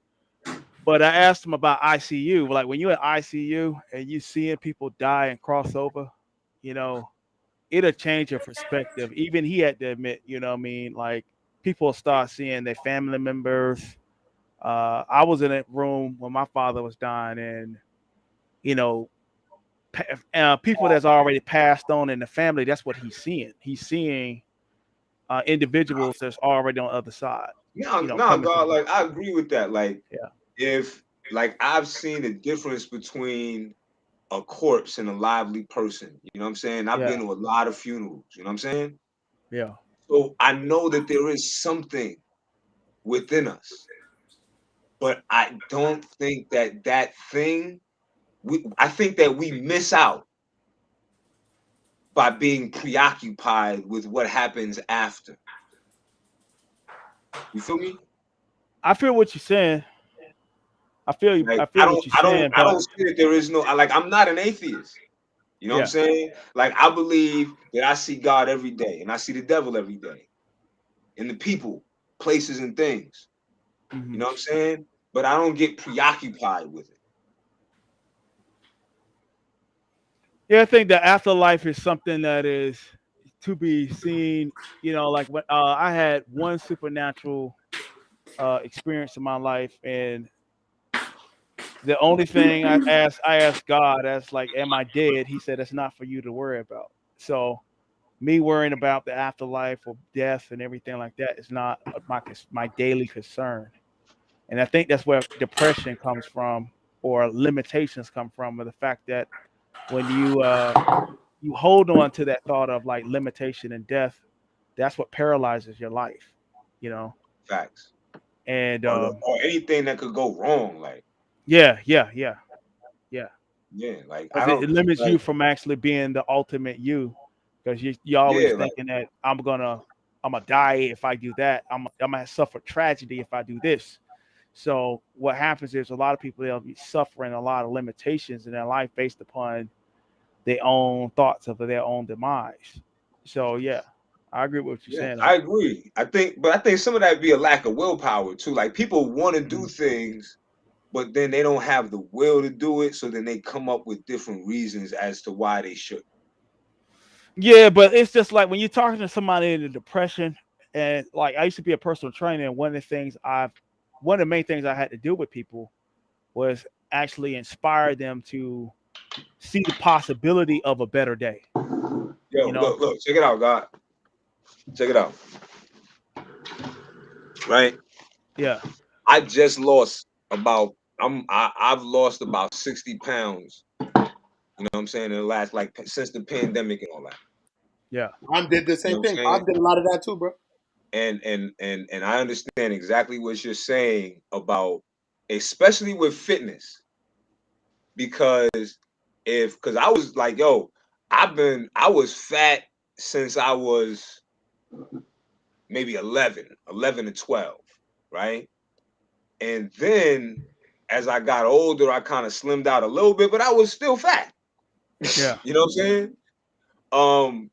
But I asked him about ICU. Like, when you're in ICU and you seeing people die and cross over, it'll change your perspective. Even he had to admit, like, people start seeing their family members. I was in a room when my father was dying, and people that's already passed on in the family, that's what he's seeing. He's seeing individuals that's already on the other side. God, like, I agree with that. Like, if, like, I've seen the difference between a corpse and a lively person. You know what I'm saying? I've been to a lot of funerals. You know what I'm saying? Yeah. So I know that there is something within us, but I don't think that thing. I think that we miss out by being preoccupied with what happens after. You feel me? I feel what you're saying. I feel you. Like, I feel what you're saying. I don't see that there is no. Like, I'm not an atheist. You know what I'm saying? Like, I believe that I see God every day, and I see the devil every day, and the people, places, and things. Mm-hmm. You know what I'm saying? But I don't get preoccupied with it. Yeah, I think the afterlife is something that is to be seen. Like, when I had one supernatural experience in my life, and the only thing I asked God, as like, am I dead? He said, it's not for you to worry about. So me worrying about the afterlife or death and everything like that is not my daily concern. And I think that's where depression comes from, or limitations come from, or the fact that when you hold on to that thought of, like, limitation and death, that's what paralyzes your life. Facts. And or anything that could go wrong, like. Yeah. Like, it limits you from actually being the ultimate you, because you're always thinking that I'm gonna die if I do that. I'm gonna suffer tragedy if I do this. So what happens is, a lot of people, they'll be suffering a lot of limitations in their life based upon their own thoughts of their own demise. So I agree with what you're saying. I agree. I think some of that be a lack of willpower too. Like people want to do things, but then they don't have the will to do it. So then they come up with different reasons as to why they should. Yeah, but it's just like when you're talking to somebody in a depression, and like I used to be a personal trainer, and one of the main things I had to do with people was actually inspire them to see the possibility of a better day. Yo, look, check it out, God. Check it out. Right? Yeah. I just lost I've lost about 60 pounds. You know what I'm saying? In the last, like, since the pandemic and all that. Yeah. I did the same thing. I did a lot of that too, bro. And I understand exactly what you're saying about, especially with fitness, because I was like, yo, I was fat since I was maybe 11 to 12, right? And then as I got older, I kind of slimmed out a little bit, but I was still fat. Yeah. You know what I'm saying?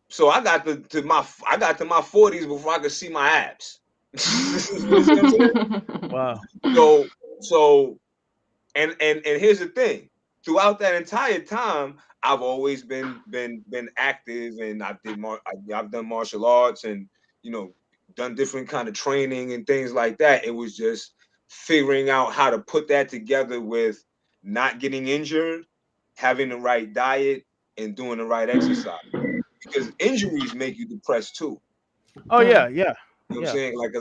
So I got to my 40s before I could see my abs. You know what I'm saying? Wow. So and here's the thing. Throughout that entire time, I've always been active, and I've done martial arts, and done different kind of training and things like that. It was just figuring out how to put that together with not getting injured, having the right diet, and doing the right exercise. Because injuries make you depressed too. Oh yeah, yeah. You know what I'm saying? Like,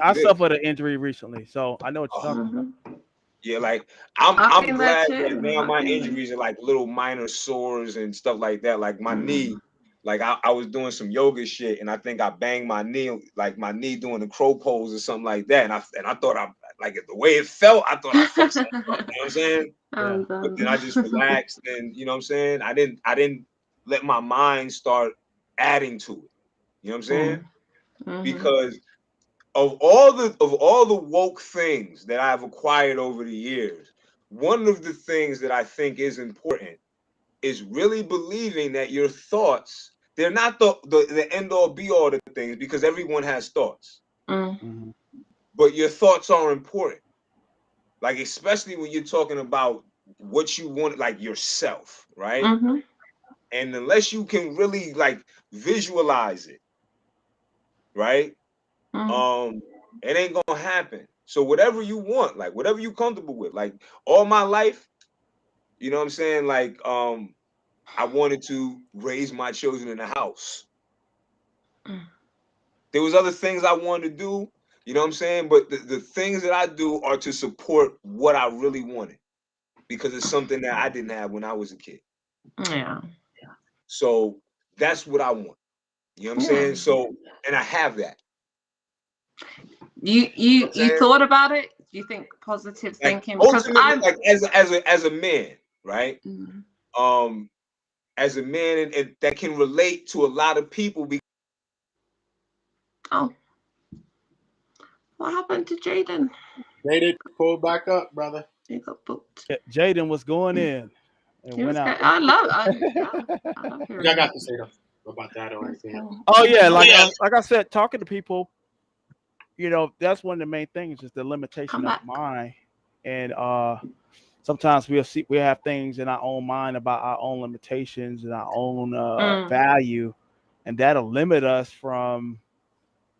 I suffered an injury recently, so I know what you're talking about. Yeah, like I'm glad that now my I've been injuries are like little minor sores and stuff like that. Like my knee, like I was doing some yoga shit, and I think I banged my knee, like my knee doing the crow pose or something like that. And I thought I like the way it felt. I thought I fucked something up. You know what I'm saying? Yeah. But then I just relaxed, and you know what I'm saying. I didn't let my mind start adding to it. You know what I'm saying? Because of all the woke things that I've acquired over the years, one of the things that I think is important is really believing that your thoughts, they're not the end all be all of things, because everyone has thoughts. But your thoughts are important. Like, especially when you're talking about what you want, like yourself, right? And unless you can really like visualize it, right? It ain't gonna happen. So whatever you want, like whatever you comfortable with, like all my life, you know what I'm saying? Like, I wanted to raise my children in the house. There was other things I wanted to do, you know what I'm saying? But the things that I do are to support what I really wanted, because it's something that I didn't have when I was a kid. Yeah. So that's what I want. You know what I'm saying? So, and I have that. You thought about it? Do you think positive thinking? Like, Because ultimately, like as a man, right? As a man, and that can relate to a lot of people. Oh, what happened to Jaden? Jaden, pull back up, brother. He got booked. Yeah, Jaden was going in and went out. I love hearing. I got to say about that or anything. Oh yeah, like I said, talking to people, that's one of the main things is the limitation of mind. And sometimes we have things in our own mind about our own limitations and our own value, and that'll limit us from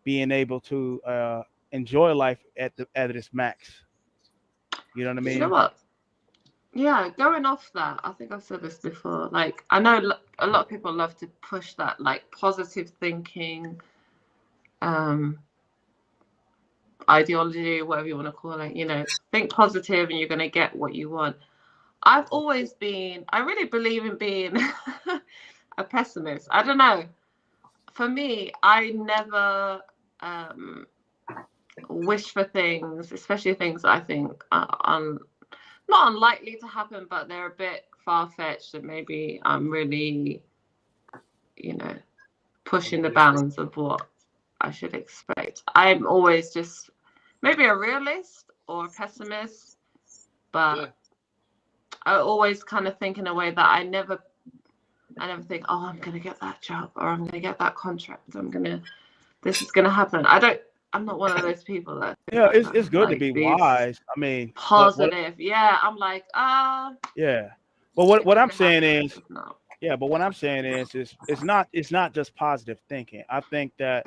being able to enjoy life at its max. You know what I mean? You know what? Yeah, going off that, I think I've said this before. Like, I know a lot of people love to push that, like, positive thinking, ideology, whatever you want to call it. Think positive and you're going to get what you want. I really believe in being a pessimist. I don't know. For me, I never wish for things, especially things that I think are not unlikely to happen, but they're a bit far-fetched, and maybe I'm really, pushing the bounds of what I should expect. I'm always just maybe a realist or a pessimist, but I always kind of think in a way that I never I never think, oh, I'm gonna get that job or I'm gonna get that contract. This is gonna happen. I'm not one of those people that Yeah, like it's good to be wise. I mean, positive. Yeah, I'm like, yeah. But what I'm saying happen. is, No. yeah, but what I'm saying is it's not just positive thinking. I think that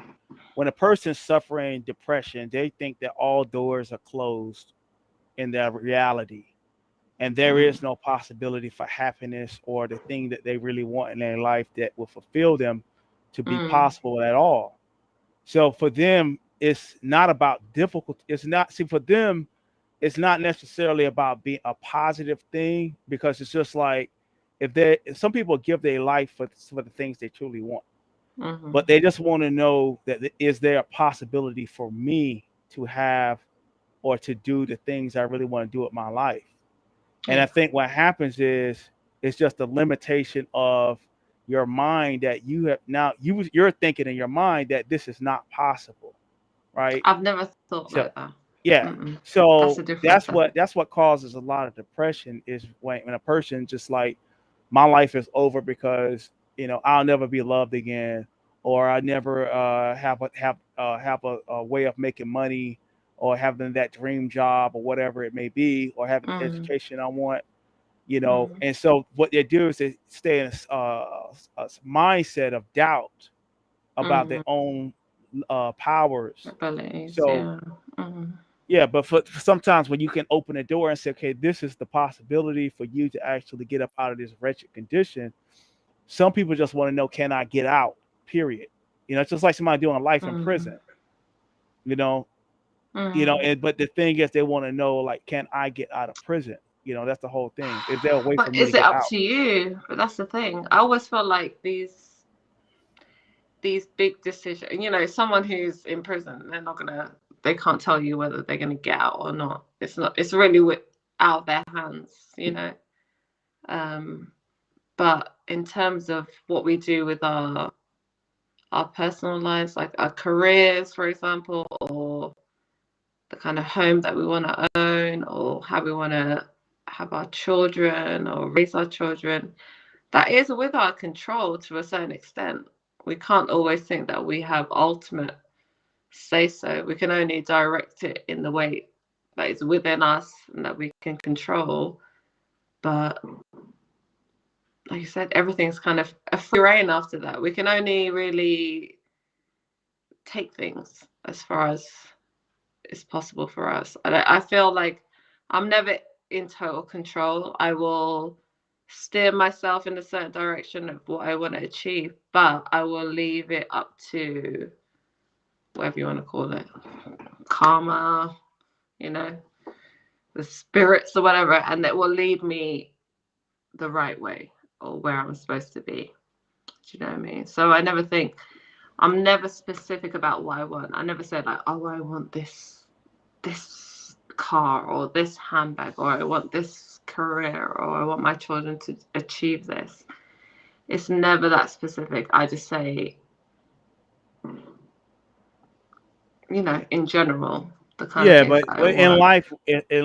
when a person's suffering depression, they think that all doors are closed in their reality, and there is no possibility for happiness or the thing that they really want in their life that will fulfill them to be possible at all. So for them, it's not about difficult. It's not, see, for them, it's not necessarily about being a positive thing, because it's just like, if some people give their life for the things they truly want, but they just want to know that is there a possibility for me to have or to do the things I really want to do with my life. And I think what happens is it's just a limitation of your mind that you have now. You're thinking in your mind that this is not possible, right? I've never thought So like that. yeah, That's so a different thing. that's what causes a lot of depression, is when a person just like, my life is over because I'll never be loved again, or I never have a way of making money, or having that dream job, or whatever it may be, or having the education I want. And so what they do is they stay in a mindset of doubt about their own powers. Abilities, So yeah. yeah, but for sometimes when you can open the door and say, okay, this is the possibility for you to actually get up out of this wretched condition. Some people just want to know, can I get out? Period. It's just like somebody doing life in prison. But the thing is, they want to know, like, can I get out of prison? That's the whole thing. Is there a way for But me to is it get up out? to you? But that's the thing. I always feel like these big decisions, someone who's in prison, they can't tell you whether they're gonna get out or not. It's really out of their hands. But in terms of what we do with our personal lives, like our careers, for example, or the kind of home that we want to own, or how we want to have our children or raise our children, that is with our control to a certain extent. We can't always think that we have ultimate say so. We can only direct it in the way that is within us and that we can control. But like you said, everything's kind of a free reign after that. We can only really take things as far as is possible for us. I feel like I'm never in total control. I will steer myself in a certain direction of what I want to achieve, but I will leave it up to whatever you want to call it, karma, the spirits or whatever, and it will lead me the right way or where I'm supposed to be. Do you know what I mean? So I'm never specific about what I want. I never said like, oh, I want this car or this handbag, or I want this career, or I want my children to achieve this. It's never that specific. I just say, in general, the kind of things but that I in want.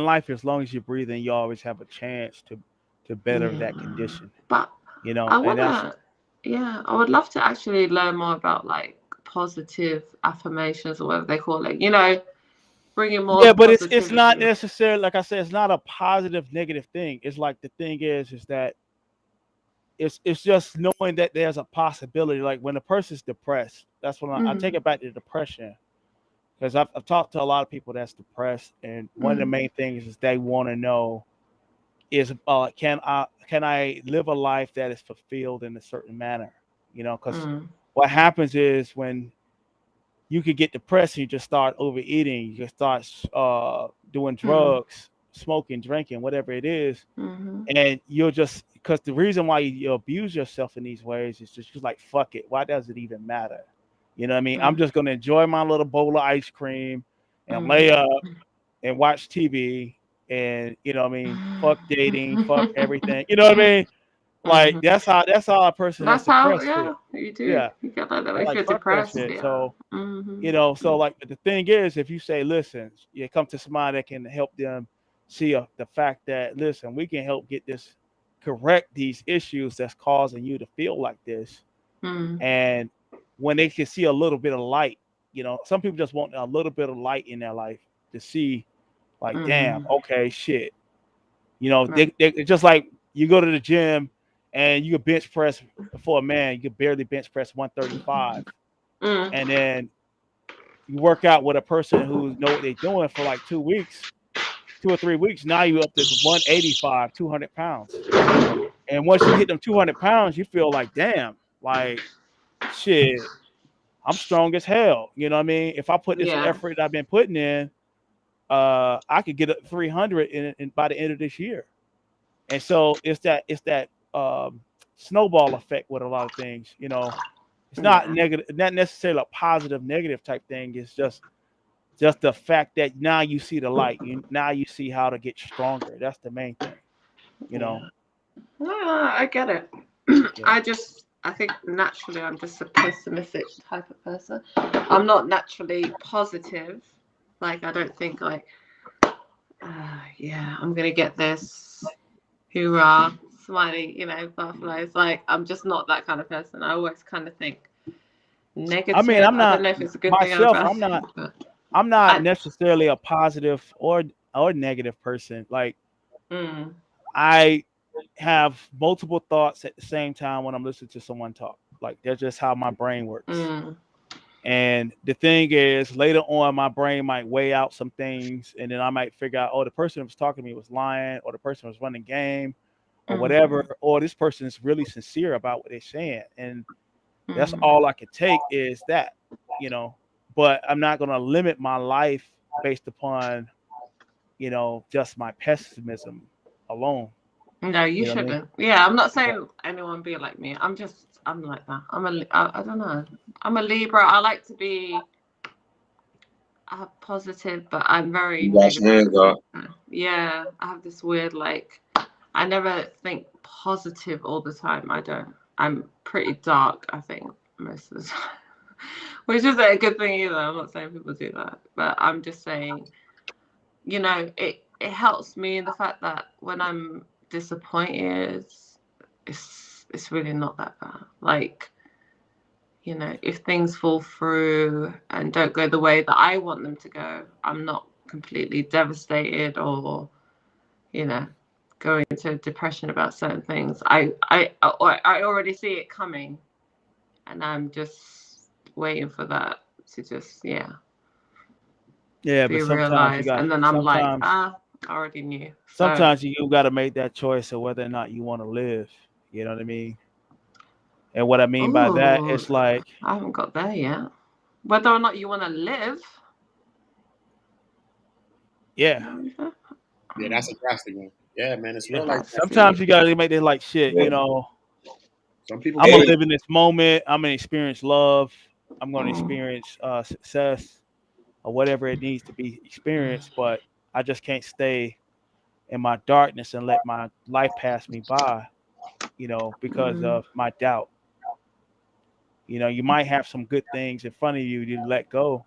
life, as long as you're breathing, you always have a chance to better that condition. But I and that's I would love to actually learn more about like positive affirmations or whatever they call it. Bringing more but it's not positivity. necessarily, like I said, it's not a positive negative thing. It's like, the thing is that it's just knowing that there's a possibility. Like when a person's depressed, that's when I take it back to depression, because I've talked to a lot of people that's depressed, and one of the main things is they want to know is can I live a life that is fulfilled in a certain manner? Because what happens is, when you could get depressed, you just start overeating, you just start doing drugs, smoking, drinking, whatever it is, and you'll just, because the reason why you abuse yourself in these ways is just like, fuck it, why does it even matter? You know what I mean? I'm just gonna enjoy my little bowl of ice cream and lay up and watch TV, and fuck dating, fuck everything. You know what I mean? Like that's how a person that's That's how, depressed feel. you do. Yeah. You get like that I'm if like, you're fuck that depressed. shit. Yeah. So so like, the thing is, if you say, listen, you come to somebody that can help them see the fact that, listen, we can help get this correct these issues that's causing you to feel like this. And when they can see a little bit of light, some people just want a little bit of light in their life to see, like, damn, okay, shit. They just like you go to the gym and you can bench press for a man, you can barely bench press 135. And then you work out with a person who know what they're doing for like 2 weeks, 2 or 3 weeks. Now you up to 185, 200 pounds. And once you hit them 200 pounds, you feel like, damn, like, shit, I'm strong as hell. You know what I mean? If I put this effort that I've been putting in, I could get up 300 in by the end of this year. And so it's that snowball effect with a lot of things. It's not negative, not necessarily a positive negative type thing. It's just the fact that now you see the light. Now you see how to get stronger. That's the main thing. No, I get it. I think naturally I'm just a pessimistic type of person. I'm not naturally positive. Like, I don't think like, I'm gonna get this, hoorah, smiley, butterflies. Like, I'm just not that kind of person. I always kind of think negative. I mean, I'm not, I don't know if it's a good myself, thing or a bad thing, I'm not necessarily a positive or negative person. Like, I have multiple thoughts at the same time when I'm listening to someone talk. Like, that's just how my brain works. And the thing is, later on, my brain might weigh out some things, and then I might figure out, oh, the person who was talking to me was lying, or the person was running game, or whatever, or this person is really sincere about what they're saying. And that's all I can take is that, but I'm not going to limit my life based upon, just my pessimism alone. No, you shouldn't. I mean? Yeah, I'm not saying anyone be like me. I'm like that. I don't know. I'm a Libra. I like to be positive, but I'm very negative. Yeah, I have this weird, like, I never think positive all the time. I don't. I'm pretty dark, I think, most of the time. Which isn't a good thing either. I'm not saying people do that. But I'm just saying, it helps me in the fact that when I'm disappointed, it's really not that bad. Like, if things fall through and don't go the way that I want them to go, I'm not completely devastated or go into depression about certain things. I already see it coming, and I'm just waiting for that to just be realized. And then I'm like, I already knew. Sometimes you got to make that choice of whether or not you want to live. You know what I mean? And what I mean by that is, like, I haven't got there yet. Whether or not you want to live. Yeah. Yeah, that's a drastic one. Yeah, man, it's real life. Sometimes you gotta make it like shit, Some people. I'm gonna live in this moment. I'm gonna experience love. I'm gonna experience success or whatever it needs to be experienced. But I just can't stay in my darkness and let my life pass me by, because of my doubt. You might have some good things in front of you to let go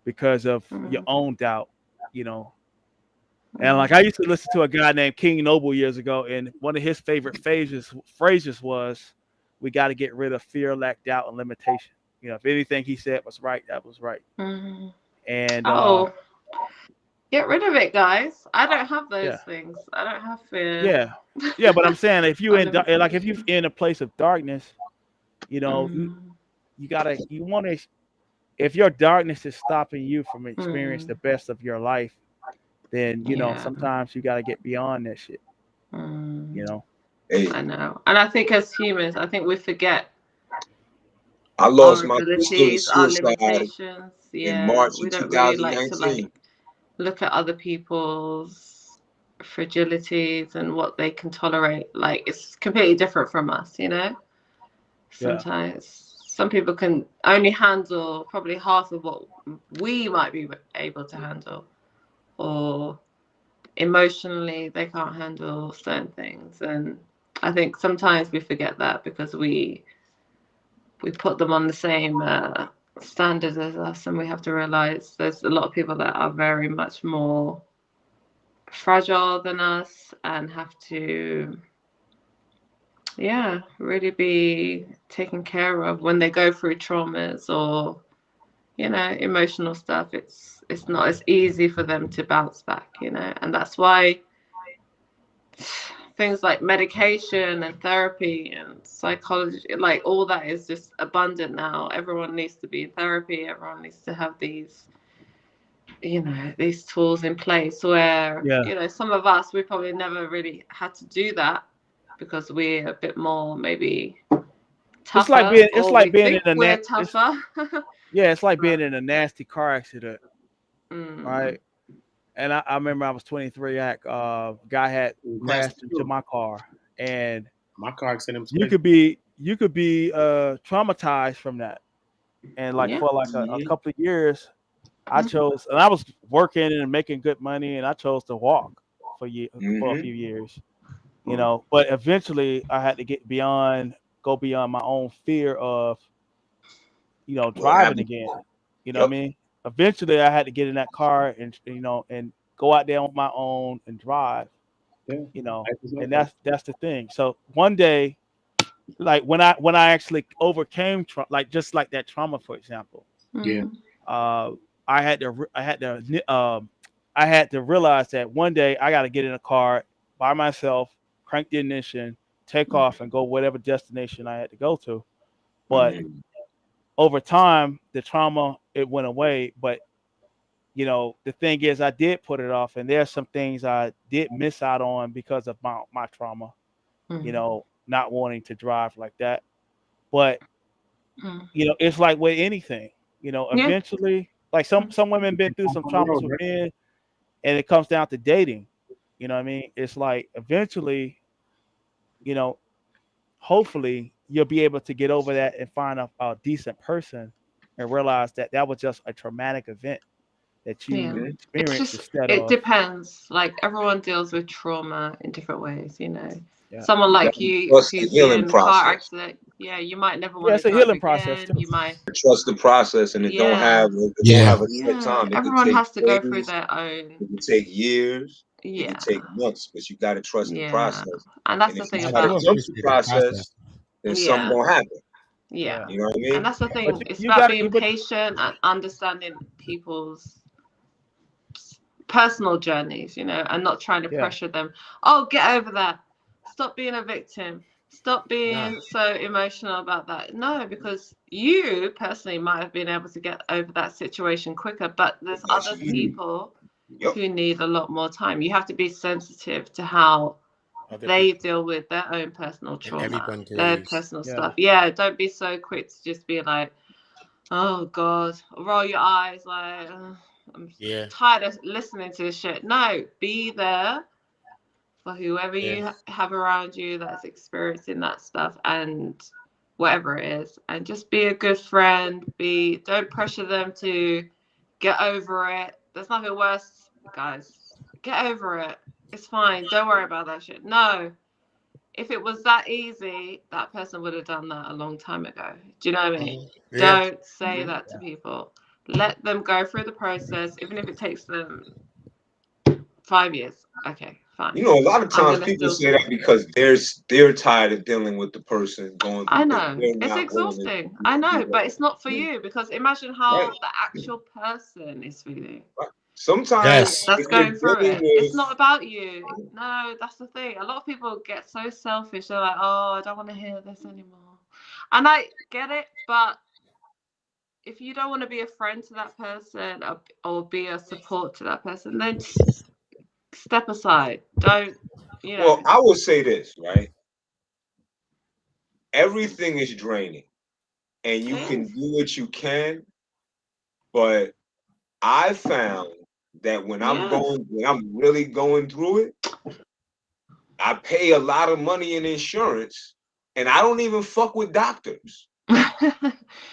because of your own doubt, And like, I used to listen to a guy named King Noble years ago, and one of his favorite phrases was, "We got to get rid of fear, lack, doubt, and limitation." If anything he said was right, that was right. And get rid of it, guys. I don't have those things. I don't have fear. Yeah, but I'm saying, if you if you're in a place of darkness, you want to. If your darkness is stopping you from experiencing the best of your life, then sometimes you got to get beyond that shit. I know, and I think as humans, I think we forget. I lost my abilities, our limitations. In March we don't 2019. really like to look at other people's fragilities and what they can tolerate. Like, it's completely different from us, Sometimes some people can only handle probably half of what we might be able to handle, or emotionally they can't handle certain things. And I think sometimes we forget that because we put them on the same standards as us, and we have to realize there's a lot of people that are very much more fragile than us and have to yeah, really be taken care of when they go through traumas or, you know, emotional stuff. It's not as easy for them to bounce back, you know, and that's why things like medication and therapy and psychology, like all that is just abundant now. Everyone needs to be in therapy. Everyone needs to have these, you know, these tools in place where, Yeah. you know, some of us, we probably never really had to do that because we're a bit more maybe tougher, It's or like we being think in we're it's tougher. yeah, it's like being But, in a nasty car accident, mm, right? And I remember I was 23. Guy had That's crashed into true. my car, and My car accident was you crazy. could be traumatized from that. And like yeah. for like a couple of years, I chose, and I was working and making good money, and I chose to walk for a Mm-hmm. few years, you know. But eventually, I had to go beyond my own fear of, you know, What driving happened? again. You know what I Yep. mean? Eventually, I had to get in that car and, you know, and go out there on my own and drive. Yeah. You know, Life is like and that. that's the thing. So one day, like when I actually overcame like just like that trauma, for example, Yeah. uh, I had to re- I had to realize that one day I got to get in a car by myself, crank the ignition, take off, and go whatever destination I had to go to. But Mm-hmm. over time, the trauma it went away. But you know, the thing is, I did put it off, and there's some things I did miss out on because of my trauma. You Mm, know, not wanting to drive like that. But mm. you know, it's like with anything. You know, Yeah. eventually, like some women been through some On the traumas road, with right? men, and it comes down to dating. You know what I mean? It's like eventually, you know, hopefully you'll be able to get over that and find a decent person and realize that that was just a traumatic event that Yeah. you It's experienced just, instead it of depends. Like everyone deals with trauma in different ways, you know. yeah. Someone You like gotta you, trust the who's been healing in a car process. accident, yeah, you might never Yeah, want to it's a drive healing process again. too. You might, Trust the process, and yeah, it don't Yeah. have a set yeah. time. It could Everyone take has to go through days, their own, it could take years, it could yeah, take months, but you got to trust the yeah. process. And that's And the if you thing I try to do about, jump the appreciate the process. process, then something yeah, gonna happen. yeah. Yeah. You know what I And mean? that's the But thing. It's you about got to being but patient and understanding people's personal journeys, you know, and not trying to yeah. pressure them. Oh, get over that. Stop being a victim. Stop Nah. being so emotional about that. No, because you personally might have been able to get over that situation quicker, but there's other Absolutely. people Yep. who need a lot more time. You have to be sensitive to how Other they people deal with their own personal and trauma, everyone their grows. personal Yeah. stuff. Yeah, don't be so quick to just be like, oh God, roll your eyes like, I'm Yeah. tired of listening to this shit. No, be there for whoever Yeah. you have around you that's experiencing that stuff and whatever it is, and just be a good friend. Don't pressure them to get over it. There's nothing worse, guys. Get over it. It's fine. Don't worry about that shit. No, if it was that easy, that person would have done that a long time ago. Do you know what I mean? Yeah. Don't say that to people. Let them go through the process, even if it takes them 5 years. Okay, fine. You know, a lot of I'm times gonna people still say see. that because they're tired of dealing with the person going I through things. know They're it's not willing to exhausting. I know, but it's not for be you because imagine right. how the actual person is feeling Right. Sometimes Yes. that's if you're going through dealing it. It's with not about you. No, that's the thing. A lot of people get so selfish. They're like, oh, I don't want to hear this anymore. And I get it, but if you don't want to be a friend to that person or be a support to that person, then step aside. Don't, you well, know. I would say this, right? Everything is draining and you It can is. do what you can, but I found that Yes. when I'm really going through it, I pay a lot of money in insurance and I don't even fuck with doctors.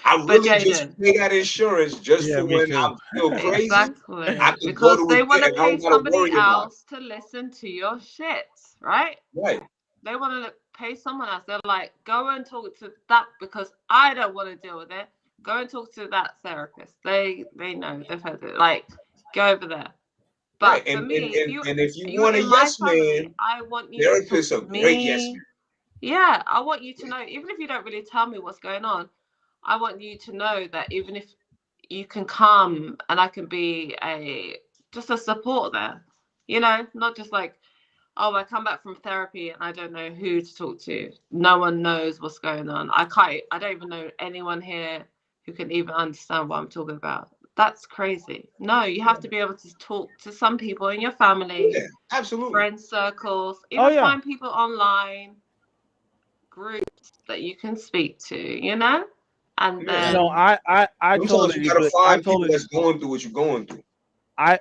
I But really just Jaden, pay that insurance just Yeah, for me when I too. feel crazy. I exactly. could go Because to they it want there to and I pay don't gotta somebody worry about else to listen to your shit, right? it. Right. They want to pay someone else. They're like, go and talk to that because I don't want to deal with it. Go and talk to that therapist. They know. They've heard it. Like, go over there. But Right. for me, And if you you're want a in my yes family, man, I want you to talk therapists to are great yes me. men. Yeah, I want you to know, even if you don't really tell me what's going on, I want you to know that even if you can come and I can be just a support there, not just like, oh, I come back from therapy and I don't know who to talk to. No one knows what's going on. I don't even know anyone here who can even understand what I'm talking about. That's crazy. No, you have to be able to talk to some people in your family, absolutely, friend circles, even find people online, groups that you can speak to, and then I sometimes totally, you gotta find people that's going through what you're going through. I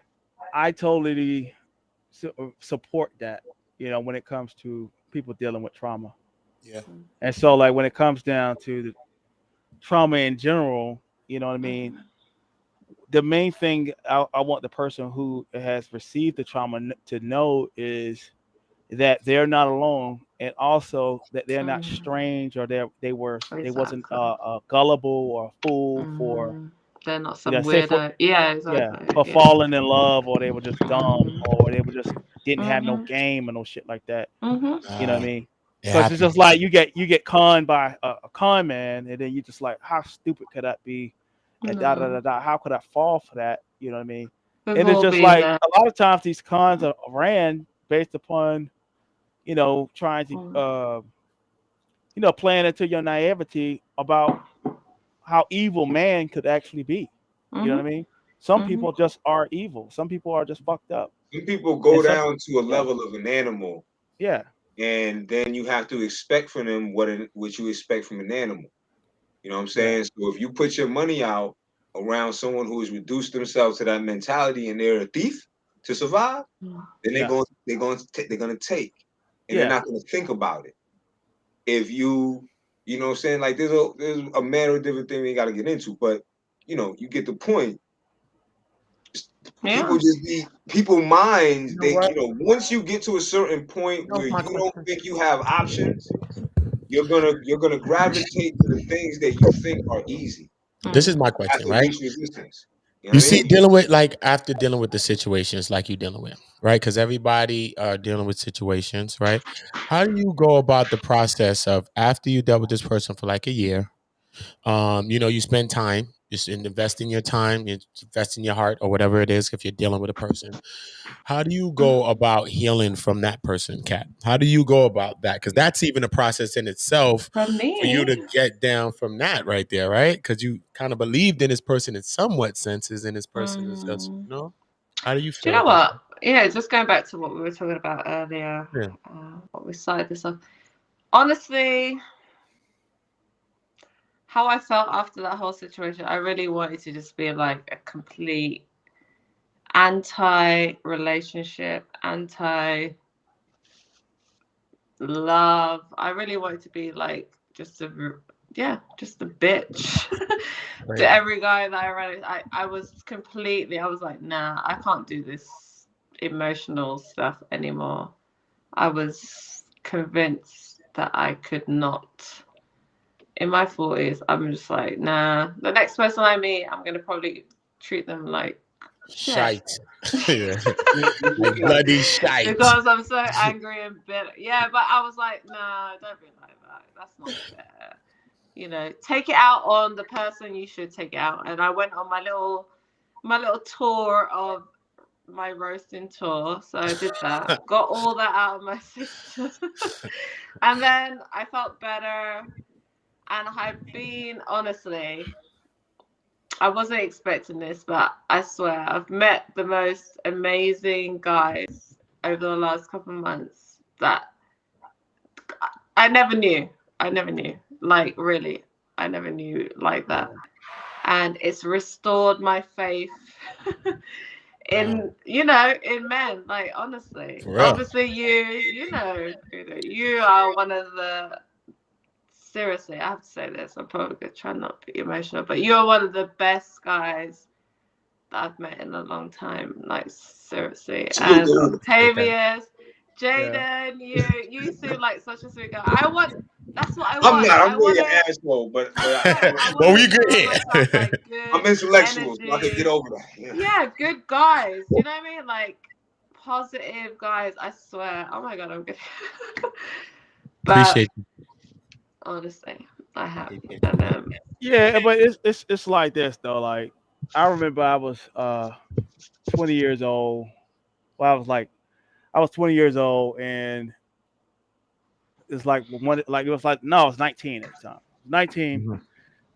totally support that, when it comes to people dealing with trauma. Yeah. And so, like, when it comes down to the trauma in general, you know what I mean? The main thing I want the person who has received the trauma to know is that they're not alone, and also that they're not strange, or they wasn't gullible or a fool for, they're not some say for weirdo. for falling in love, or they were just dumb, or they were just didn't have no game or no shit like that. You know what I mean? Because it's just like you get conned by a con man, and then you just like, how stupid could that be? And how could I fall for that? You know what I mean? And it's just like a lot of times these cons are ran based upon, trying to playing into your naivety about how evil man could actually be. You know what I mean? Some people just are evil. Some people are just fucked up. Some people go down to a level of an animal. Yeah. And then you have to expect from them what you expect from an animal. You know what I'm saying? Yeah. So if you put your money out around someone who has reduced themselves to that mentality and they're a thief to survive, then they're gonna take, and they're not gonna think about it. If you know what I'm saying, like there's a matter of different thing we got to get into, but you get the point. People minds. Once you get to a certain point where you don't think you have options, you're gonna gravitate to the things that you think are easy. This is my question, right? You see, dealing with after dealing with the situations like you're dealing with, right? Because everybody are dealing with situations, right? How do you go about the process of after you dealt with this person for like a year? You spend time, just investing your time, you invest in your heart or whatever it is if you're dealing with a person. How do you go about healing from that person, Kat? How do you go about that? Because that's even a process in itself for you to get down from that right there, right? Because you kind of believed in this person in somewhat senses, and this person is just, How do you feel? Do you know what? Yeah, just going back to what we were talking about earlier, what we started this off. Honestly, how I felt after that whole situation, I really wanted to just be like a complete anti-relationship, anti-love. I really wanted to be like just a bitch to every guy that I ran. I was like, nah, I can't do this emotional stuff anymore. I was convinced that I could not. In my 40s, I'm just like, nah. The next person I meet, I'm gonna probably treat them like shite. Like bloody shite. Because I'm so angry and bitter. Yeah, but I was like, nah, don't be like that. That's not fair. Take it out on the person you should take it out. And I went on my little tour of my roasting tour. So I did that. Got all that out of my system. And then I felt better. And I've been, honestly, I wasn't expecting this, but I swear I've met the most amazing guys over the last couple of months that I never knew. Like, really, I never knew like that. And it's restored my faith in men. Like, honestly, obviously you are one of the. Seriously, I have to say this. I'm probably going to try not to be emotional, but you're one of the best guys that I've met in a long time. Like, seriously. And Octavius, Jaden, you seem like such a sweet guy. That's what I want. I'm really an asshole, but well, we good here. I'm intellectual, so I can get over that. Yeah, good guys. Do you know what I mean? Like, positive guys. I swear. Oh my God, I'm good. Appreciate you. honestly, I have. Yeah. And Yeah, but it's like this though. Like I remember I was 20 years old. Well, I was 20 years old, and it's like it was like no, I was 19 at the time. 19. Mhm.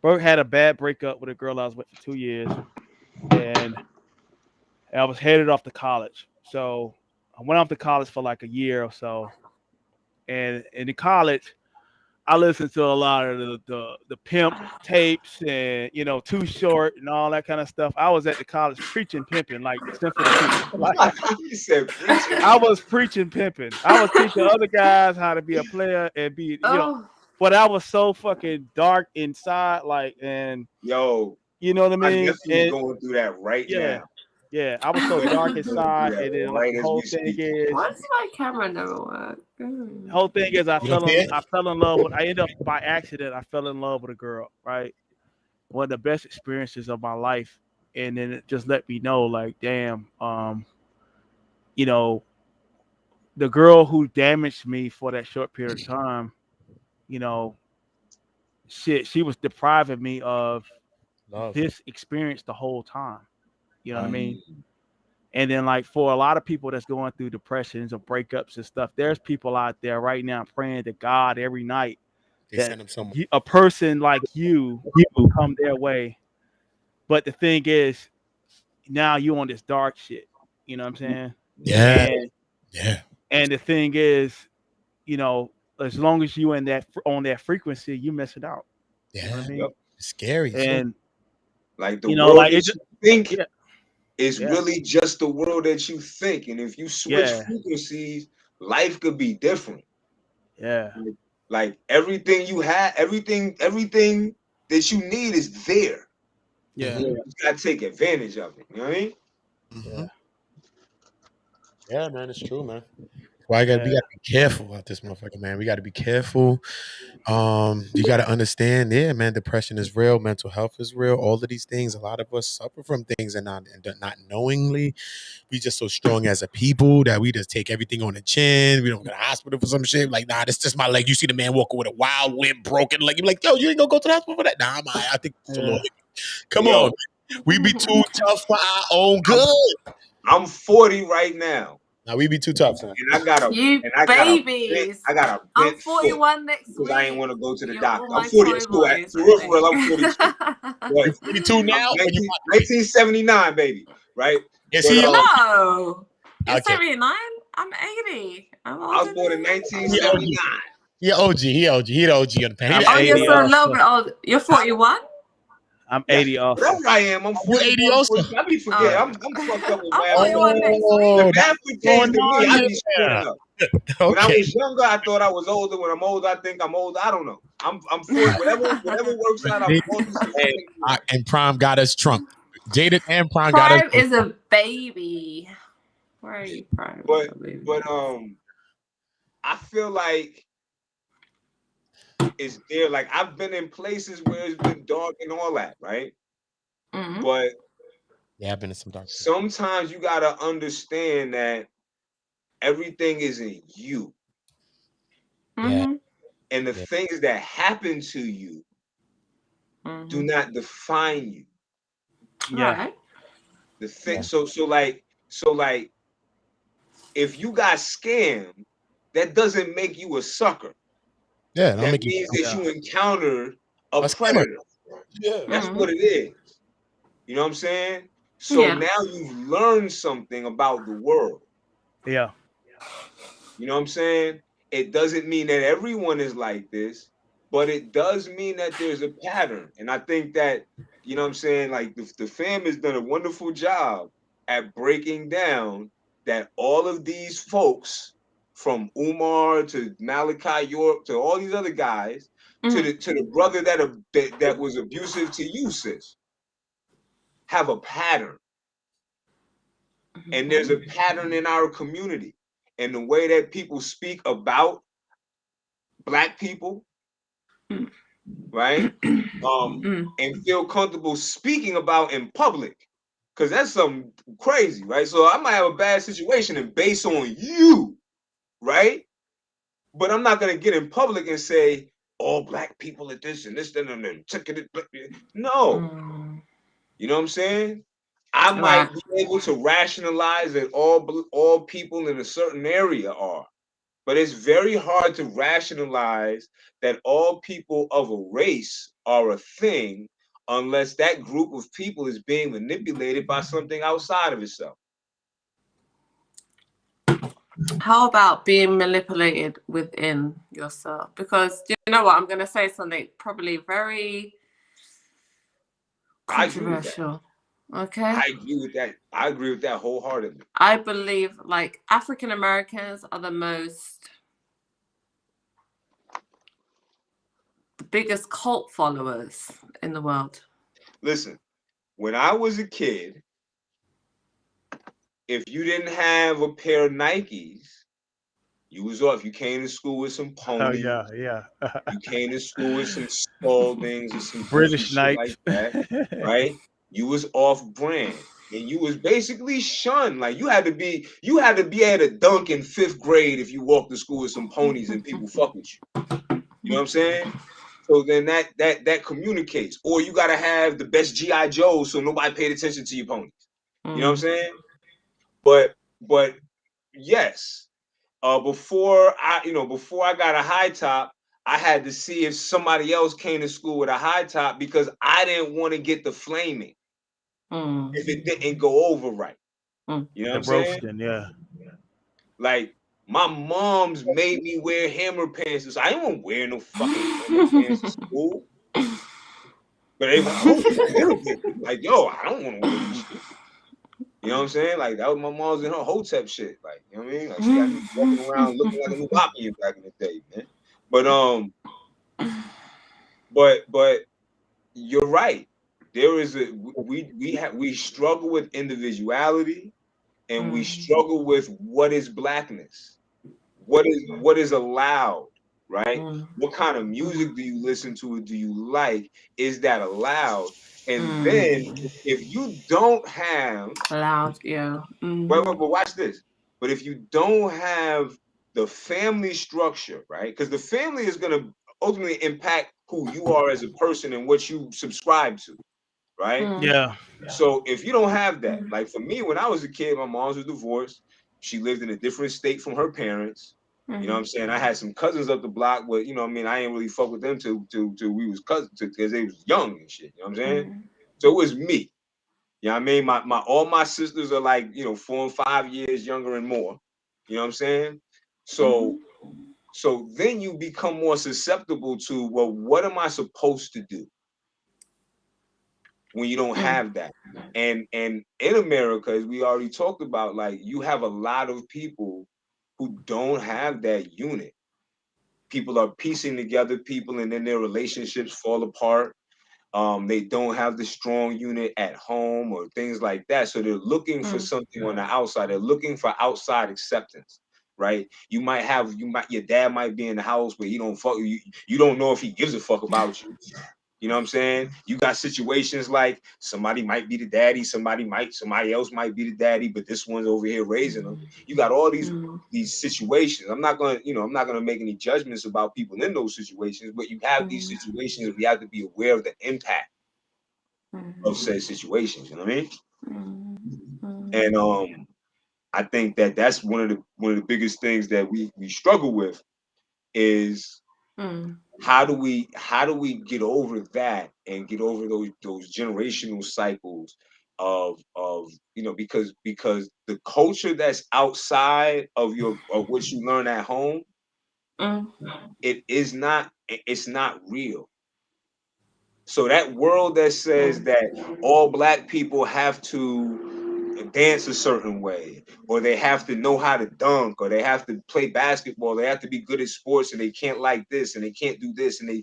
Bert had a bad breakup with a girl I was with for 2 years, and I was headed off to college. So I went off to college for like a year or so, and in college, I listened to a lot of the pimp tapes and Too Short and all that kind of stuff. I was at the college preaching pimping, like simply preaching. Like He said preaching. I was preaching pimping. I was teaching other guys how to be a player and be oh, but I was so fucking dark inside, like, and Yo, you know what I my mean? nephew's And going through that right yeah, now. yeah, I was so My dark nephew's going through inside, that and then like right the as we whole thing speak. is, why does my camera never work? the whole thing is, You don't see it? I fell in love with. I ended up by accident. I fell in love with a girl, right? One of the best experiences of my life, and then it just let me know, like, damn, you know, the girl who damaged me for that short period of time, you know, shit, she was depriving me of Love. this experience the whole time. You know what I mean? And then, like, for a lot of people that's going through depressions or breakups and stuff, there's people out there right now praying to God every night They that send them someone. a person like you will come their way. But the thing is, now you on this dark shit. You know what I'm saying? Yeah. And Yeah. and the thing is, as long as you in that on that frequency, you miss it out. You know what I Yeah. mean? Yep. It's scary. too. And Like the you know, world like that it just, you think yeah, is yeah, really just the world that you think. And if you switch yeah, frequencies, life could be different. yeah, Like everything you have, everything that you need is there. yeah, You just gotta take advantage of it. You know what I mean? Mhm. yeah, Yeah, man, it's true, man. Why we yeah, gotta be careful about this motherfucker, man. We gotta be careful. You gotta understand, yeah, man, depression is real, mental health is real, all of these things. A lot of us suffer from things and not knowingly. We just so strong as a people that we just take everything on the chin. We don't go to the hospital for some shit. Like, nah, this just my leg. You see the man walking with a wild limb, broken leg. You're like, yo, you ain't gonna go to the hospital for that? Nah, I think it's the yeah. Lord. Come Yo, on. We be too tough for our own good. I'm 40 right now. Now we be too tough, man. And I got a you babies. I'm bent foot 41 next because week. I ain't want to go to the You're doctor. all I'm my 42. toy boys, For I real, think. I'm 42. But You 42 now? I'm Or you 1979, baby. Right? is But he? No, you're Okay. 79. I'm 80. I'm I was older born in than you. He OG. 1979. He OG. He OG. He the OG on the panel. I'm He Oh, like, 80 you're so a little also. bit old. You're 41. I'm Yeah, 80 also. whatever I am, I'm you 80 41, also? 42. I be forgetting. Oh, I'm fucked up with I'm math. 41 next The Oh, week. that's math what's pertains going to me. I on be screwing there. up. When I Okay. was younger, I thought I was older. When I'm older, I think I'm older. I don't know. I'm 40. Whatever works out, I'm 46. And Prime got us Trump. Jaded and Prime got us Prime is a baby. Where are you, Prime? But Baby? I feel like it's there. Like I've been in places where it's been dark and all that, right? Mhm. But Yeah, I've been in some dark places. sometimes you gotta understand that everything is in you. Yeah. Mhm. And the Yeah. things that happen to you do Mhm. not define you. Yeah, Right. The thing, Yeah. so like if you got scammed, that doesn't make you a sucker. Yeah, don't That make you means that yeah, you encountered a a scammer. predator. Yeah. That's Mhm. what it is. You know what I'm saying? So Yeah. now you've learned something about the world. yeah, You know what I'm saying? It doesn't mean that everyone is like this, but it does mean that there's a pattern. And I think that, you know what I'm saying, like the fam has done a wonderful job at breaking down that all of these folks, from Umar to Malachi York to all these other guys, to Mhm. the brother that was abusive to you, sis, have a pattern. And there's a pattern in our community. And the way that people speak about Black people, Mm. right? Mm. And feel comfortable speaking about in public. Cause that's something crazy, right? So I might have a bad situation and based on you, right? But I'm not gonna get in public and say, all black people at this and this, and then no. You know what I'm saying? I might be able to rationalize that all people in a certain area are, but it's very hard to rationalize that all people of a race are a thing unless that group of people is being manipulated by something outside of itself. How about being manipulated within yourself? Because you know what, I'm going to say something probably very controversial. Okay. I agree with that. I agree with that wholeheartedly. I believe like African Americans are the biggest cult followers in the world. Listen, when I was a kid, if you didn't have a pair of Nikes, you was off. You came to school with some ponies. Oh yeah. You came to school with some Spaldings or some British shit Nikes like that, right? You was off brand, and you was basically shunned. Like you had to be at a dunk in 5th grade if you walked to school with some ponies and people fuck with you. You know what I'm saying? So then that communicates. Or you gotta have the best G.I. Joes so nobody paid attention to your ponies. You know what I'm saying? But yes. Before I got a high top, I had to see if somebody else came to school with a high top because I didn't want to get the flaming if it didn't go over right. You know what I'm saying? Yeah. Like my mom's made me wear hammer pants. So I don't want to wear no fucking hammer pants to school. But they were like, yo, I don't want to wear these shit. You know what I'm saying? Like that was my mom's in her Hotep shit. Like, you know what I mean? Like she got me walking around looking like a Nubian back in the day, man. But you're right. There is we struggle with individuality, and we struggle with what is blackness, what is allowed, right? What kind of music do you listen to? Do you like? Is that allowed? And then if you don't have allowed, yeah. but watch this. But if you don't have the family structure, right? Because the family is going to ultimately impact who you are as a person and what you subscribe to, right? Yeah. So if you don't have that, like for me, when I was a kid, my mom was divorced. She lived in a different state from her parents. You know what I'm saying? I had some cousins up the block, but you know what I mean? I ain't really fuck with them till we was cousins because they was young and shit. You know what I'm saying? So it was me. You know what I mean? All my sisters are like, 4 and 5 years younger and more. You know what I'm saying? So then you become more susceptible to, well, what am I supposed to do when you don't have that? And in America, as we already talked about, like you have a lot of people who don't have that unit. People are piecing together people and then their relationships fall apart. They don't have the strong unit at home or things like that. So they're looking for something on the outside. They're looking for outside acceptance, right? Your dad might be in the house, but he don't fuck you. You don't know if he gives a fuck about you. You know what I'm saying? You got situations like somebody might be the daddy, somebody else might be the daddy, but this one's over here raising them. You got all these situations. I'm not gonna make any judgments about people in those situations, but you have these situations and we have to be aware of the impact of said situations. You know what I mean? And I think that's one of the biggest things that we struggle with is how do we get over that and get over those generational cycles of because the culture that's outside of what you learn at home, it's not real. So that world that says that all black people have to dance a certain way, or they have to know how to dunk, or they have to play basketball, they have to be good at sports, and they can't like this, and they can't do this, and they,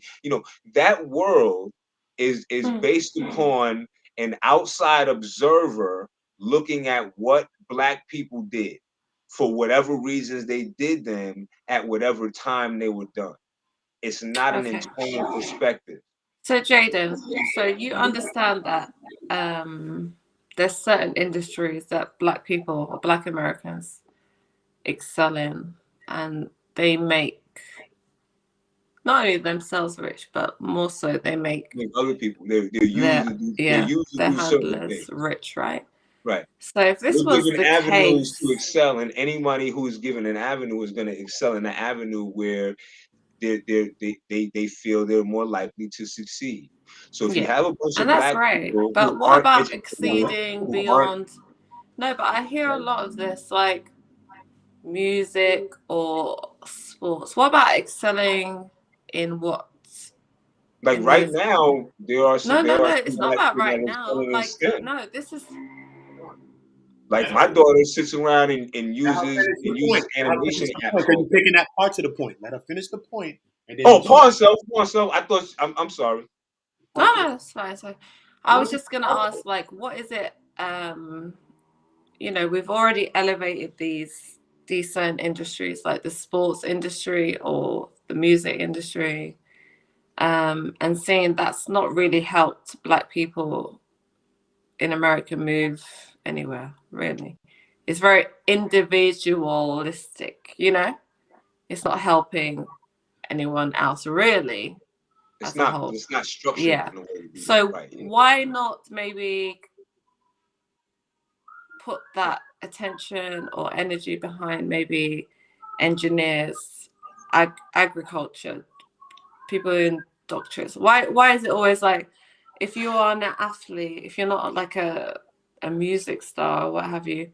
that world is based upon an outside observer looking at what black people did for whatever reasons they did them at whatever time they were done. It's not an internal perspective. So Jaden, so you understand that there's certain industries that black people or black Americans excel in, and they make not only themselves rich, but more so they make other people. They're used to do, they're used to their do certain handlers things. rich, right? Right. So if this They're was given the avenues case, to excel, and anybody who's given an avenue is going to excel in the avenue where they feel they're more likely to succeed. So if you have a bunch and of that's black great. people But who what aren't about educated, exceeding who aren't beyond? No, but I hear a lot of this, like music or sports. What about excelling in what? like In right those? now, there are some No. some It's not black about people that right are now. excelling in Like, STEM. no, this is. Like my daughter sits around and Let her uses finish the point. animation apps. Because you're picking that part to the point. Let her finish the point. And then Oh, pause self. I thought I'm sorry. No, it's fine. So, I was just gonna ask, like, what is it? We've already elevated these certain industries, like the sports industry or the music industry, and seeing that's not really helped Black people in America move anywhere, really. It's very individualistic, It's not helping anyone else really as a whole. It's not structured Yeah. in a way to do So that, right? why not maybe put that attention or energy behind maybe engineers, agriculture, people in doctors? Why is it always like, if you are an athlete, if you're not like a music star or what have you,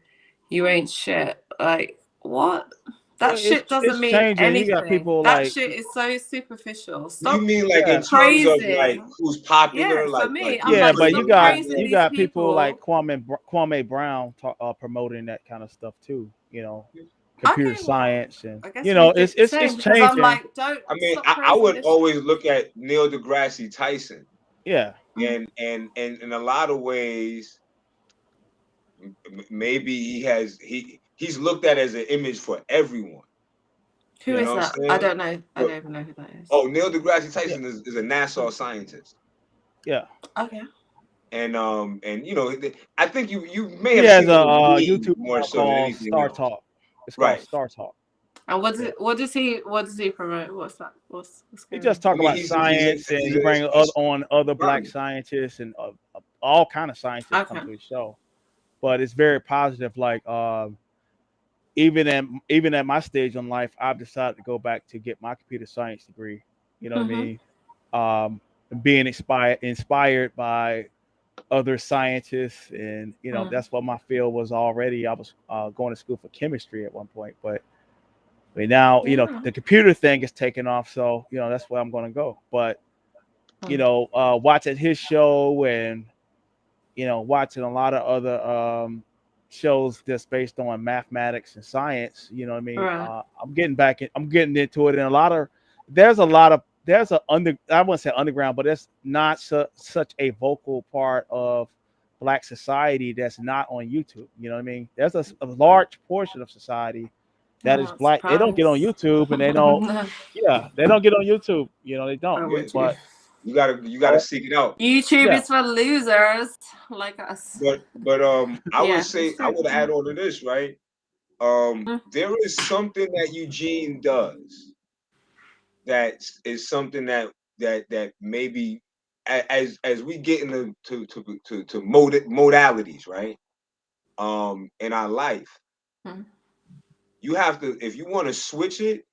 you ain't shit? Like, what? That shit doesn't It's mean changing. You got anything. people That like, shit is so superficial. You Stop mean like in terms of like praising. who's popular? Yeah, for me, I'm yeah, like, but stop praising you these got people like people. Kwame Brown promoting that kind of stuff too. Computer Okay, well, science, and I guess we think the it's same, because I'm changing. like, don't I mean, stop I praising would this. always look at Neil deGrasse Tyson. Yeah. And in a lot of ways, maybe he's looked at as an image for everyone. Who You is know what that? I'm I saying? don't know. I don't even know who that is. Oh, Neil deGrasse Tyson is a NASA scientist. Yeah. Okay. And I think you may He have has seen a him in YouTube more channel so than called anything Star else. Talk. It's called Right. Star Talk. And what does he promote? What's that? What's He going just on? talk I mean, about science, and he's he bring on other Black astronomer. scientists, and all kind of scientists come to his show. But it's very positive. Like even at my stage in life, I've decided to go back to get my computer science degree. You know what I mean? Being inspired by other scientists, and that's what my field was already. I was going to school for chemistry at one point, but now the computer thing is taking off, so that's where I'm going to go. But watching his show, and watching a lot of other shows that's based on mathematics and science, you know what I mean? Right. I'm getting into it, and there's a I wouldn't say underground, but it's not such a vocal part of Black society that's not on YouTube. You know what I mean? There's a large portion of society that is Black. They don't get on YouTube, and they don't. Yeah, they don't get on YouTube. They don't. But you gotta seek it out. YouTube is for losers like us. But I would say, I would add on to this, right? There is something that Eugene does that is something that maybe as we get into to modalities, right? In our life, you have to, if you want to switch it,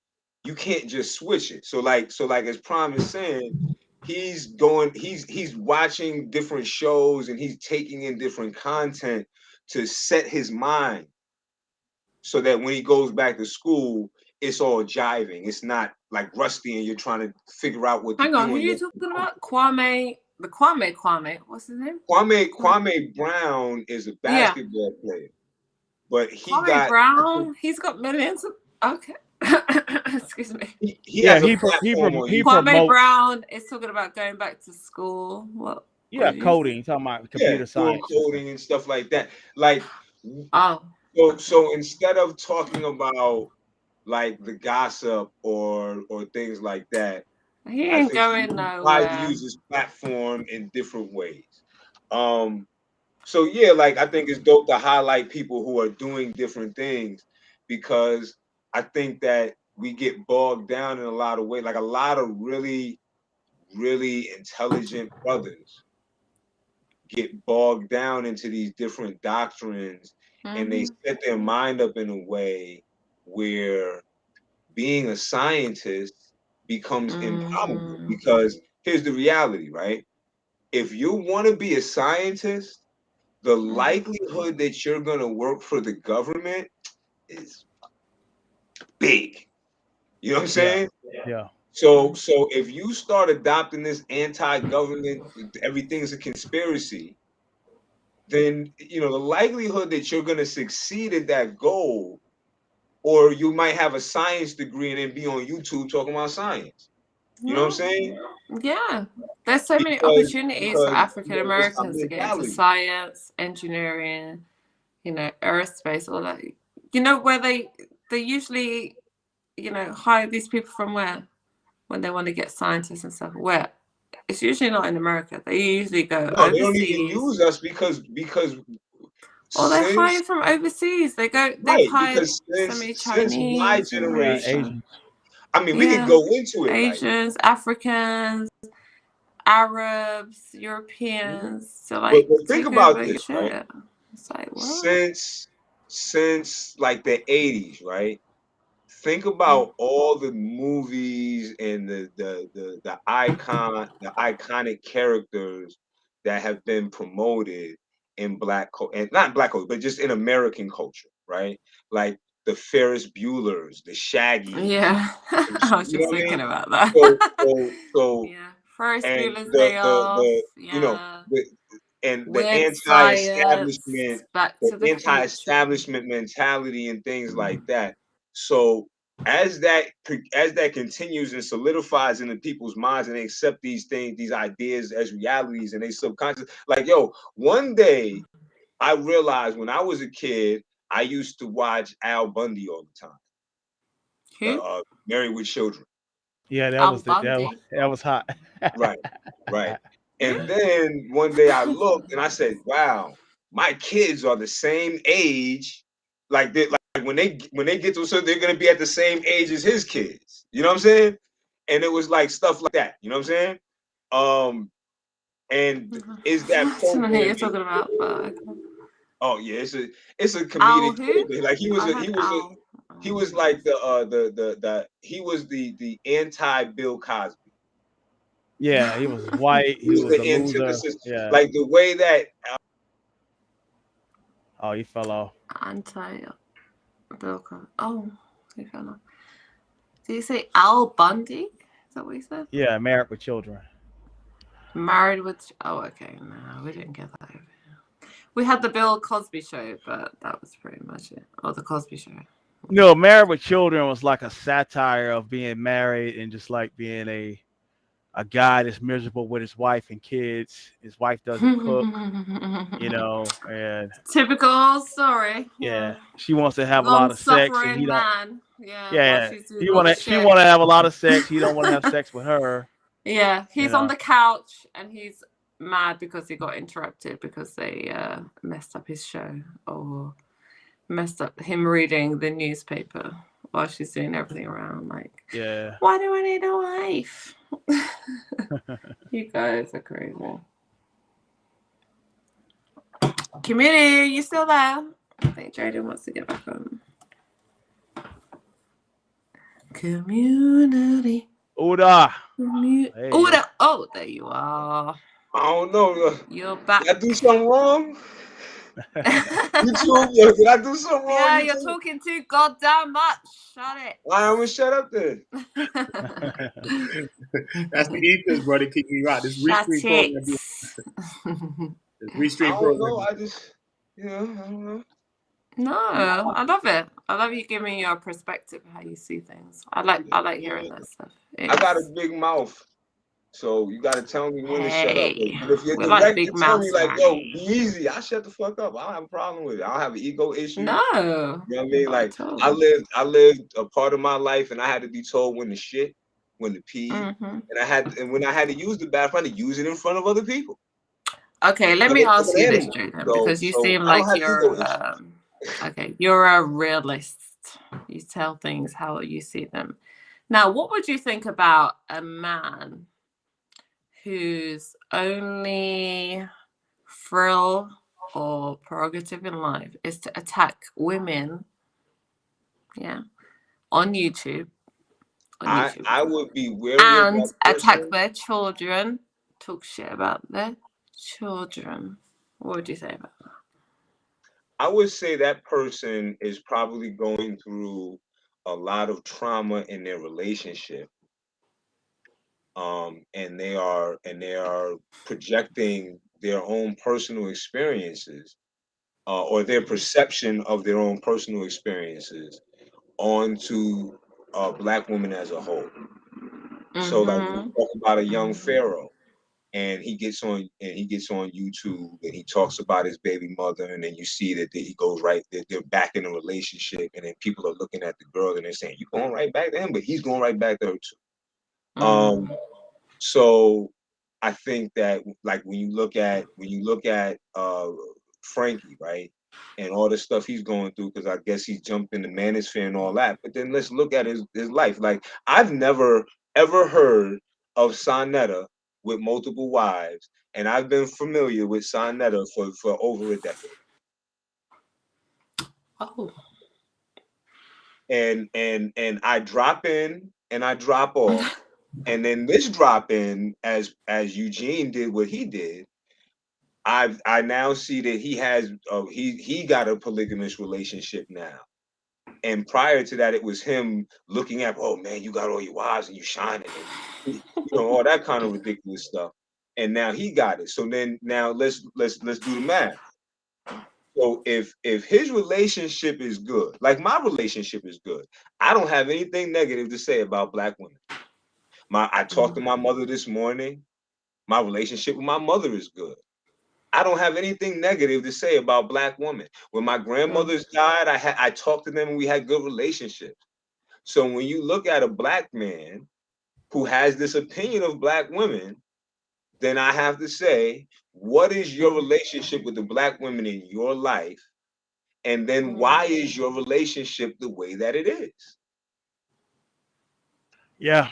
you can't just switch it. So like as Prime is saying, he's watching different shows, and he's taking in different content to set his mind, so that when he goes back to school, it's all jiving. It's not like rusty, and you're trying to figure out what to do. Hang on, who are you talking about? Kwame. What's his name? Kwame Brown is a basketball player, but Kwame Brown. He's got millions. Okay. Excuse me. He has a platform on YouTube. Kwame Brown is talking about going back to school. What? Yeah, coding. Talking about computer science, coding and stuff like that. Like, oh, so instead of talking about like the gossip or things like that, he ain't going nowhere. He uses his platform in different ways. So yeah, like I think it's dope to highlight people who are doing different things, because I think that we get bogged down in a lot of ways. Like a lot of really, really intelligent brothers get bogged down into these different doctrines, and they set their mind up in a way where being a scientist becomes improbable. Because here's the reality, right? If you want to be a scientist, the likelihood that you're going to work for the government is big. You know what I'm saying? Yeah. So if you start adopting this anti-government, everything's a conspiracy, then the likelihood that you're going to succeed at that goal, or you might have a science degree and then be on YouTube talking about science. You know what I'm saying? Yeah. There's so many opportunities for African Americans to get into science, engineering, aerospace, all that. Where they usually, hire these people from where? When they want to get scientists and stuff. Where? It's usually not in America. They usually go overseas. They don't even use us because or they hire from overseas. They hire so many Chinese, my generation. I mean, we can go into it. Asians, Africans, Arabs, Europeans. So but think about this, right? It's like, what? Since like the 80s, right? Think about all the movies and the iconic characters that have been promoted in Black and not Black culture, but just in American culture, right? Like the Ferris Buellers, the Shaggy. Yeah, I was just thinking about that. So yeah, Ferris Bueller's Day Off. The anti-establishment mentality and things like that. So as that continues and solidifies into people's minds, and they accept these things, these ideas as realities, and they subconscious, like, one day I realized when I was a kid, I used to watch Al Bundy all the time. Who? Married with Children. Yeah, that was hot. Right. And then one day I looked and I said, "Wow, my kids are the same age. Like when they get to so they're gonna be at the same age as his kids. You know what I'm saying?" And it was like stuff like that. You know what I'm saying? And is that program? You're talking about? Oh yeah, it's a comedic. Like he was like he was the anti Bill Cosby. Yeah, he was white. He was the antithesis. Yeah. Like the way that. Oh, he fell off. Bill Cosby. Oh, he fell off. Did you say Al Bundy? Is that what you said? Yeah, Married with Children. Married with. Oh, okay. No, we didn't get that over here. We had the Bill Cosby show, but that was pretty much it. Or the Cosby show. No, Married with Children was like a satire of being married and just like being a guy that's miserable with his wife and kids. His wife doesn't cook, and typical story. Yeah, she wants to have a lot of sex, and he don't. Man. She want to have a lot of sex. He don't want to have sex with her. Yeah, he's on the couch and he's mad because he got interrupted because they messed up his show or messed up him reading the newspaper while she's doing everything around. Like, why do I need a wife? You guys are crazy. Community, are you still there? I think Jaden wants to get back on. Community. Oda. Oda. Oh, there you are. I don't know. You're back. Did I do something wrong? Did I do something wrong? Yeah, you're talking too goddamn much. Shut it. I'm gonna shut up then. That's the ethos, bro. They keep me right. This restream program. This restream program. I don't know. No, I love it. I love you giving your perspective how you see things. I like hearing that stuff. I got a big mouth, so you got to tell me when to shut up. But if you're direct to tell me like, "Yo, be easy," I shut the fuck up. I don't have a problem with it. I don't have an ego issue. No, you know what I mean? Like I lived a part of my life, and I had to be told when to shit, when to pee, and when I had to use the bathroom, I had to use it in front of other people. Okay, let me ask you this, Jaden, because you seem like you're. Okay, you're a realist. You tell things how you see them. Now, what would you think about a man whose only thrill or prerogative in life is to attack women, on YouTube? I would be wary of And that attack person. their children, talk shit about their children. What would you say about that? I would say that person is probably going through a lot of trauma in their relationship. And they are projecting their own personal experiences, or their perception of their own personal experiences onto Black women as a whole. So like we talk about a young Pharaoh, and he gets on YouTube and he talks about his baby mother, and then you see that he goes they're back in a relationship, and then people are looking at the girl and they're saying, "You going right back to him," but he's going right back to her too. So I think that, like, when you look at Frankie, right, and all the stuff he's going through, because I guess he's jumped in the manosphere and all that. But then let's look at his life. Like, I've never ever heard of Sonetta with multiple wives, and I've been familiar with Sonetta for over a decade. Oh. And I drop in and I drop off. And then this drop in, as Eugene did what he did, I now see that he has he got a polygamous relationship now. And prior to that, it was him looking at, oh man, you got all your wives and you shining, and all that kind of ridiculous stuff. And now he got it. So then now let's do the math. So if his relationship is good, like my relationship is good, I don't have anything negative to say about Black women. I talked to my mother this morning. My relationship with my mother is good. I don't have anything negative to say about Black women. When my grandmothers died, I talked to them and we had good relationships. So when you look at a Black man who has this opinion of Black women, then I have to say, what is your relationship with the Black women in your life? And then why is your relationship the way that it is? Yeah.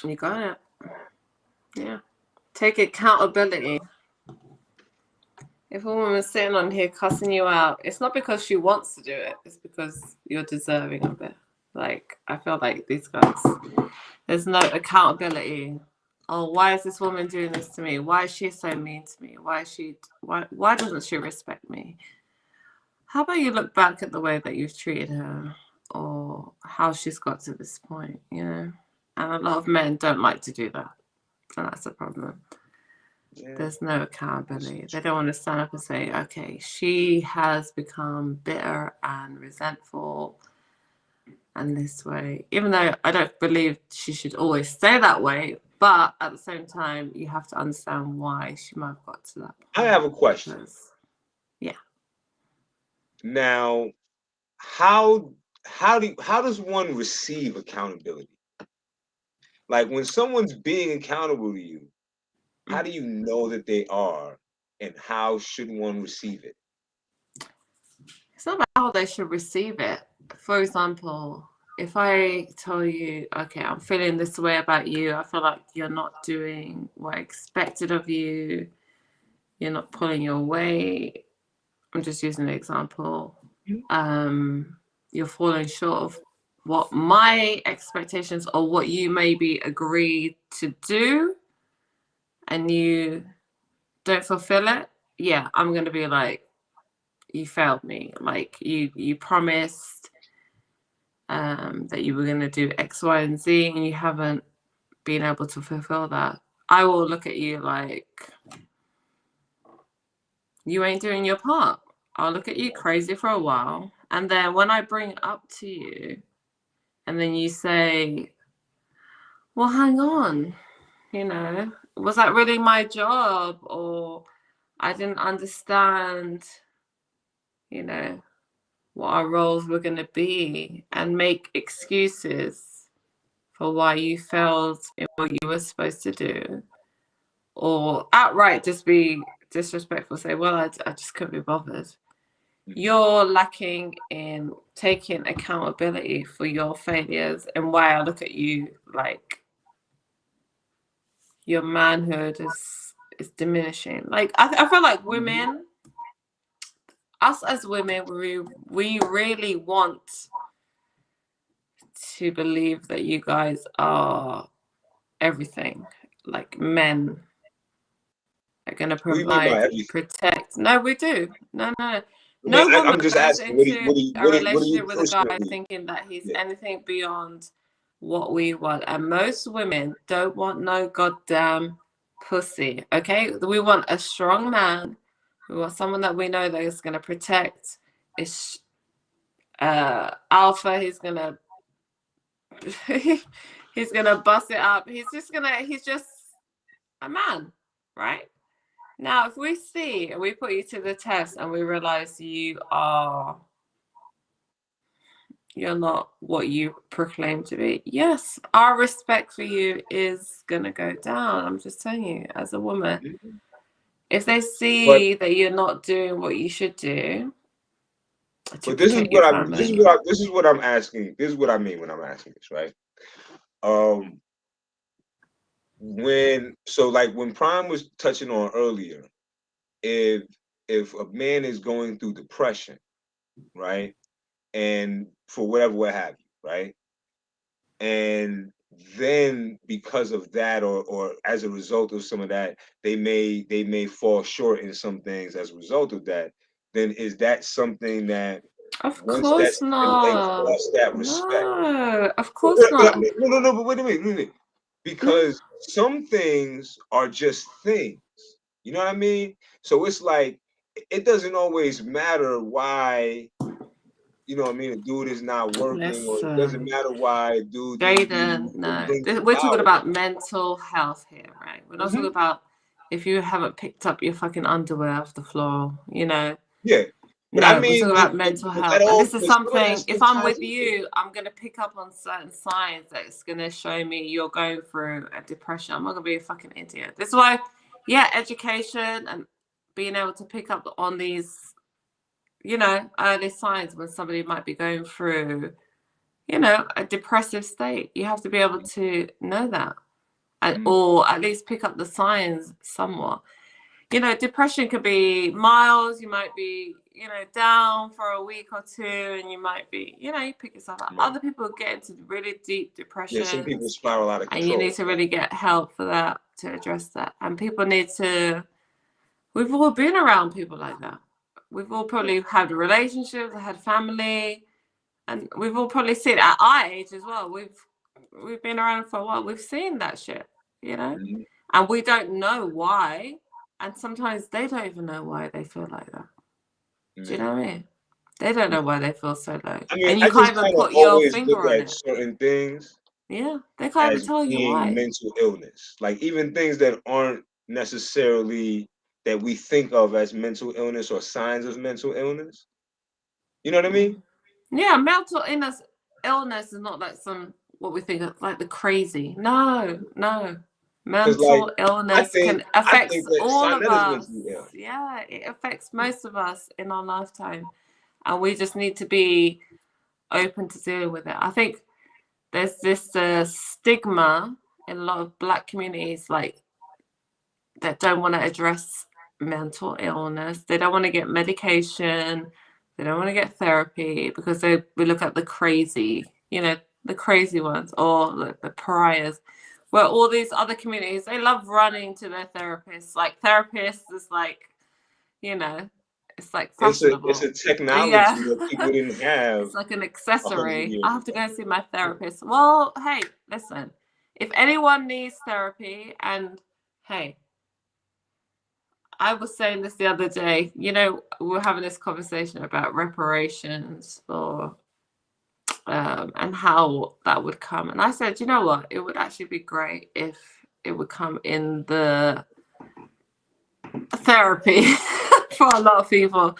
You got it. Yeah. Take accountability. If a woman's sitting on here cussing you out, it's not because she wants to do it. It's because you're deserving of it. Like, I feel like these guys, there's no accountability. Oh, why is this woman doing this to me? Why is she so mean to me? Why doesn't she respect me? How about you look back at the way that you've treated her, or how she's got to this point, And a lot of men don't like to do that. And that's a problem. Yeah. There's no accountability. They don't want to stand up and say, okay, she has become bitter and resentful and this way. Even though I don't believe she should always stay that way, but at the same time, you have to understand why she might have got to that point. I have a question. Because, yeah. Now, how does one receive accountability? Like, when someone's being accountable to you, how do you know that they are, and how should one receive it? It's not about how they should receive it. For example, if I tell you, okay, I'm feeling this way about you, I feel like you're not doing what I expected of you, you're not pulling your weight, I'm just using an example, you're falling short of what my expectations or what you maybe agreed to do, and you don't fulfill it, yeah, I'm going to be like, you failed me. Like, you promised that you were going to do X, Y, and Z, and you haven't been able to fulfill that. I will look at you like, you ain't doing your part. I'll look at you crazy for a while. And then when I bring it up to you, and then you say, well, hang on, was that really my job? Or I didn't understand, what our roles were going to be, and make excuses for why you failed in what you were supposed to do, or outright just be disrespectful, say, well, I just couldn't be bothered. you're lacking in taking accountability for your failures, and why I look at you like your manhood is diminishing. Like I feel like women, us as women, we really want to believe that you guys are everything. Like men are going to What do you mean by provide, everything? protect. No, we do. No, no. No, No woman I'm just goes asking. What do into you, a what do you relationship with a guy personally? thinking that he's Yeah. anything beyond what we want. And most women don't want no goddamn pussy. Okay? We want a strong man. We want someone that we know that is going to protect. Is alpha. He's gonna he's gonna bust it up. He's just a man, right? Now, if we see and we put you to the test and we realize you're not what you proclaim to be, yes, our respect for you is gonna go down. I'm just telling you, as a woman, if they see that you're not doing what you should do to But this is protect your what family, this is what I'm asking. This is what I mean when I'm asking this, right? When Prime was touching on earlier, if a man is going through depression, right, and for what have you, right, and then because of that or as a result of some of that, they may fall short in some things as a result of that, then is that something that of once course that's and not. lost that respect? No, of course not. No, but wait a minute. Because some things are just things. You know what I mean? So it's like it doesn't always matter why, you know what I mean, a dude is not working, or it doesn't Listen, matter why a dude Jaden, no. brings We're talking about. about mental health here, right? We're not talking about if you haven't picked up your fucking underwear off the floor, you know. Yeah. But No, I we're mean, talking about mental but that health. And all, this is but some of that something, stuff if I'm ties with into you, I'm going to pick up on certain signs that's going to show me you're going through a depression. I'm not going to be a fucking idiot. This is why, yeah, education and being able to pick up on these, you know, early signs when somebody might be going through, you know, a depressive state. You have to be able to know that, or at least pick up the signs somewhat. You know, depression could be mild. You might be, you know, down for a week or two, and you might be, you know, you pick yourself up. Other people get into really deep depression. Yeah, some people spiral out of control. And you need to really get help for that, to address that. And people need to, we've all been around people like that. We've all probably had relationships, had family, and we've all probably seen at our age as well. We've been around for a while. We've seen that shit, you know, and we don't know why. And sometimes they don't even know why they feel like that. Do you know what I mean? They don't know why they feel so low. I mean, And you I can't just even kind of put your always finger look on at it. certain things. Yeah, they can't even as tell you being why. mental illness, like even things that aren't necessarily that we think of as mental illness or signs of mental illness. You know what I mean? Yeah, mental illness is not like what we think of like the crazy. No. Mental illness can affect all of us. Yeah, it affects most of us in our lifetime, and we just need to be open to dealing with it. I think there's this stigma in a lot of Black communities, like, that don't want to address mental illness. They don't want to get medication. They don't want to get therapy because we look at the crazy, you know, the crazy ones, or the pariahs. Where all these other communities, they love running to their therapists. Like, therapists is like, you know, it's like fashionable. It's a technology that people didn't have. It's like an accessory. I have to go see my therapist. Well, hey, listen, if anyone needs therapy, and hey, I was saying this the other day, you know, we were having this conversation about reparations and how that would come. And I said, you know what? It would actually be great if it would come in the therapy for a lot of people.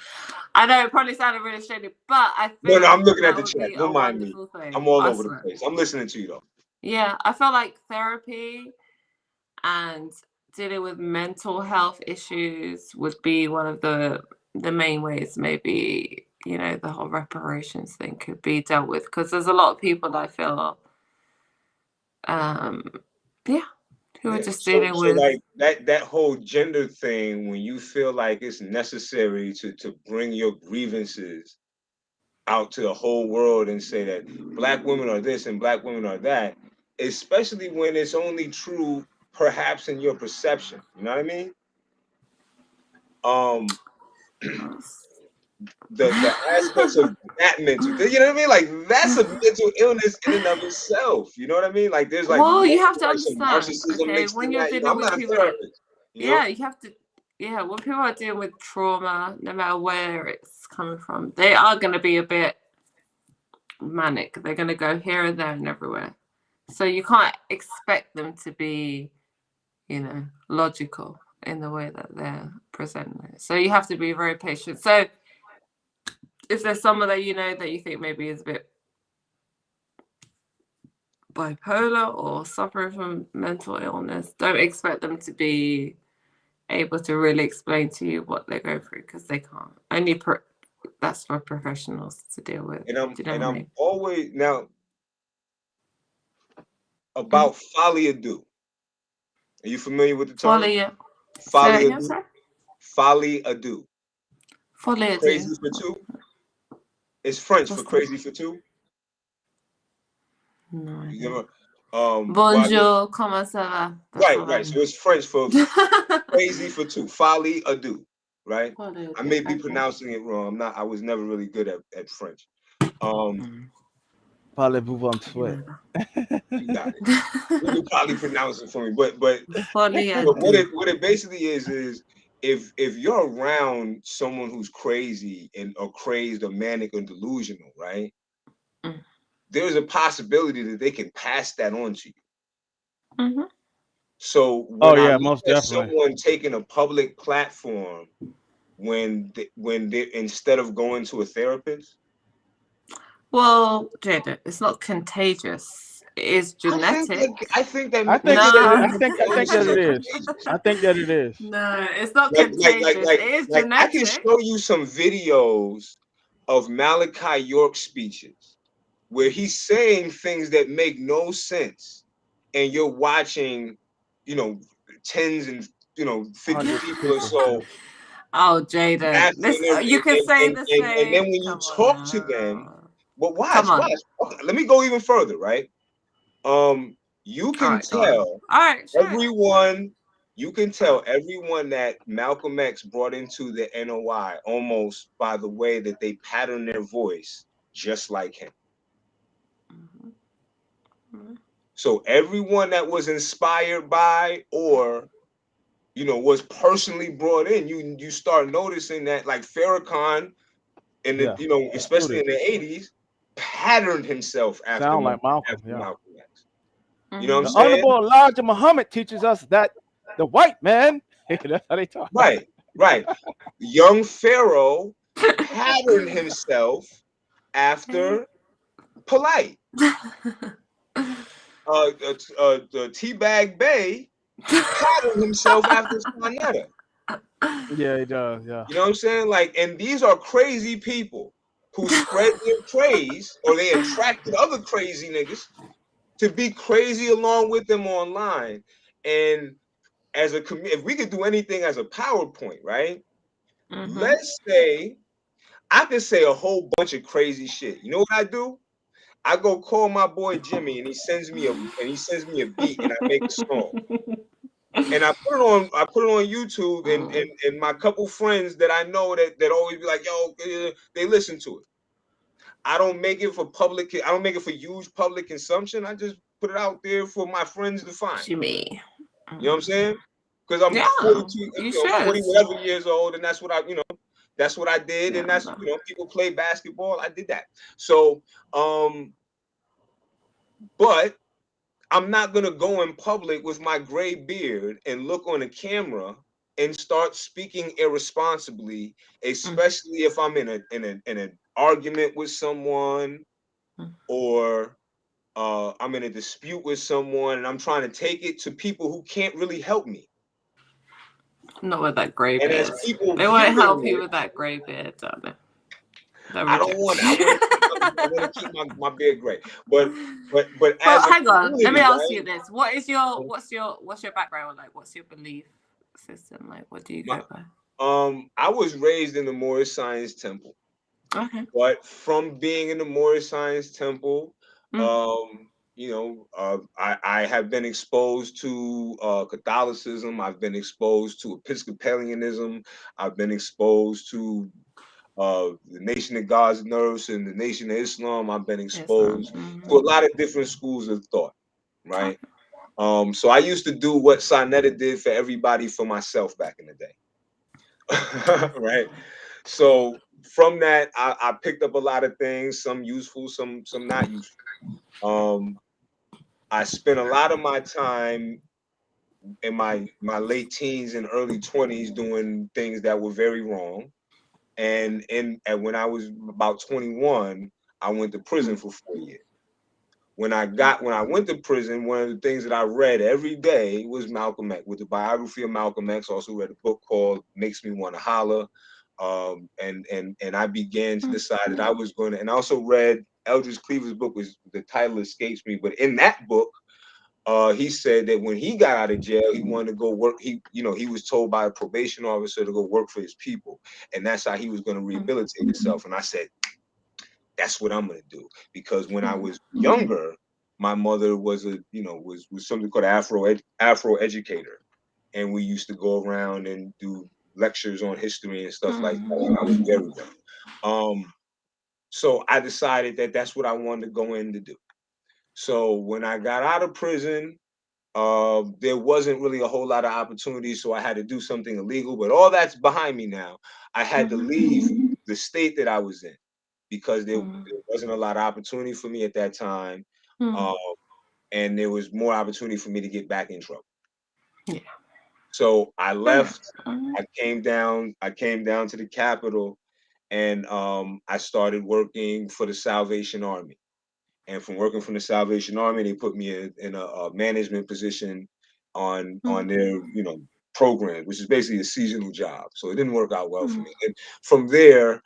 I know it probably sounded really shady, but I think no, I'm looking at the would chat. be Don't a mind me. wonderful thing. I'm all over the place. I'm listening to you though. Yeah, I feel like therapy and dealing with mental health issues would be one of the the main ways maybe, you know, the whole reparations thing could be dealt with, because there's a lot of people that I feel, who are just dealing with like that whole gender thing. When you feel like it's necessary to bring your grievances out to the whole world and say that Black women are this and Black women are that, especially when it's only true perhaps in your perception. You know what I mean? The aspects of that mental, you know what I mean? Like that's a mental illness in and of itself. You know what I mean? Like there's like, well, you have to like some understand, narcissism okay, mixed when in you're that. You know, dealing I'm with not a people, therapist. You know? you have to, when people are dealing with trauma, no matter where it's coming from, they are going to be a bit manic. They're going to go here and there and everywhere. So you can't expect them to be, you know, logical in the way that they're presenting it. So you have to be very patient. So if there's someone that you know that you think maybe is a bit bipolar or suffering from mental illness, don't expect them to be able to really explain to you what they're going through, because they can't. Only that's for professionals to deal with. And I'm Do you know what I mean? always now about Folie à Deux. Are you familiar with the term? Folie à Deux. Folie à Deux. Folie à Deux. Crazy for two. It's French for crazy for two. No. You never, Bonjour, comment ça va? Right. So it's French for crazy for two. Folie à Deux. Right. I may be pronouncing it wrong. I was never really good at French. Parlez-vous en sweat. You got it. You can probably pronounce it for me, but what it basically is if you're around someone who's crazy or crazed or manic or delusional, right? There's a possibility that they can pass that on to you. So when I look at someone taking a public platform when they instead of going to a therapist. Well, Jada, it's not contagious. It is genetic. I think that it is. I think that it is. No, it's not contagious. It is genetic. I can show you some videos of Malachi York speeches where he's saying things that make no sense, and you're watching, you know, tens and 50 people or so. Oh, Jada, you can say the same. And then when you talk to them, but watch. Okay, let me go even further, right? You can tell everyone. You can tell everyone that Malcolm X brought into the NOI almost by the way that they pattern their voice, just like him. So everyone that was inspired by or was personally brought in, you start noticing that, like Farrakhan in the especially in the 80s, patterned himself after Malcolm X. You know what I'm saying? Honorable Elijah Muhammad teaches us that the white man, that's how they talk. Right. Young Pharaoh patterned himself after Polite. The Teabag Bay patterned himself after Sonetta. Yeah, he does. Yeah. You know what I'm saying? Like, and these are crazy people who spread their praise, or they attracted other crazy niggas to be crazy along with them online. And as a if we could do anything as a PowerPoint, right? Let's say I could say a whole bunch of crazy shit. You know what I do? I go call my boy Jimmy, and he sends me a beat, and I make a song. And I put it on YouTube, and my couple friends that I know that always be like, yo, they listen to it. I don't make it for public. I don't make it for huge public consumption. I just put it out there for my friends to find. Jimmy. You know what I'm saying? Because I'm 42, 40 whatever years old, and that's what that's what I did, and that's people play basketball. I did that. So, but I'm not gonna go in public with my gray beard and look on a camera and start speaking irresponsibly, especially if I'm in an argument with someone, or I'm in a dispute with someone, and I'm trying to take it to people who can't really help me. Not with that grey And beard. as people They won't help viewing you it, with that grey beard, don't they? I want to keep my beard gray. But But as a hang on, let me community, ask right? you this: what's your background like? What's your belief system like? What do you go by? I was raised in the Moorish Science Temple. Okay. But from being in the Moorish Science Temple, I have been exposed to Catholicism. I've been exposed to Episcopalianism. I've been exposed to the Nation of God's Nurse and the Nation of Islam. I've been exposed to a lot of different schools of thought, right? So I used to do what Sonetta did for everybody for myself back in the day, right? So from that, I picked up a lot of things, some useful, some not useful. I spent a lot of my time in my late teens and early 20s doing things that were very wrong. And when I was about 21, I went to prison for 4 years. When I went to prison, one of the things that I read every day was Malcolm X, with the biography of Malcolm X. Also read a book called Makes Me Want to Holler. And I began to decide that I was going to, and I also read Eldridge Cleaver's book, was the title escapes me, but in that book, he said that when he got out of jail, he wanted to go work. He was told by a probation officer to go work for his people, and that's how he was going to rehabilitate himself. And I said, that's what I'm going to do, because when I was younger, my mother was was something called Afro educator, and we used to go around and do lectures on history and stuff like that when I was very young. So I decided that that's what I wanted to go in to do. So when I got out of prison, there wasn't really a whole lot of opportunities, so I had to do something illegal. But all that's behind me now. I had to leave the state that I was in because there wasn't a lot of opportunity for me at that time, and there was more opportunity for me to get back in trouble. Yeah. So I left. I came down to the capital, and I started working for the Salvation Army. And from working from the Salvation Army, they put me in a management position on their program, which is basically a seasonal job. So it didn't work out well for me. And from there,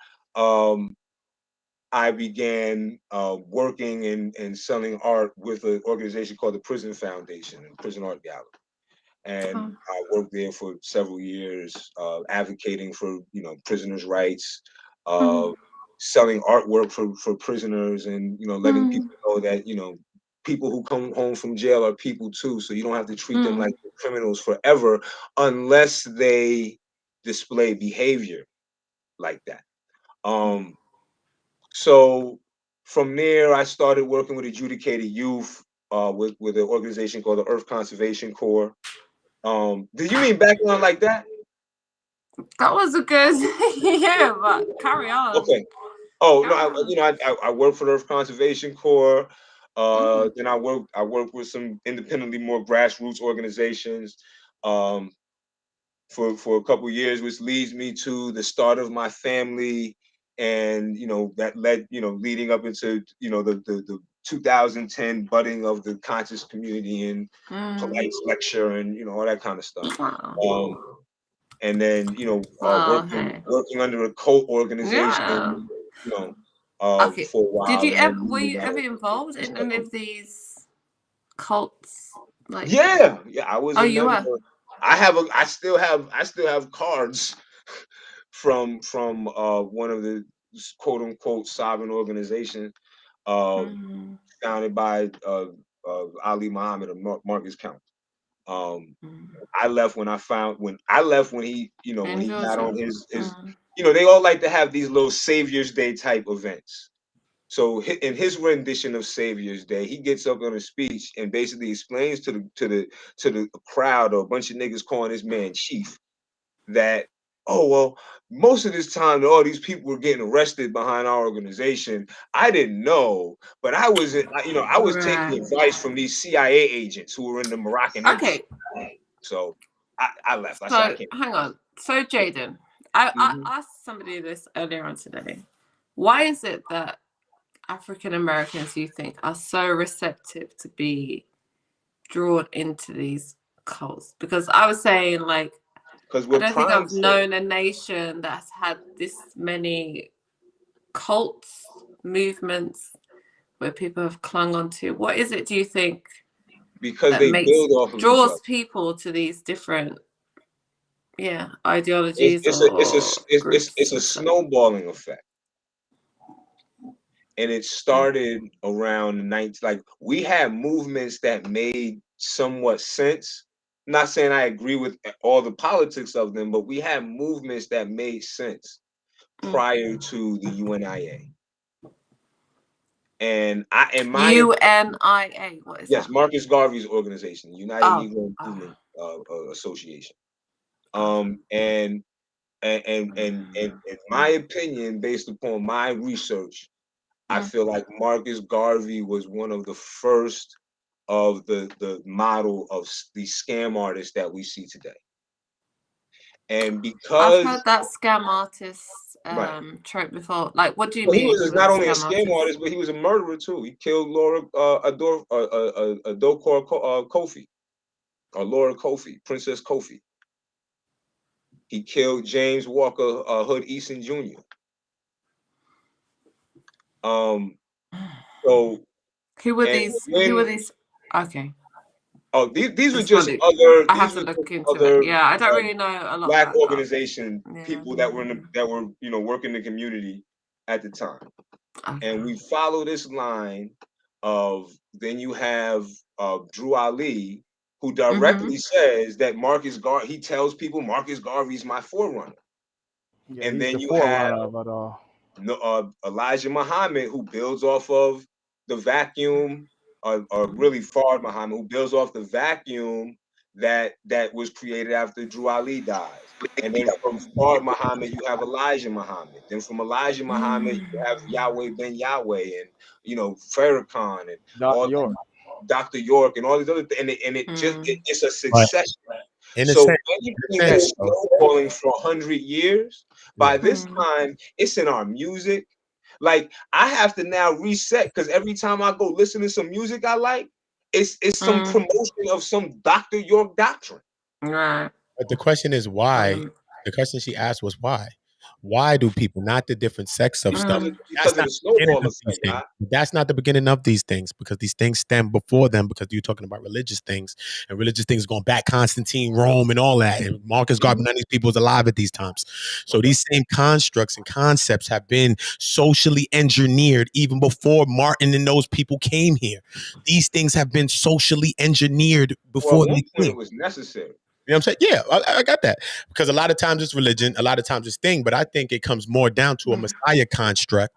I began working and selling art with an organization called the Prison Foundation and Prison Art Gallery. And I worked there for several years, advocating for prisoners' rights, selling artwork for prisoners, and letting people know that people who come home from jail are people too. So you don't have to treat them like criminals forever unless they display behavior like that. So from there, I started working with adjudicated youth with an organization called the Earth Conservation Corps. Did you mean background like that? That was a good yeah, but carry on. Okay. Oh no, I work for the Earth Conservation Corps. Then I work with some independently more grassroots organizations for a couple of years, which leads me to the start of my family, and that led leading up into the 2010 budding of the conscious community and polite lecture and all that kind of stuff. And then working under a cult organization, okay. for a while. Were you ever involved in any of these cults? Like, yeah, I was. Oh, you were. I still have cards from one of the quote unquote sovereign organizations founded by Ali Muhammad of Marcus County. I left when he when he got on his they all like to have these little Savior's Day type events. So in his rendition of Savior's Day, he gets up on a speech and basically explains to the crowd, or a bunch of niggas calling this man chief, that most of this time all these people were getting arrested behind our organization. I didn't know, but I was taking advice from these CIA agents who were in the Moroccan embassy. So I left. I said, I can't. Hang on. So Jaden, I asked somebody this earlier on today. Why is it that African Americans, you think, are so receptive to be drawn into these cults? Because I was saying, like, because we're I don't think I've primed. known a nation that's had this many cults, movements where people have clung on to. What is it, do you think, Because that they build off of each other. draws people to these different ideologies It's a snowballing effect. And it started around the 90s. Like, we had movements that made somewhat sense. Not saying I agree with all the politics of them, but we had movements that made sense prior to the UNIA. And UNIA, what is that? Marcus Garvey's organization, United Negro Improvement Association. And in my opinion, based upon my research, I feel like Marcus Garvey was one of the first of the model of the scam artists that we see today. And because I've heard that scam artist trope before. Like, what do you mean? He was not only a scam artist, but he was a murderer too. He killed Laura Kofi, or Laura Kofi, Princess Kofi. He killed James Walker Hood Easton Jr. So who were these? Who were these? Okay. Oh, these were just other. I have to look into it. Yeah, I don't really know a lot. Black organization people that were working the community at the time, and we follow this line of. Then you have Drew Ali, who directly says that he tells people Marcus Garvey's my forerunner. Yeah, and then you have Elijah Muhammad, who builds off of the vacuum, or really Fard Muhammad, who builds off the vacuum that was created after Drew Ali dies. And then from Fard Muhammad, you have Elijah Muhammad. Then from Elijah Muhammad, you have Yahweh Ben Yahweh, and Farrakhan, and Dr. York, and all these other things. And it's a succession. So anything that's snowballing for 100 years, by this time, it's in our music. Like, I have to now reset, because every time I go listen to some music I like, it's some promotion of some Dr. York doctrine. Right. But the question is why. The question she asked was why. Why do people, not the different sects of stuff? That's not the beginning of these things, because these things stem before them, because you're talking about religious things, and religious things going back Constantine, Rome, and all that. And Marcus Garvey, none of these people was alive at these times. So these same constructs and concepts have been socially engineered even before Martin and those people came here. These things have been socially engineered before they came. It was necessary. You know what I'm saying? Yeah, I got that. Because a lot of times it's religion, a lot of times it's thing, but I think it comes more down to a Messiah construct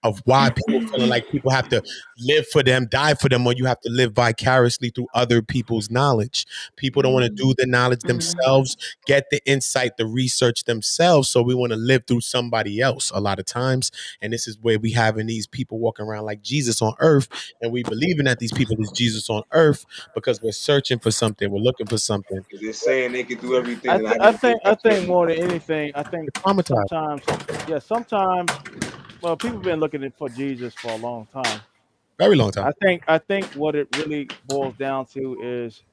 of why people feeling like people have to live for them, die for them, or you have to live vicariously through other people's knowledge. People don't want to do the knowledge themselves, get the insight, the research themselves, so we want to live through somebody else a lot of times. And this is where we having these people walking around like Jesus on earth, and we believing that these people is Jesus on earth because we're searching for something, we're looking for something. They're saying they can do everything. I think more than anything, I think sometimes, well, people have been looking for Jesus for a long time. Very long time. I think what it really boils down to is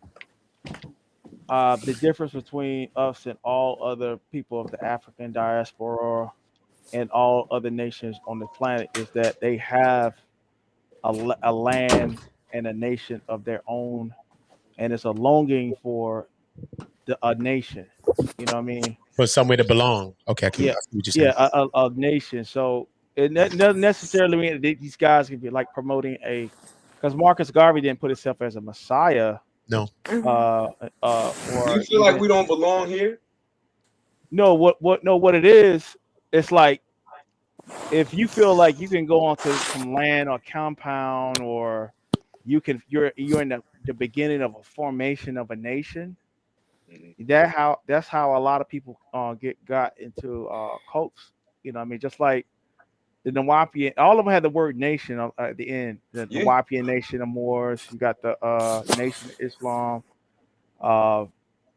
the difference between us and all other people of the African diaspora and all other nations on the planet is that they have a land and a nation of their own, and it's a longing for a nation. You know what I mean? For somewhere to belong. Okay, a nation. So it doesn't necessarily mean that these guys can be like promoting because Marcus Garvey didn't put himself as a Messiah. No. Or you feel like we don't belong here? No, what it is, it's like if you feel like you can go onto some land or compound, or you're in the beginning of a formation of a nation. That's how a lot of people got into cults. You know what I mean? Just like the Nawapian, all of them had the word nation at the end. The Nawapian Nation of Moors, you got the Nation of Islam.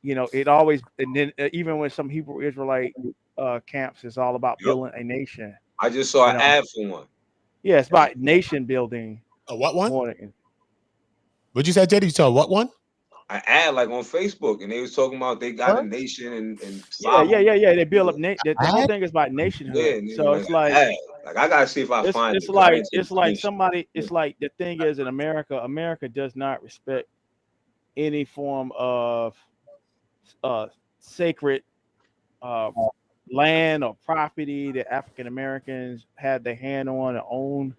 It always, and then even when some Hebrew Israelite camps, it's all about building a nation. I just saw an ad for one. Yeah, it's about nation building. A what one? What'd you say, JD? You saw what one? ad like on Facebook, and they was talking about they got a What? nation and Yeah. sovereignty. They build up the whole thing is about nationhood. Yeah, and they So like it's an like ad. Like I gotta see if I find it's it, 'cause I like didn't take a screenshot. somebody. It's like the thing is in America. America does not respect any form of sacred uh, land or property that African Americans had their hand on or own.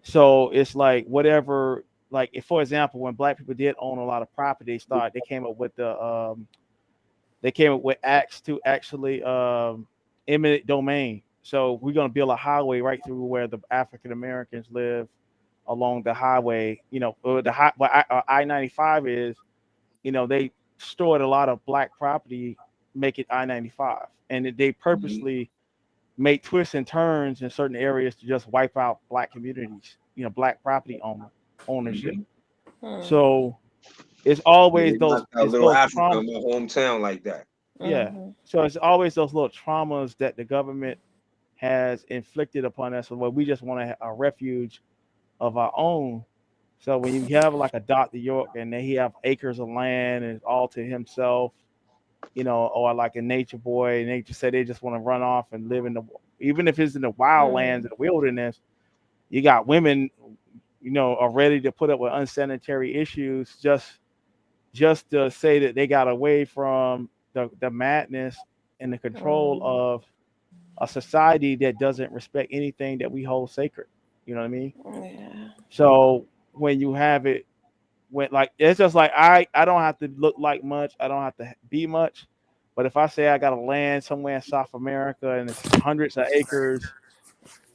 So it's like whatever, like if, for example, when black people did own a lot of property, they came up with acts to actually eminent domain. So we're gonna build a highway right through where the African Americans live along the highway. The high what I-95 is. They stored a lot of black property, make it I-95, and they Mhm. purposely make twists and turns in certain areas to just wipe out black communities, black ownership. Mhm. So it's Yeah, always they those knocked out it's Little those Africa trauma. in my hometown like that. Yeah. So it's always those little traumas that the government has inflicted upon us, where we just want a refuge of our own. So when you have like a Dr. York and then he have acres of land and it's all to himself, or like a nature boy, and they just say they just want to run off and live even if it's in the wild lands and the wilderness, you got women, are ready to put up with unsanitary issues just to say that they got away from the madness and the control of a society that doesn't respect anything that we hold sacred. You know what I mean? Yeah. So when you have it, when like it's just like I don't have to look like much, I don't have to be much, but if I say I got a land somewhere in South America and it's hundreds of acres,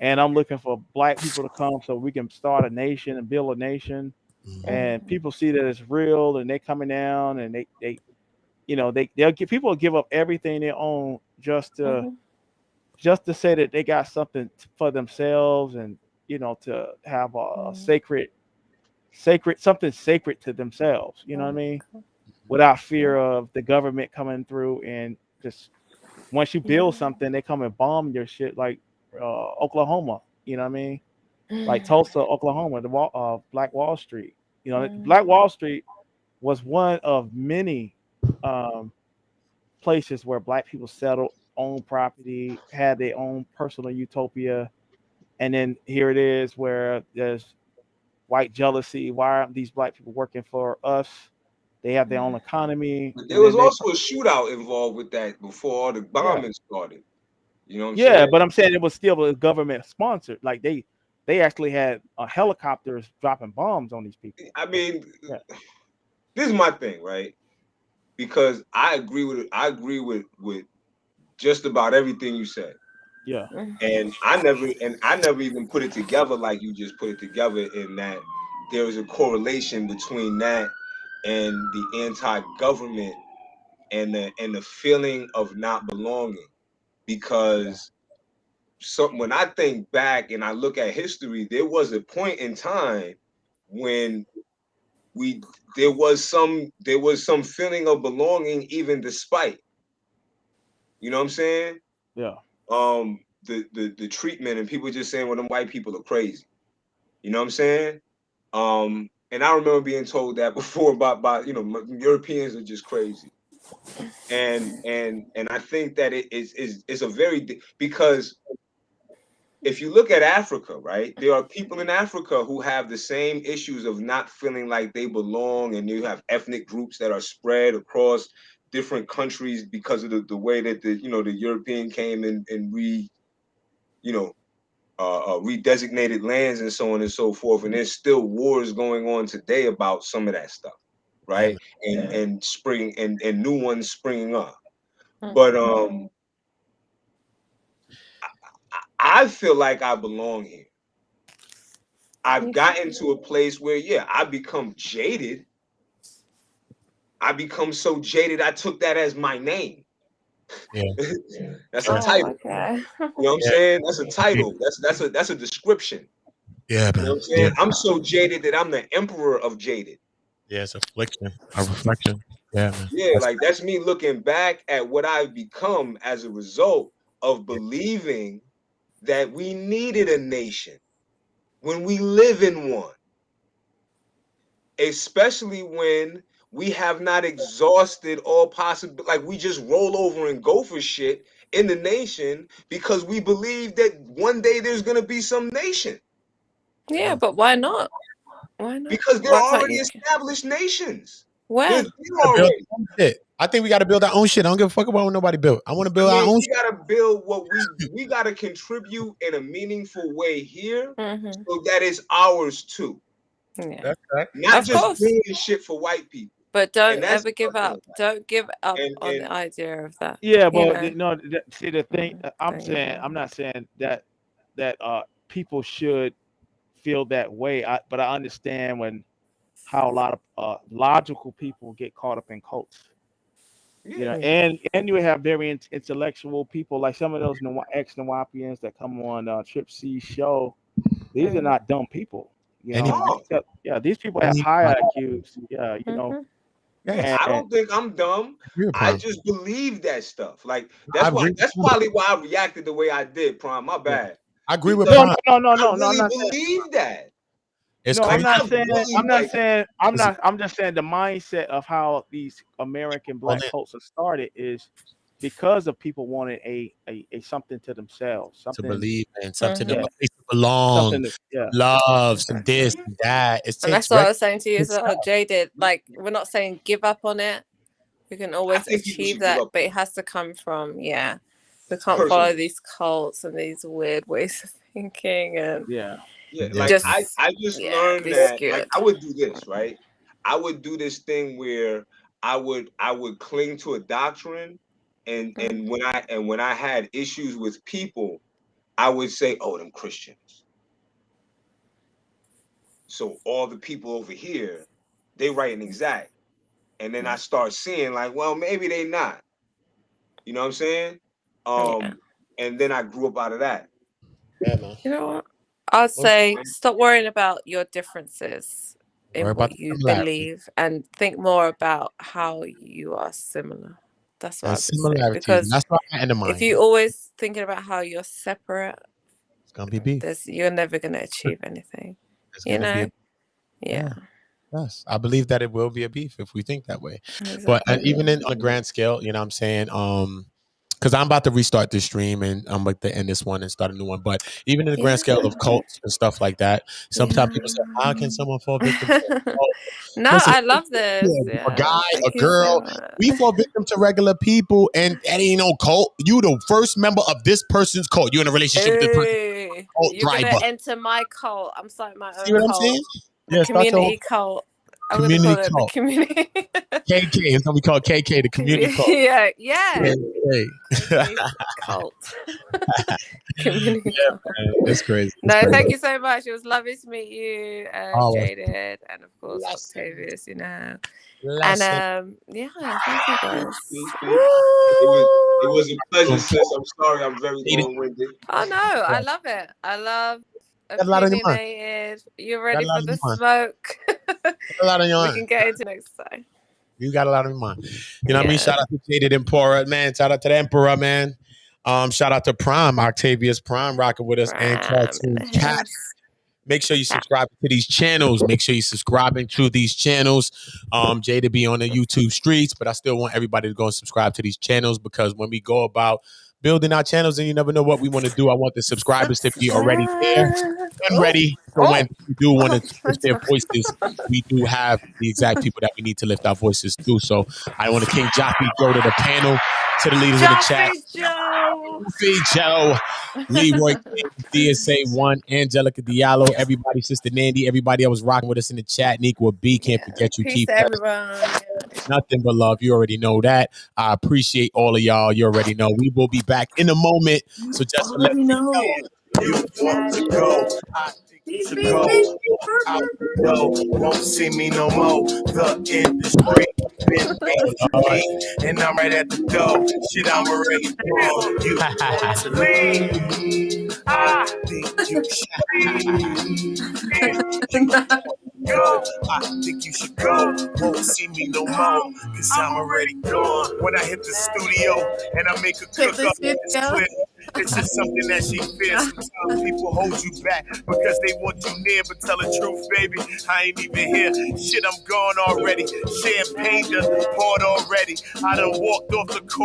and I'm looking for black people to come so we can start a nation and build a nation, and people see that it's real and they coming down and people will give up everything they own just to say that they got something for themselves, and to have a sacred something sacred to themselves, you know what I mean, without fear of the government coming through and just once you build something they come and bomb your shit, like Oklahoma, you know what I mean, like Tulsa, Oklahoma, the Black Wall Street. Black Wall Street was one of many um, places where black people settled, owned property, had their own personal utopia, and then here it is where there's white jealousy. Why aren't these black people working for us? They have their own economy, But there and was then they, also a shootout involved with that before all the yeah, bombing started. You know what I'm yeah. saying? But I'm saying it was still government sponsored. Like they actually had helicopters dropping bombs on these people. I mean, Yeah, this is my thing, right? Because I agree with it. I agree with just about everything you said. yeah, And I never even put it together like you just put it together, in that there is a correlation between that and the anti-government and the feeling of not belonging. yeah, Because when I think back and I look at history, there was a point in time when we there was some feeling of belonging, even despite, you know what I'm saying? yeah. The treatment, and people just saying, well, them white people are crazy. You know what I'm saying? And I remember being told that before by Europeans are just crazy. And I think that it's a because if you look at Africa, right, there are people in Africa who have the same issues of not feeling like they belong, and you have ethnic groups that are spread across different countries because of the way that the European came and you know redesignated lands and so on and so forth. And there's still wars going on today about some of that stuff, Yeah, right? And spring and new ones springing up. But I feel like I belong here. I've gotten to a place where, yeah, I become jaded. I become so jaded, I took that as my name. yeah, That's a yeah, Oh, title. okay. You know what I'm yeah, saying? That's a yeah, title. That's a description. yeah, You know what man. I'm Yeah, saying? I'm so jaded that I'm the emperor of jaded. yeah. It's affliction, a reflection. Yeah, man. Yeah, like that's me looking back at what I've become as a result of Yeah, believing that we needed a nation when we live in one. Especially we have not exhausted all possible. Like, we just roll over and go for shit in the nation because we believe that one day there's gonna be some nation. Yeah, but why not? Why not? Because there Why are can't already you? established nations. Where? There's already. Shit. I think we got to build our own shit. I don't give a fuck about what nobody built. I want to build our own We shit. gotta build what we gotta contribute in a meaningful way here, so that is ours too. Yeah. That's right. Not Of just course. doing shit for white people. But don't And that's ever give up. Don't give up And- on and- the idea of that. Yeah, you but know? see the thing I'm saying, I'm not saying that people should feel that way. But I understand how a lot of logical people get caught up in cults. You know, and you have very intellectual people like some of those ex-Nawapians that come on Trip C's show. These are not dumb people. You know, these people have high IQs. Yeah, you know. I don't think I'm dumb. I just believe that stuff. Like that's probably why I reacted the way I did, Prime. My bad. I agree with No, Prime. I really really believe that. It's no, crazy. I'm just saying the mindset of how these American black cults are started is because of people wanting a something to themselves, something to believe in, something yeah. to place to belong, Something to, love, some this and that. It And takes that's what I was saying to you as well, Jay did. Like, we're not saying give up on it. We can always achieve that, but it has to come from, we can't follow these cults and these weird ways of thinking. And like I just learned that like I would do this, right? I would do this thing where I would cling to a doctrine, and when I had issues with people, I would say, "Oh, them Christians." So all the people over here, they right and exact, and then I start seeing like, well, maybe they not. You know what I'm saying? And then I grew up out of that. Yeah, man. You know what? I'd say stop worrying about your differences in what you believe and think more about how you are similar. That's what I would say. Because that's what I if you're always thinking about how you're separate, it's gonna be beef. You're never gonna achieve anything. You know? Yeah. Yes, I believe that it will be a beef if we think that way. But even on a grand scale, you know what I'm saying? Because I'm about to restart this stream and I'm about to end this one and start a new one. But even in the grand scale of cults and stuff like that, sometimes people say, how can someone fall victim to a cult? No, listen, I love this. A guy, a girl, we fall victim to regular people, and that ain't no cult. You the first member of this person's cult. You're in a relationship with this person. You're gonna enter my cult. I'm starting my own See what I'm cult. saying? The community cult. I'm gonna call it the community. KK. It's gonna be called KK, the community cult. Yeah. Cult. Community cult. Man, it's crazy. Thank you so much. It was lovely to meet you, Jaded, and of course Octavius. You know. And thank you guys. It was a pleasure, sis. I'm sorry, I'm very long-winded. Oh no, I love it. I love opinionated. You're ready for the smoke. A lot on your we mind. can get into next time. You got a lot on your mind. You know what I mean? Shout out to Jaded Emperor, man. Shout out to the Emperor, man. Shout out to Prime, Octavius Prime, rocking with us, and Cartoon Cat. Make sure you subscribe to these channels. Make sure you're subscribing to these channels. Jay to be on the YouTube streets, but I still want everybody to go and subscribe to these channels, because when we go about building our channels and you never know what we want to do, I want the subscribers to be already there and ready. So when we do want to lift their voices, we do have the exact people that we need to lift our voices to. So I want to King Joffy Joe to the panel, to the leaders in the chat. Joe, Leroy King, DSA1, Angelica Diallo, everybody, Sister Nandy, everybody that was rocking with us in the chat. Niqua B, can't forget you. Peace, everyone. Nothing but love. You already know that. I appreciate all of y'all. You already know. We will be back in a moment. So just to let me know. You want to go. I think you should go. I know. Won't see me no more. The industry been and I'm right at the door. Shit, I'm already gone. You want to leave. I think you should go. I think you should go. Won't see me no more, cause I'm already gone. When I hit the studio and I make a cook up in this clip, It's just something that she fears. Sometimes people hold you back because they want you near. But tell the truth, baby, I ain't even here. Shit, I'm gone already. Champagne done poured already. I done walked off the court.